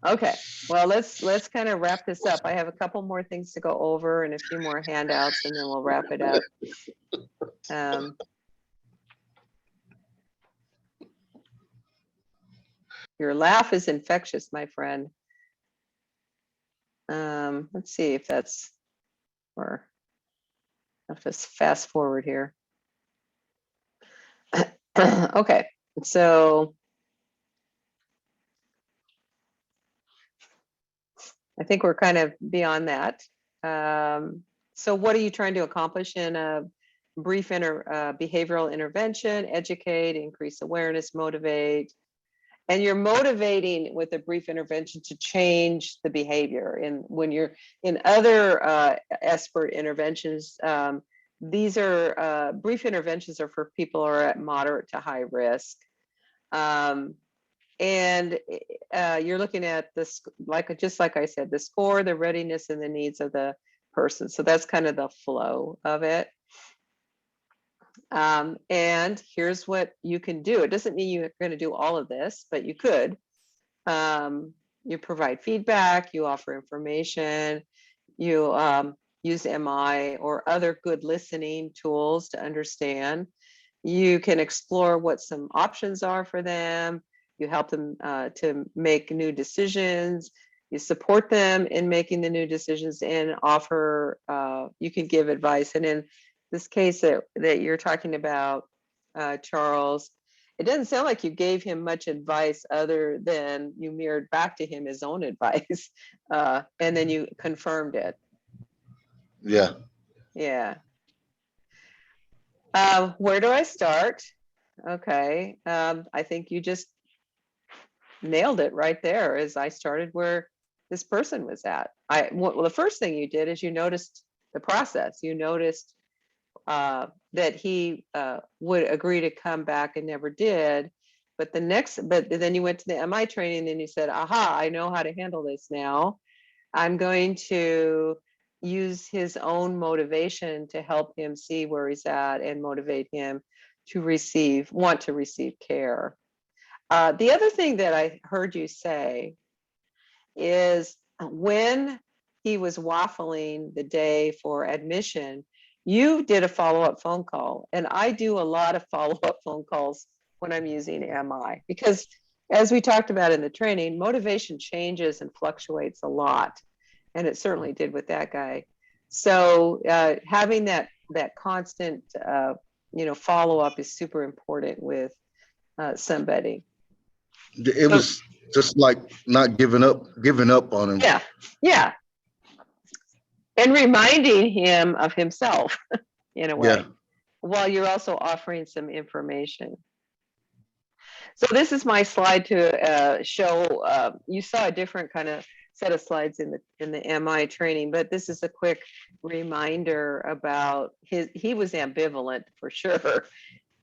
Okay, well, let's kind of wrap this up. I have a couple more things to go over and a few more handouts, and then we'll wrap it up. Your laugh is infectious, my friend. Let's see if that's, or I have to fast forward here. Okay, so I think we're kind of beyond that. So what are you trying to accomplish in a brief behavioral intervention? Educate, increase awareness, motivate. And you're motivating with a brief intervention to change the behavior. And when you're in other SBIRT interventions, these are brief interventions are for people who are at moderate to high risk. And you're looking at this, just like I said, the score, the readiness, and the needs of the person. So that's kind of the flow of it. And here's what you can do. It doesn't mean you're going to do all of this, but you could. You provide feedback, you offer information, you use MI or other good listening tools to understand. You can explore what some options are for them. You help them to make new decisions. You support them in making the new decisions and offer, you can give advice. And in this case that you're talking about, Charles, it doesn't sound like you gave him much advice other than you mirrored back to him his own advice, and then you confirmed it. Yeah. Yeah. Where do I start? Okay. I think you just nailed it right there. As I started where this person was at. Well, the first thing you did is you noticed the process. You noticed that he would agree to come back and never did. But then you went to the MI training and you said, aha, I know how to handle this now. I'm going to use his own motivation to help him see where he's at and motivate him to want to receive care. The other thing that I heard you say is when he was waffling the day for admission, you did a follow-up phone call. And I do a lot of follow-up phone calls when I'm using MI, because as we talked about in the training, motivation changes and fluctuates a lot. And it certainly did with that guy. So having that constant follow-up is super important with somebody. It was just like not giving up on him. Yeah, yeah. And reminding him of himself in a way, while you're also offering some information. So this is my slide to show, you saw a different kind of set of slides in the MI training, but this is a quick reminder about he was ambivalent for sure.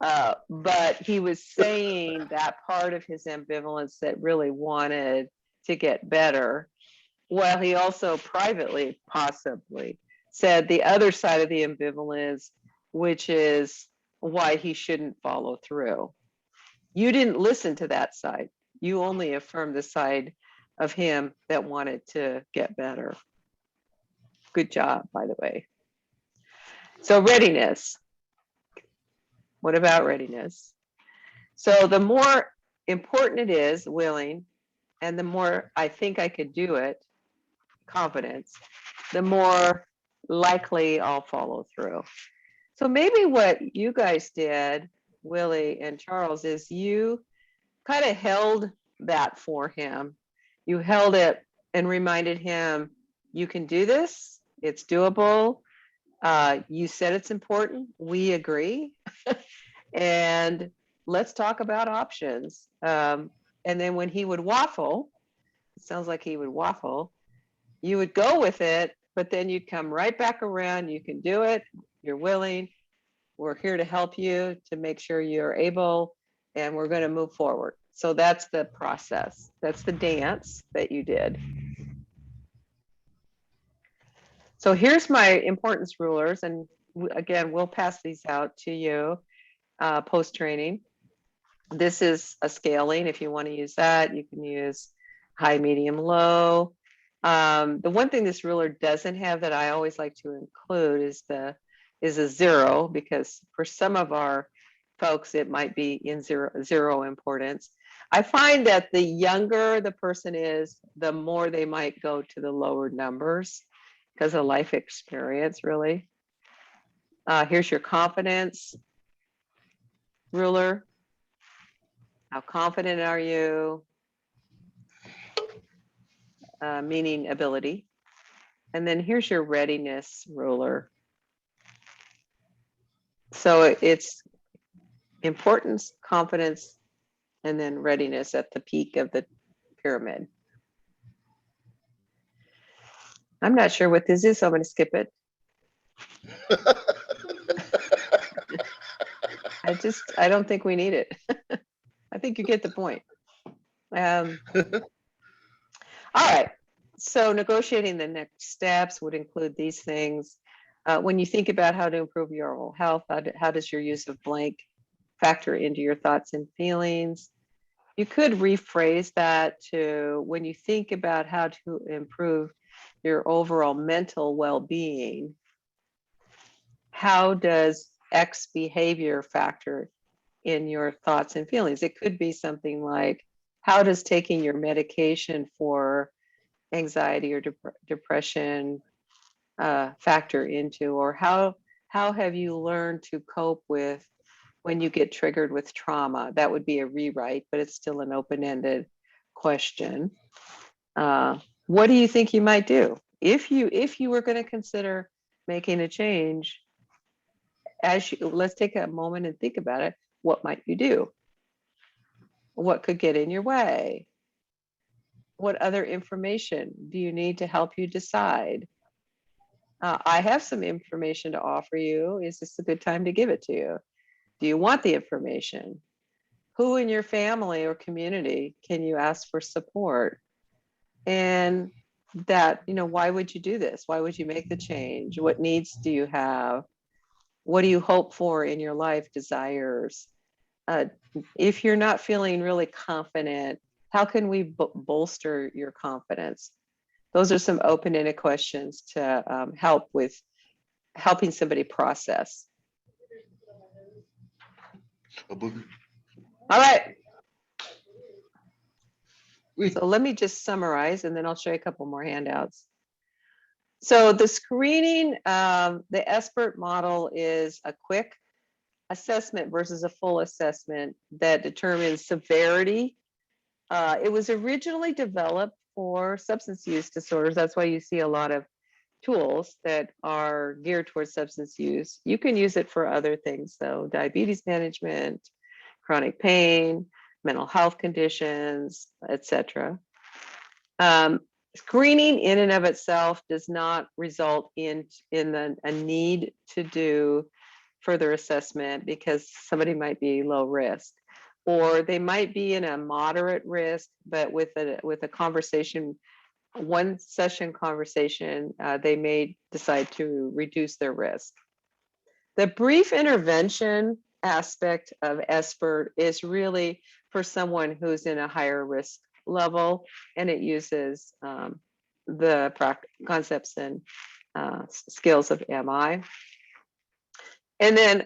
But he was saying that part of his ambivalence that really wanted to get better, while he also privately possibly said the other side of the ambivalence, which is why he shouldn't follow through. You didn't listen to that side. You only affirmed the side of him that wanted to get better. Good job, by the way. So readiness. What about readiness? So the more important it is, willing, and the more I think I could do it, confidence, the more likely I'll follow through. So maybe what you guys did, Willie and Charles, is you kind of held that for him. You held it and reminded him, you can do this, it's doable. You said it's important, we agree. And let's talk about options. And then when he would waffle, it sounds like he would waffle, you would go with it, but then you'd come right back around. You can do it, you're willing, we're here to help you to make sure you're able, and we're going to move forward. So that's the process. That's the dance that you did. So here's my importance rulers. And again, we'll pass these out to you post-training. This is a scaling. If you want to use that, you can use high, medium, low. The one thing this ruler doesn't have that I always like to include is a 0, because for some of our folks, it might be in zero importance. I find that the younger the person is, the more they might go to the lower numbers because of life experience, really. Here's your confidence ruler. How confident are you? Meaning ability. And then here's your readiness ruler. So it's importance, confidence, and then readiness at the peak of the pyramid. I'm not sure what this is, so I'm going to skip it. I don't think we need it. I think you get the point. All right. So negotiating the next steps would include these things. When you think about how to improve your oral health, how does your use of blank factor into your thoughts and feelings? You could rephrase that to, when you think about how to improve your overall mental well-being, how does X behavior factor in your thoughts and feelings? It could be something like, how does taking your medication for anxiety or depression factor into, or how have you learned to cope with when you get triggered with trauma? That would be a rewrite, but it's still an open-ended question. What do you think you might do if you were going to consider making a change? Let's take a moment and think about it. What might you do? What could get in your way? What other information do you need to help you decide? I have some information to offer you. Is this a good time to give it to you? Do you want the information? Who in your family or community can you ask for support? And that, why would you do this? Why would you make the change? What needs do you have? What do you hope for in your life, desires? If you're not feeling really confident, how can we bolster your confidence? Those are some open-ended questions to help with helping somebody process. All right. So let me just summarize, and then I'll show you a couple more handouts. So the screening, the SBIRT model is a quick assessment versus a full assessment that determines severity. It was originally developed for substance use disorders. That's why you see a lot of tools that are geared towards substance use. You can use it for other things, though: diabetes management, chronic pain, mental health conditions, etc. Screening in and of itself does not result in a need to do further assessment, because somebody might be low risk, or they might be in a moderate risk, but with a conversation, one session conversation, they may decide to reduce their risk. The brief intervention aspect of SBIRT is really for someone who's in a higher risk level, and it uses the concepts and skills of MI. And then,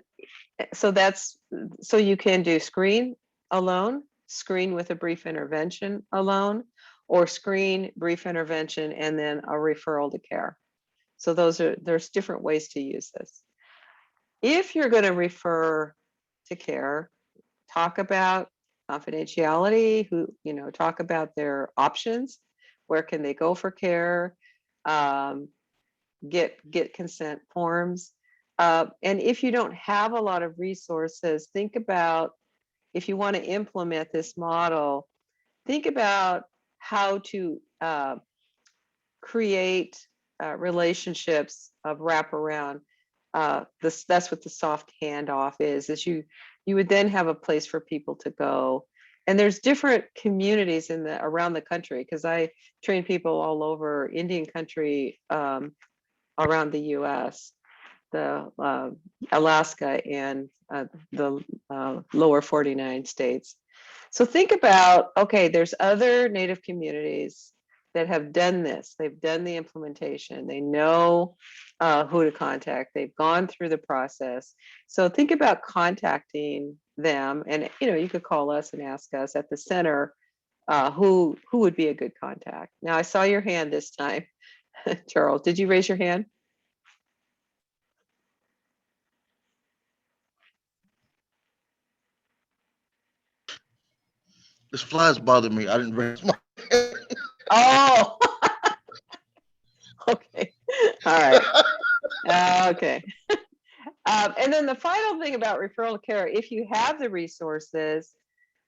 so you can do screen alone, screen with a brief intervention alone, or screen, brief intervention, and then a referral to care. So there's different ways to use this. If you're going to refer to care, talk about confidentiality, talk about their options, where can they go for care, get consent forms. And if you don't have a lot of resources, think about, if you want to implement this model, think about how to create relationships of wraparound that's what the soft handoff is you would then have a place for people to go. And there's different communities around the country, because I train people all over Indian country, around the US, the Alaska, and the lower 49 states. So think about, okay, there's other Native communities that have done this. They've done the implementation. They know who to contact. They've gone through the process. So think about contacting them, and you could call us and ask us at the center who would be a good contact. Now I saw your hand this time. Charles, did you raise your hand? This flies bother me. I didn't raise my hand. Oh, okay. All right. Okay. And then the final thing about referral care, if you have the resources,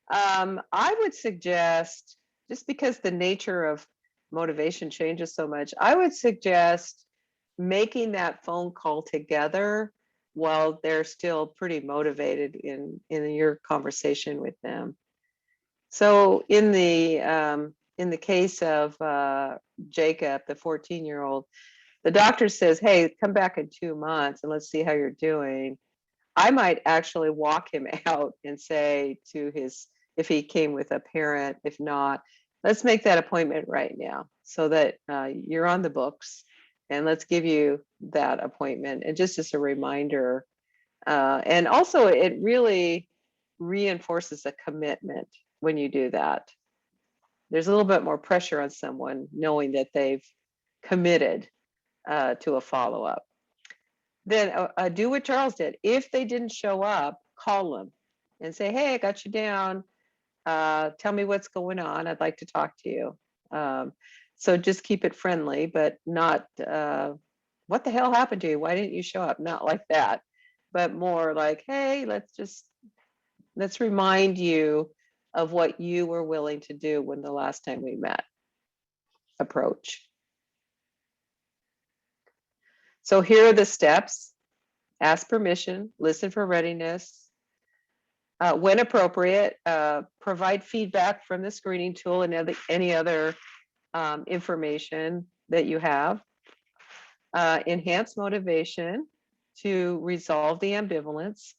I would suggest, just because the nature of motivation changes so much, I would suggest making that phone call together while they're still pretty motivated in your conversation with them. So in the case of Jacob, the 14-year-old, the doctor says, hey, come back in 2 months and let's see how you're doing. I might actually walk him out and say to if he came with a parent, if not, let's make that appointment right now so that you're on the books, and let's give you that appointment. And just as a reminder, and also it really reinforces a commitment when you do that. There's a little bit more pressure on someone knowing that they've committed to a follow-up. Then do what Charles did. If they didn't show up, call them and say, hey, I got you down. Tell me what's going on. I'd like to talk to you. So just keep it friendly, but not, what the hell happened to you? Why didn't you show up? Not like that, but more like, hey, let's remind you of what you were willing to do when the last time we met. Approach. So here are the steps. Ask permission, listen for readiness. When appropriate, provide feedback from the screening tool and any other information that you have. Enhance motivation to resolve the ambivalence.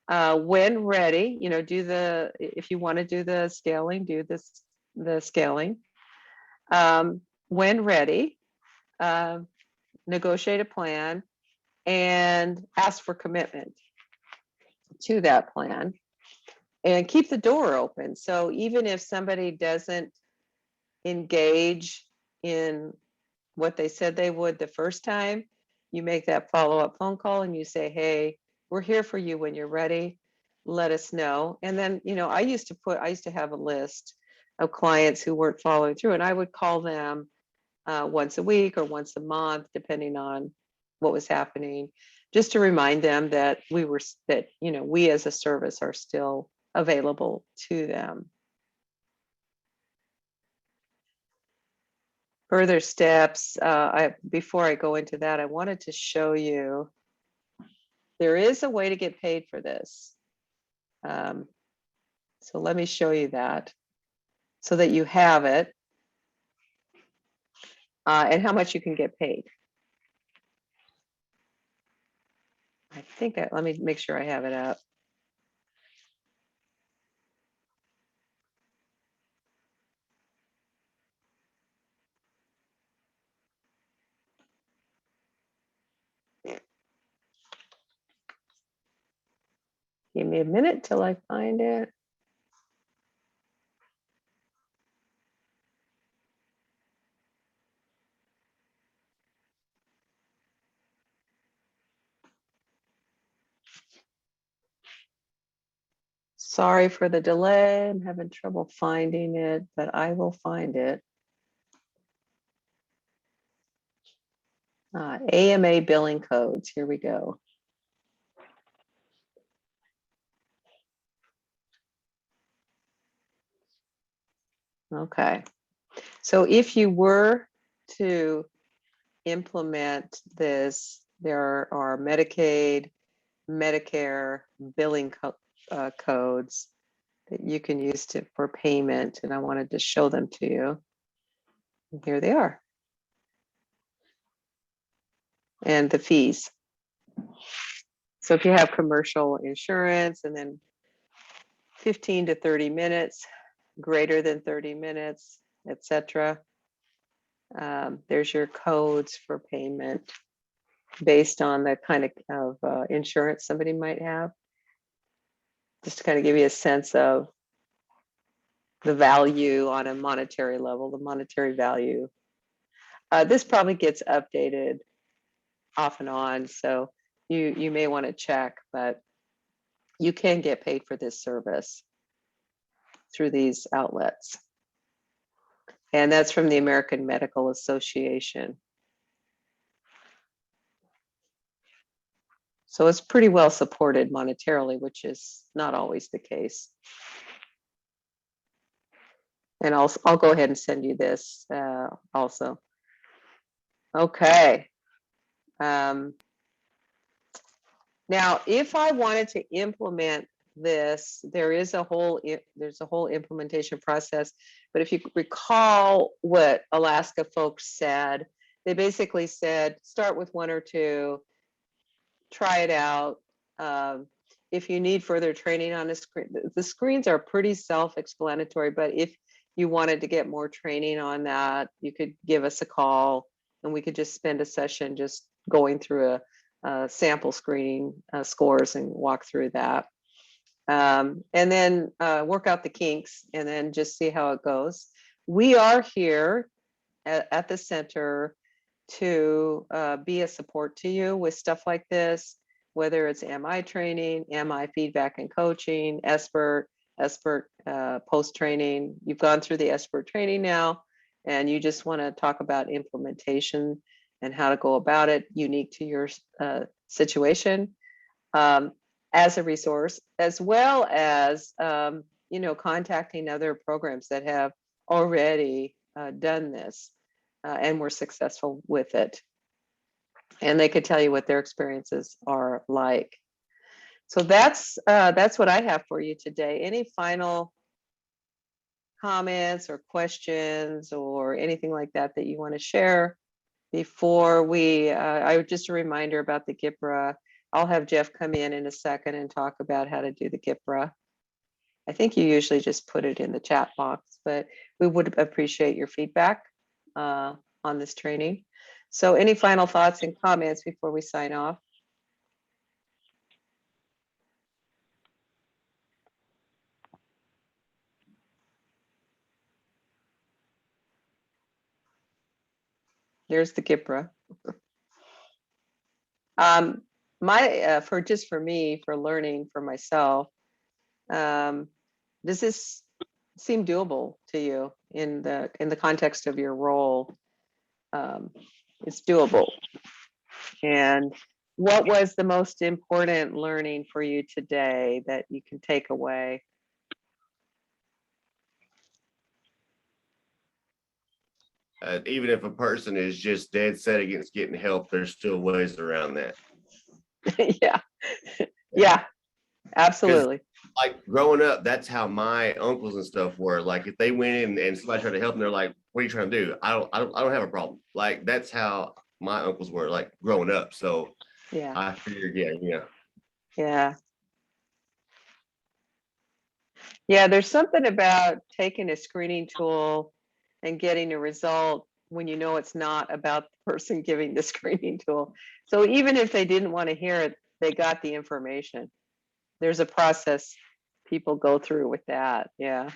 When ready, if you want to do the scaling, do the scaling. When ready, negotiate a plan and ask for commitment to that plan, and keep the door open. So even if somebody doesn't engage in what they said they would the first time, you make that follow-up phone call and you say, hey, we're here for you when you're ready. Let us know. And then, I used to have a list of clients who weren't following through, and I would call them once a week or once a month, depending on what was happening, just to remind them that we as a service are still available to them. Further steps, before I go into that, I wanted to show you, there is a way to get paid for this. So let me show you that so that you have it, and how much you can get paid. I think let me make sure I have it up. Give me a minute till I find it. Sorry for the delay. I'm having trouble finding it, but I will find it. AMA billing codes. Here we go. Okay. So if you were to implement this There are Medicaid, Medicare billing codes that you can use for payment, and I wanted to show them to you. And here they are. And the fees. So if you have commercial insurance, and then 15 to 30 minutes, greater than 30 minutes, etc. There's your codes for payment based on the kind of insurance somebody might have. Just to kind of give you a sense of the value on a monetary level, the monetary value. This probably gets updated off and on, so you may want to check, but you can get paid for this service through these outlets. And that's from the American Medical Association. So it's pretty well supported monetarily, which is not always the case. And I'll go ahead and send you this also. Okay. Now, if I wanted to implement this, there's a whole implementation process. But if you recall what Alaska folks said, they basically said, start with 1 or 2, try it out. If you need further training on the screens are pretty self-explanatory, but if you wanted to get more training on that, you could give us a call and we could just spend a session just going through a sample screening scores and walk through that. And then work out the kinks and then just see how it goes. We are here at the center to be a support to you with stuff like this, whether it's MI training, MI feedback and coaching, SBIRT post-training. You've gone through the SBIRT training now, and you just want to talk about implementation and how to go about it unique to your situation as a resource, as well as contacting other programs that have already done this and were successful with it. And they could tell you what their experiences are like. So that's what I have for you today. Any final comments or questions or anything like that you want to share before we, just a reminder about the GIPRA. I'll have Jeff come in a second and talk about how to do the GIPRA. I think you usually just put it in the chat box, but we would appreciate your feedback on this training. So any final thoughts and comments before we sign off? There's the GIPRA. For me, for learning for myself, does this seem doable to you in the context of your role? It's doable. And what was the most important learning for you today that you can take away? Even if a person is just dead set against getting help, there's still ways around that. Yeah, absolutely. Like growing up, that's how my uncles and stuff were. Like if they went in and somebody tried to help them, they're like, "What are you trying to do?" I don't have a problem. Like that's how my uncles were like growing up. So yeah, I figured, yeah. There's something about taking a screening tool and getting a result when you know it's not about the person giving the screening tool. So even if they didn't want to hear it, they got the information. There's a process people go through with that. Yeah.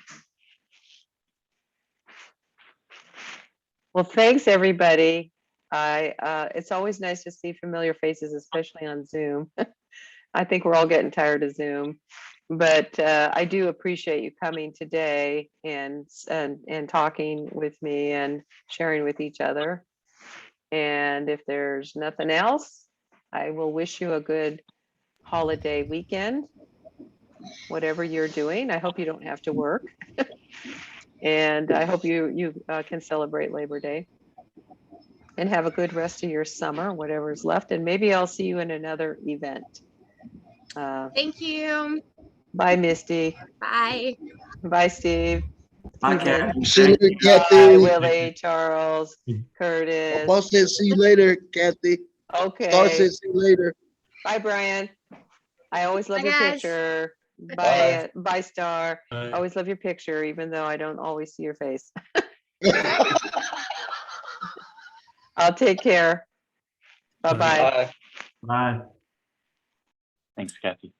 Well, thanks everybody. It's always nice to see familiar faces, especially on Zoom. I think we're all getting tired of Zoom, but I do appreciate you coming today and talking with me and sharing with each other. And if there's nothing else, I will wish you a good holiday weekend, whatever you're doing. I hope you don't have to work. And I hope you can celebrate Labor Day. and have a good rest of your summer, whatever's left. And maybe I'll see you in another event. Thank you. Bye, Misty. Bye. Bye, Steve. Bye, Steven. Kathy. See you later, Bye, Kathy. Willie, Charles, Curtis. Boss said, see you later, Kathy. Star Okay. said, see you later. Bye, Brian. I always love Bye, your guys. picture. Bye. Bye, bye, Star. Bye. Always love your picture, even though I don't always see your face. I'll take care. Bye-bye. Bye. Thanks, Kathy.